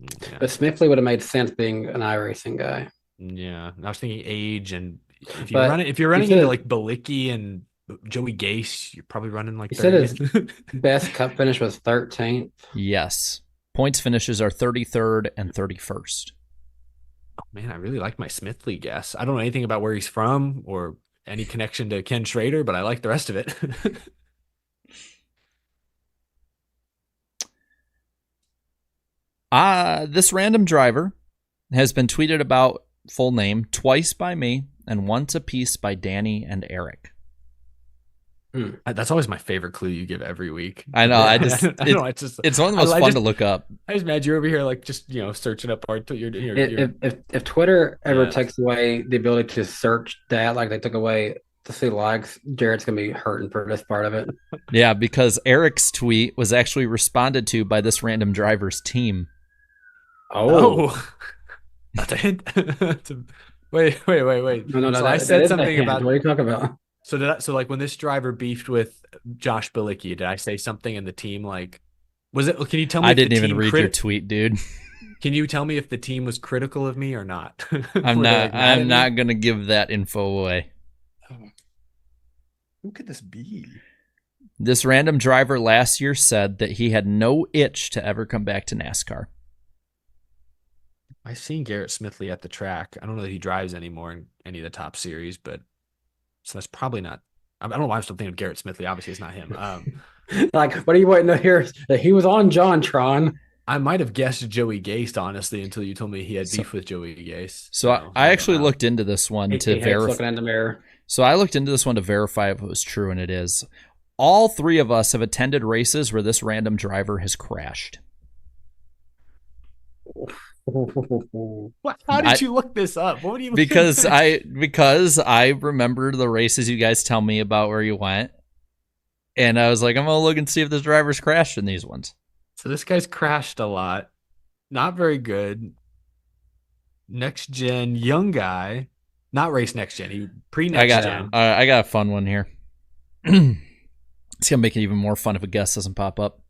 Yeah. But Smithley would have made sense being an iRacing guy. Yeah, I was thinking age, and if you're running into like Bilicki and Joey Gase, you're probably running like 30. Said his best cup finish was 13th. Yes. Points finishes are 33rd and 31st. Oh, man, I really like my Smithley guess. I don't know anything about where he's from or any connection to Ken Schrader, but I like the rest of it. This random driver has been tweeted about full name twice by me and once apiece by Danny and Eric. That's always my favorite clue you give every week. I know. It's one of the most fun to look up. I just imagine you're over here like just searching up our if Twitter ever takes away the ability to search that, like they took away to see likes, Jared's gonna be hurting for this part of it. Yeah, because Eric's tweet was actually responded to by this random driver's team. Oh. That's a hint. Wait. No. So I said something about. What are you talking about? So like when this driver beefed with Josh Bilicki, did I say something in the team like? Was it? Can you tell me? I didn't even read your tweet, dude. Can you tell me if the team was critical of me or not? I'm not gonna give that info away. Who could this be? This random driver last year said that he had no itch to ever come back to NASCAR. I've seen Garrett Smithley at the track. I don't know that he drives anymore in any of the top series, but so that's probably not. I don't know why I'm still thinking of Garrett Smithley. Obviously, it's not him. Like, what are you waiting to hear? That he was on JonTron. I might have guessed Joey Gase, honestly, until you told me he had beef with Joey Gase. So I actually looked into this one to verify. Looking in the mirror. So I looked into this one to verify if it was true, and it is. All 3 of us have attended races where this random driver has crashed. How did you look this up? What do you because I remember the races you guys tell me about where you went, and I was like, I'm gonna look and see if this driver's crashed in these ones. So this guy's crashed a lot, not very good. Next gen, young guy, not race next gen. He pre-next gen. I got a fun one here. It's gonna make it even more fun if a guess doesn't pop up.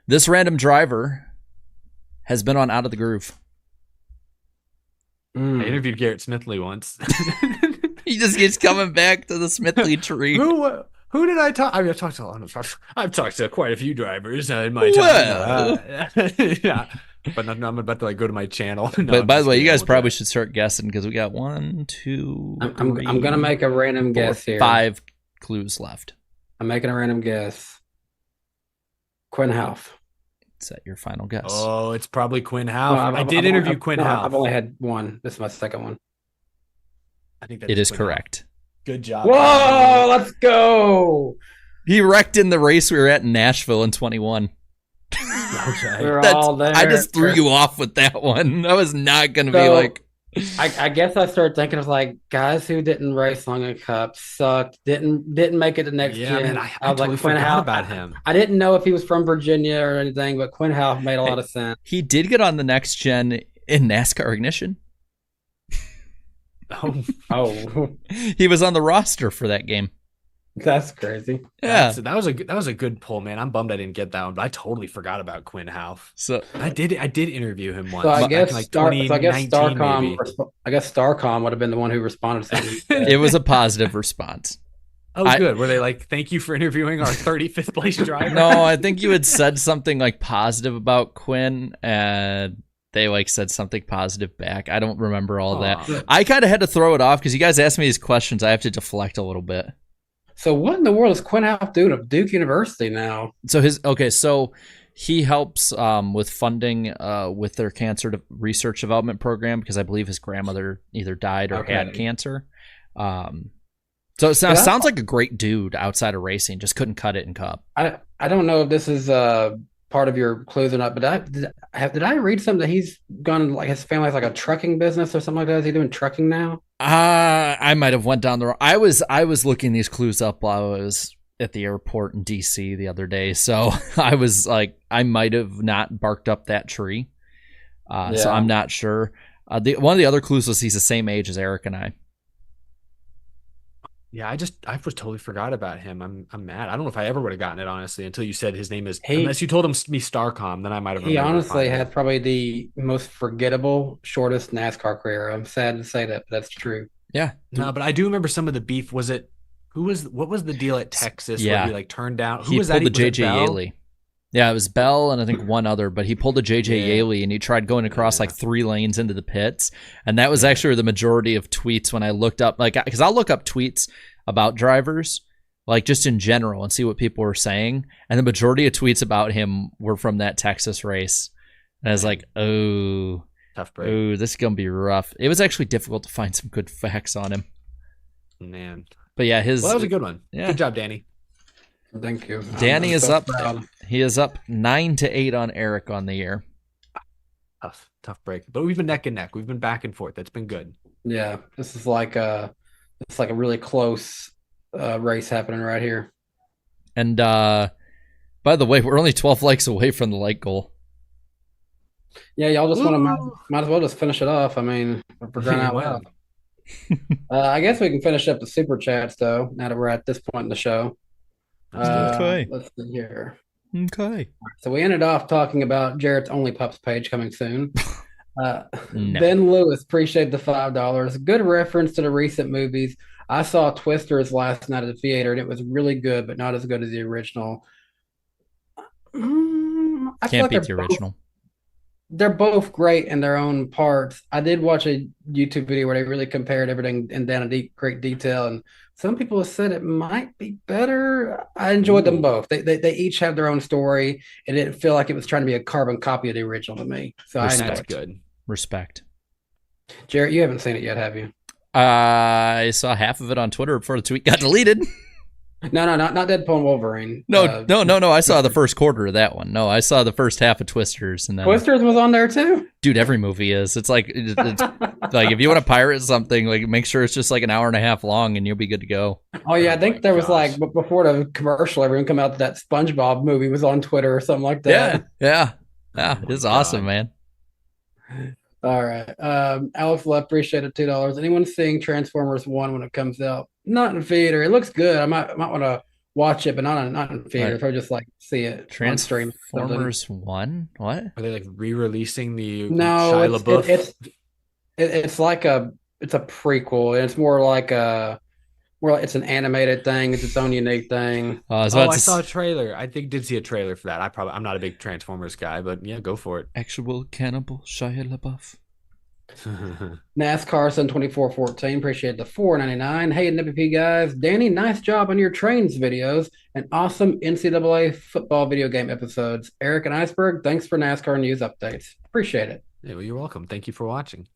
This random driver has been on Out of the Groove. I interviewed Garrett Smithley once. He just keeps coming back to the Smithley tree. Who did I talk? I mean, I've talked to quite a few drivers in my time. Yeah, but I'm about to like go to my channel. No, but by the way, you guys probably should start guessing because we got 1, 2. I'm gonna make a random guess here. 5 clues left. I'm making a random guess. Quinn Houff. Is that your final guess? Oh, it's probably Quinn Houff. I did interview Quinn Houff. I've only had one. This is my second one. I think it is correct. Good job. Whoa, let's go. He wrecked in the race we were at in Nashville in 21. We're all there. I just threw you off with that one. I was not going to be like... I guess I started thinking of like guys who didn't race long in Cup sucked, didn't make it to next Yeah, man, gen. I I was like totally Quinn forgot Howe. about him. I didn't know if he was from Virginia or anything, but Quinn Howe made a lot Hey, of sense. he did get on the next gen in NASCAR Ignition. Oh, Oh, He was on the roster for that game. that's crazy. Yeah. that was a good pull, man. I'm bummed I didn't get that one, but I totally forgot about Quinn Houff. So I did interview him So I once back in guess like I guess 2019 Starcom. maybe. I guess Starcom would have been the one who responded to something. You it said. was a positive response. Oh, good. Were they like, thank you for interviewing our 35th place driver? No, I think you had said something like positive about Quinn, and they like said something positive back. I don't remember all that. Aw. I kind of had to throw it off because you guys asked me these questions. I have to deflect a little bit. So what in the world is Quinn Howe doing at Duke University now? So he helps with funding with their research development program because I believe his grandmother either died or had cancer. So it sounds like a great dude outside of racing. Just couldn't cut it in Cup. I don't know if this is part of your clues or not, but did I read something that he's gone like his family has like a trucking business or something like that? Is he doing trucking now? I might have went down the wrong. I was looking these clues up while I was at the airport in DC the other day, so I was like, I might have not barked up that tree. So I'm not sure. One of the other clues was he's the same age as Eric and I. Yeah, I was totally forgot about him. I'm mad. I don't know if I ever would have gotten it honestly until you said his name is. Unless you told me Starcom, then I might have. He honestly had probably the most forgettable, shortest NASCAR career. I'm sad to say that, but that's true. Yeah. No, but I do remember some of the beef. What was the deal at Texas where he like turned down? Who he was pulled that? the JJ Yaley. Yeah, it was Bell and I think one other, but he pulled a JJ Yaley and he tried going across like 3 lanes into the pits. And that was actually the majority of tweets when I looked up, like, because I'll look up tweets about drivers, like just in general, and see what people were saying. And the majority of tweets about him were from that Texas race. And I was like, oh, tough break. Oh, this is going to be rough. It was actually difficult to find some good facts on him. Man. But yeah, that was a good one. Yeah. Good job, Danny. Thank you. Danny is up. He is up 9-8 on Eric on the year. Tough break. But we've been neck and neck. We've been back and forth. That's been good. Yeah, this is like a really close race happening right here. And by the way, we're only 12 likes away from the like goal. Yeah, y'all just want to might as well just finish it off. I mean, for crying out loud. I guess we can finish up the super chats though. Now that we're at this point in the show. Okay. Let's see here. Okay. So we ended off talking about Jarrett's Only Pups page coming soon. No. Ben Lewis, appreciate the $5. Good reference to the recent movies. I saw Twisters last night at the theater, and it was really good, but not as good as the original. I feel Can't like beat the original. They're both great in their own parts. I did watch a YouTube video where they really compared everything in down in great detail, and some people have said it might be better. I enjoyed them both. They each have their own story. It didn't feel like it was trying to be a carbon copy of the original to me. So That's good. Respect. Jarrett, you haven't seen it yet, have you? I saw half of it on Twitter before the tweet got deleted. No, not Deadpool and Wolverine. No. I saw the first quarter of that one. No, I saw the first half of Twisters, and then Twisters was on there too. Dude, every movie is. It's like like if you want to pirate something, like make sure it's just like an hour and a half long, and you'll be good to go. Oh yeah, I think there was like before the commercial, everyone come out that SpongeBob movie was on Twitter or something like that. Yeah. It's awesome, man. All right. Alex Love, appreciate it, $2. Anyone seeing Transformers 1 when it comes out? Not in theater. It looks good. I might want to watch it, but not in theater. If I just like see it on stream. Transformers 1? What? Are they like re-releasing the No, Shia LaBeouf? It's like it's a prequel. And it's more like it's an animated thing. It's its own unique thing. I saw a trailer. I did see a trailer for that. I'm not a big Transformers guy, but yeah, go for it. Actual cannibal Shia LaBeouf. NASCAR Sun 2414, appreciate the $4.99. Hey NWP guys, Danny, nice job on your trains videos and awesome NCAA football video game episodes. Eric and Iceberg, thanks for NASCAR news updates. Appreciate it. Yeah, well, you're welcome. Thank you for watching.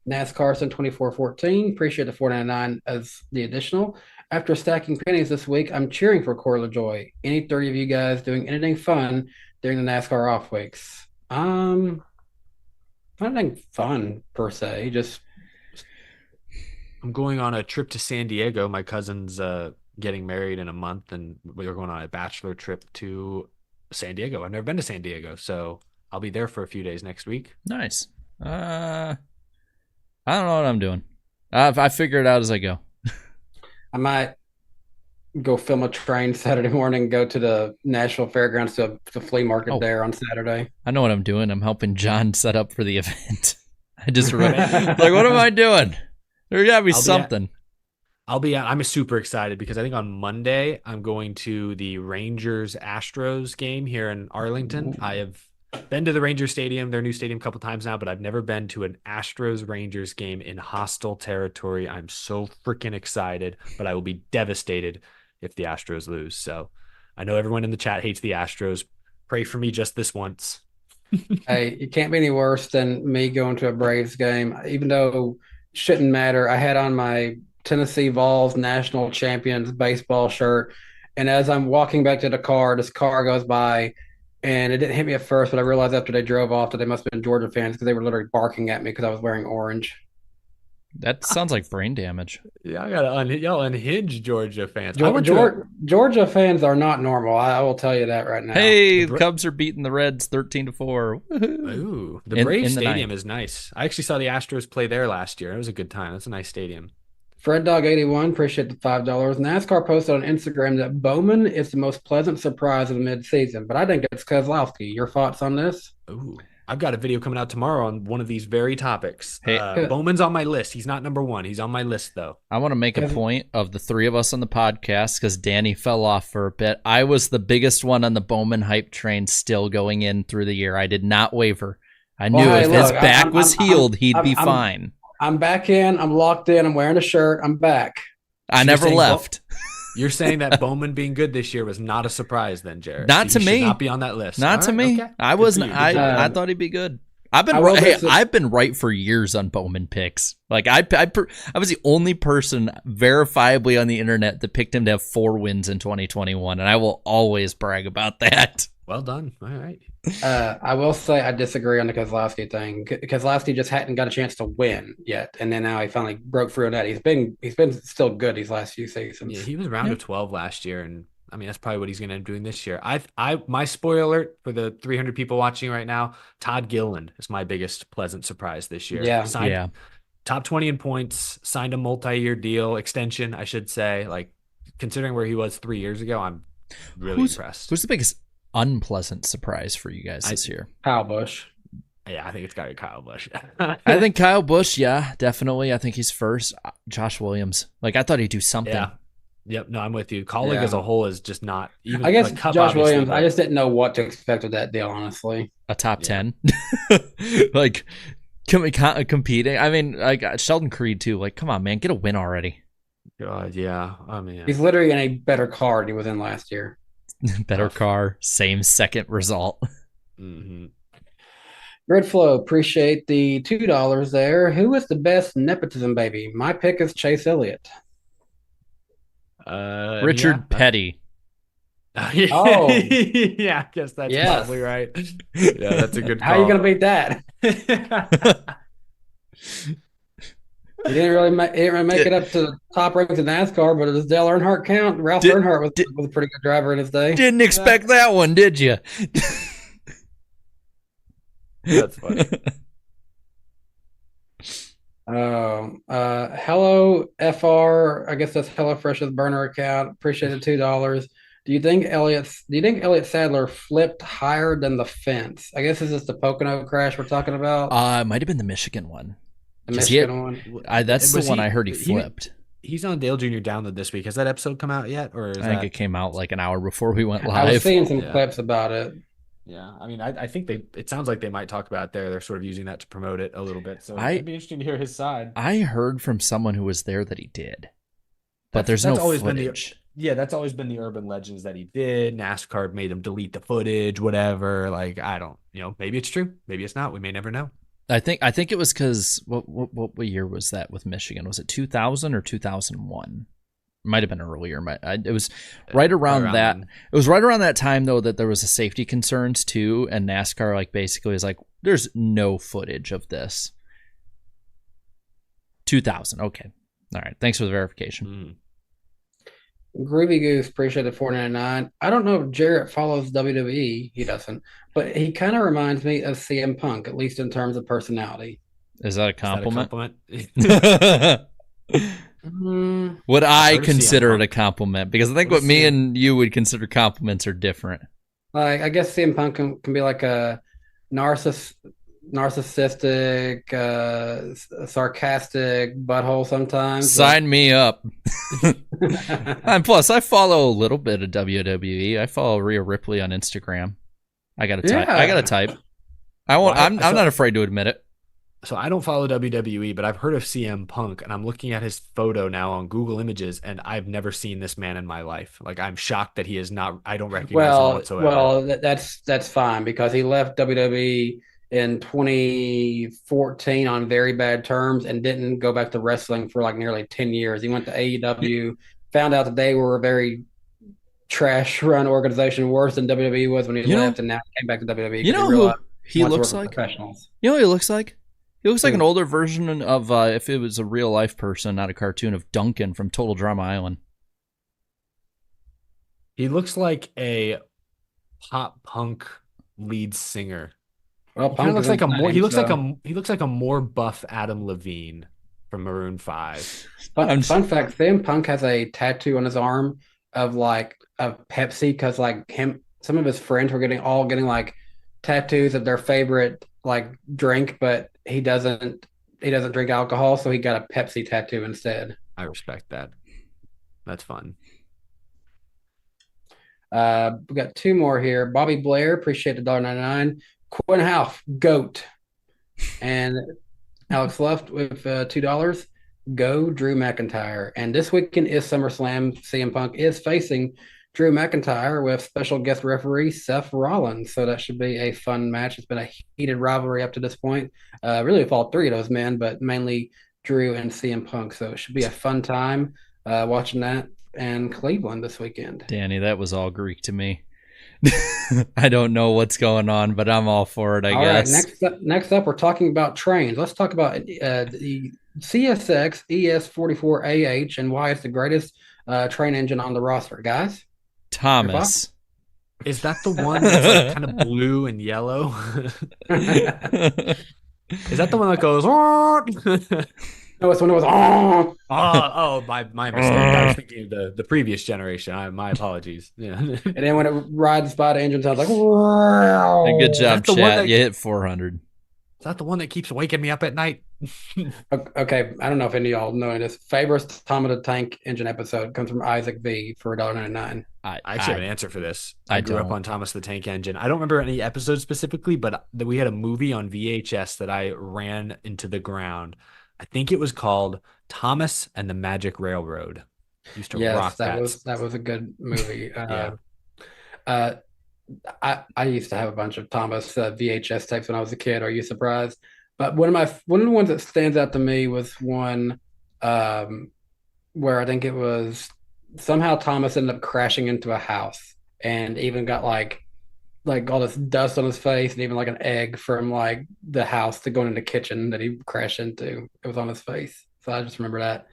NASCAR Sun 2414, appreciate the $4.99 as the additional. After stacking pennies this week, I'm cheering for Corey Lajoie. Any 30 of you guys doing anything fun during the NASCAR off weeks? I I don't think fun per se. Just I'm going on a trip to San Diego. My cousin's getting married in a month, and we're going on a bachelor trip to San Diego. I've never been to San Diego, so I'll be there for a few days next week. Nice. I don't know what I'm doing. I figure it out as I go. I might go film a train Saturday morning, go to the Nashville Fairgrounds to the flea market there on Saturday. I know what I'm doing. I'm helping John set up for the event. I just like, what am I doing? There gotta be something. I'm super excited because I think on Monday I'm going to the Rangers Astros game here in Arlington. I have been to the Rangers Stadium, their new stadium, a couple times now, but I've never been to an Astros Rangers game in hostile territory. I'm so freaking excited, but I will be devastated if the Astros lose. So I know everyone in the chat hates the Astros. Pray for me just this once. Hey, it can't be any worse than me going to a Braves game, even though it shouldn't matter. I had on my Tennessee Vols national champions baseball shirt, and as I'm walking back to the car, this car goes by, and it didn't hit me at first, but I realized after they drove off that they must have been Georgia fans because they were literally barking at me because I was wearing orange. That sounds like brain damage. Yeah, I gotta y'all unhinge Georgia fans. Georgia fans are not normal. I will tell you that right now. Hey, the Cubs are beating the Reds 13-4. Ooh, the Braves Stadium is nice. I actually saw the Astros play there last year. It was a good time. That's a nice stadium. Fred Dog 81, appreciate the $5. NASCAR posted on Instagram that Bowman is the most pleasant surprise of the midseason, but I think it's Keselowski. Your thoughts on this? Ooh, I've got a video coming out tomorrow on one of these very topics. Hey, Bowman's on my list. He's not number one. He's on my list, though. I want to make a point of the three of us on the podcast because Danny fell off for a bit. I was the biggest one on the Bowman hype train still going in through the year. I did not waver. I knew if his back was healed, he'd be fine. I'm back in. I'm locked in. I'm wearing a shirt. I'm back. I never left. You're saying that Bowman being good this year was not a surprise, then, Jared? Not to me. Not be on that list. Not to me. Okay. I wasn't. I thought he'd be good. I've been right for years on Bowman picks. Like I was the only person verifiably on the internet that picked him to have 4 wins in 2021, and I will always brag about that. Well done. All right. I will say I disagree on the Keselowski thing. Keselowski just hadn't got a chance to win yet, and then now he finally broke through on that. He's been still good these last few seasons. Yeah, he was round of 12 last year, and I mean that's probably what he's going to end up doing this year. My spoiler alert for the 300 people watching right now: Todd Gilliland is my biggest pleasant surprise this year. Yeah, top 20 in points, signed a multi-year deal extension, I should say. Like considering where he was 3 years ago, I'm really impressed. Who's the biggest unpleasant surprise for you guys this year? Kyle Busch. Yeah, I think it's got to be Kyle Busch. I think Kyle Busch, yeah, definitely. I think he's first. Josh Williams. Like, I thought he'd do something. Yeah. Yep, no, I'm with you. Kaulig as a whole is just not even. I guess like, Cup, Josh Williams, I just didn't know what to expect with that deal, honestly. A top 10. Like, competing. I mean, like, Sheldon Creed, too. Like, come on, man, get a win already. God, yeah. I mean, he's literally in a better car than he was in last year. Better car, same second result. Mm-hmm. Grid Flow, appreciate the $2 there. Who is the best nepotism baby? My pick is Chase Elliott. Richard Petty. Oh, yeah, I guess that's probably right. Yeah, that's a good call. How are you gonna beat that? He didn't really make it up to the top ranks in NASCAR, but does Dale Earnhardt count? Ralph Earnhardt was a pretty good driver in his day. Didn't expect that one, did you? That's funny. Hello FR. I guess that's HelloFresh's burner account. Appreciate the $2. Do you think Elliott Sadler flipped higher than the fence? I guess is this the Pocono crash we're talking about? It might have been the Michigan one. The Michigan one. That's the one I heard he flipped. He's on Dale Jr. Download this week. Has that episode come out yet? Or I think it came out like an hour before we went live. I was seeing some clips about it. Yeah, I mean, I think it sounds like they might talk about it there. They're sort of using that to promote it a little bit. So it'd be interesting to hear his side. I heard from someone who was there that he did, but there's no footage. That's always been the urban legends that he did. NASCAR made him delete the footage, whatever. Like, I don't, maybe it's true. Maybe it's not. We may never know. I think it was because what year was that with Michigan? Was it 2000 or 2001? Might have been earlier. It was right around that. It was right around that time though that there was a safety concerns too, and NASCAR like basically was like, There's no footage of this. 2000. Okay. All right. Thanks for the verification. Groovy Goose, appreciate the $4.99. I don't know if Jarrett follows WWE. He doesn't, but he kind of reminds me of CM Punk, at least in terms of personality. Is that a compliment? Would I consider it a compliment? Because I think what me and you would consider compliments are different. Like, I guess CM Punk can be like a narcissistic, sarcastic butthole sometimes. Sign me up. And plus, I follow a little bit of WWE. I follow Rhea Ripley on Instagram. I gotta type. I won't. I'm not afraid to admit it. So I don't follow WWE, but I've heard of CM Punk, and I'm looking at his photo now on Google Images, and I've never seen this man in my life. Like, I'm shocked that he is not. I don't recognize him whatsoever. Well, that's fine because he left WWE in 2014 on very bad terms and didn't go back to wrestling for like nearly 10 years. He went to AEW, found out that they were a very trash run organization, worse than WWE was when he left, and now he came back to WWE. You know who he looks like? Professionals. You know what he looks like? He looks like an older version of, if it was a real life person, not a cartoon, of Duncan from Total Drama Island. He looks like a pop punk lead singer. Well, he looks like he looks like a more buff Adam Levine from Maroon 5. Fun fact: CM Punk has a tattoo on his arm of Pepsi because some of his friends were getting like tattoos of their favorite like drink, but he doesn't drink alcohol, so he got a Pepsi tattoo instead. I respect that. That's fun. We got two more here. Bobby Blair, appreciate the $1.99. Quinn Houff, GOAT. And Alex Luft with $2. Go Drew McIntyre. And this weekend is SummerSlam. CM Punk is facing Drew McIntyre with special guest referee Seth Rollins. So that should be a fun match. It's been a heated rivalry up to this point. Really with all three of those men, but mainly Drew and CM Punk. So it should be a fun time watching that in Cleveland this weekend. Danny, that was all Greek to me. I don't know what's going on, but I'm all for it, I guess. Right, next up, we're talking about trains. Let's talk about the CSX ES44AH and why it's the greatest train engine on the roster. Guys? Thomas. Is that the one that's like kind of blue and yellow? Is that the one that goes? No, it's when it was my mistake. I was thinking of the previous generation. My apologies. Yeah. And then when it rides by, the engine sounds like. Hey, good job, chat. You hit 400. Is that the one that keeps waking me up at night? Okay, I don't know if any of y'all know this. Favorite Tom of the Tank engine episode comes from Isaac V for $1.99. I actually have an answer for this. I grew up on Thomas the Tank Engine. I don't remember any episodes specifically, but we had a movie on VHS that I ran into the ground. I think it was called Thomas and the Magic Railroad. Used to rock that. That was a good movie. Yeah. I used to have a bunch of Thomas VHS tapes when I was a kid. Are you surprised? But one of the ones that stands out to me was one where I think it was somehow Thomas ended up crashing into a house and even got like all this dust on his face and even like an egg from like the house to go into the kitchen that he crashed into. It was on his face. So I just remember that.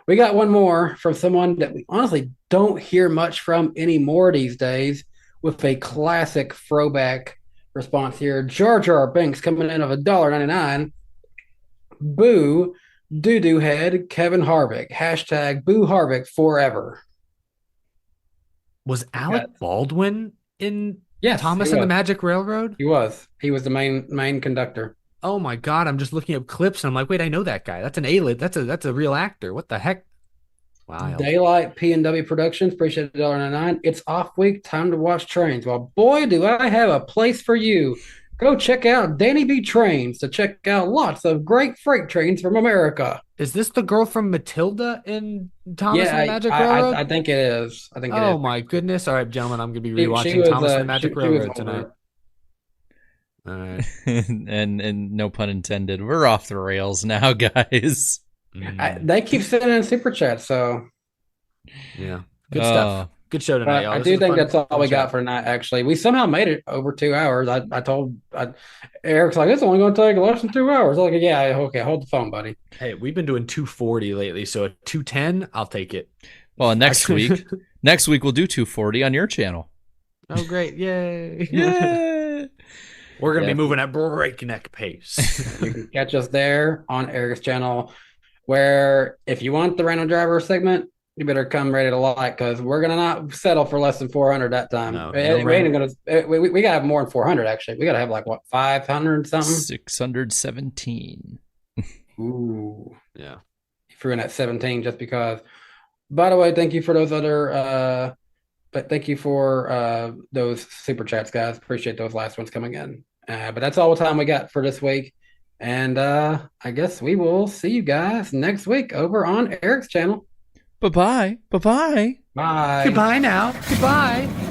We got one more from someone that we honestly don't hear much from anymore these days, with a classic throwback response here. Jar Jar Binks coming in of $1.99. Boo, doo-doo head, Kevin Harvick. Hashtag Boo Harvick forever. Was Alec Baldwin in Yes, Thomas and the Magic Railroad? He was. He was the main conductor. Oh my God! I'm just looking up clips and I'm like, wait, I know that guy. That's an A-list. That's a real actor. What the heck? Wow. Daylight P&W Productions, appreciate $1.99. It's off week, time to watch trains. Well, boy, do I have a place for you. Go check out Danny B Trains to check out lots of great freight trains from America. Is this the girl from Matilda in Thomas and the Magic Railroad? Railroad? I think it is. Oh my goodness. All right, gentlemen, I'm going to be rewatching Thomas and the Magic Railroad tonight. All right. and no pun intended. We're off the rails now, guys. They keep sending in super chats, so yeah, good Good show tonight, y'all. I This do was a think fun, that's all fun we chat. got for tonight. Actually, we somehow made it over 2 hours. I told Eric's like, it's only going to take less than 2 hours. I'm like, yeah, okay, hold the phone, buddy. Hey, we've been doing 240 lately, so at 210, I'll take it. Well, next week we'll do 240 on your channel. Oh, great. Yay. Yeah. We're going to be moving at breakneck pace. You can catch us there on Eric's channel, where if you want the random driver segment, you better come ready to like, because we're gonna not settle for less than 400 that time. No, we ain't gonna. We gotta have more than 400. Actually, we gotta have like what 500 something. 617. Ooh, Yeah. You threw in at 17 just because. By the way, thank you for those other. But thank you for those super chats, guys. Appreciate those last ones coming in. But that's all the time we got for this week. And I guess we will see you guys next week over on Eric's channel. Bye-bye. Bye-bye. Bye. Goodbye now. Goodbye.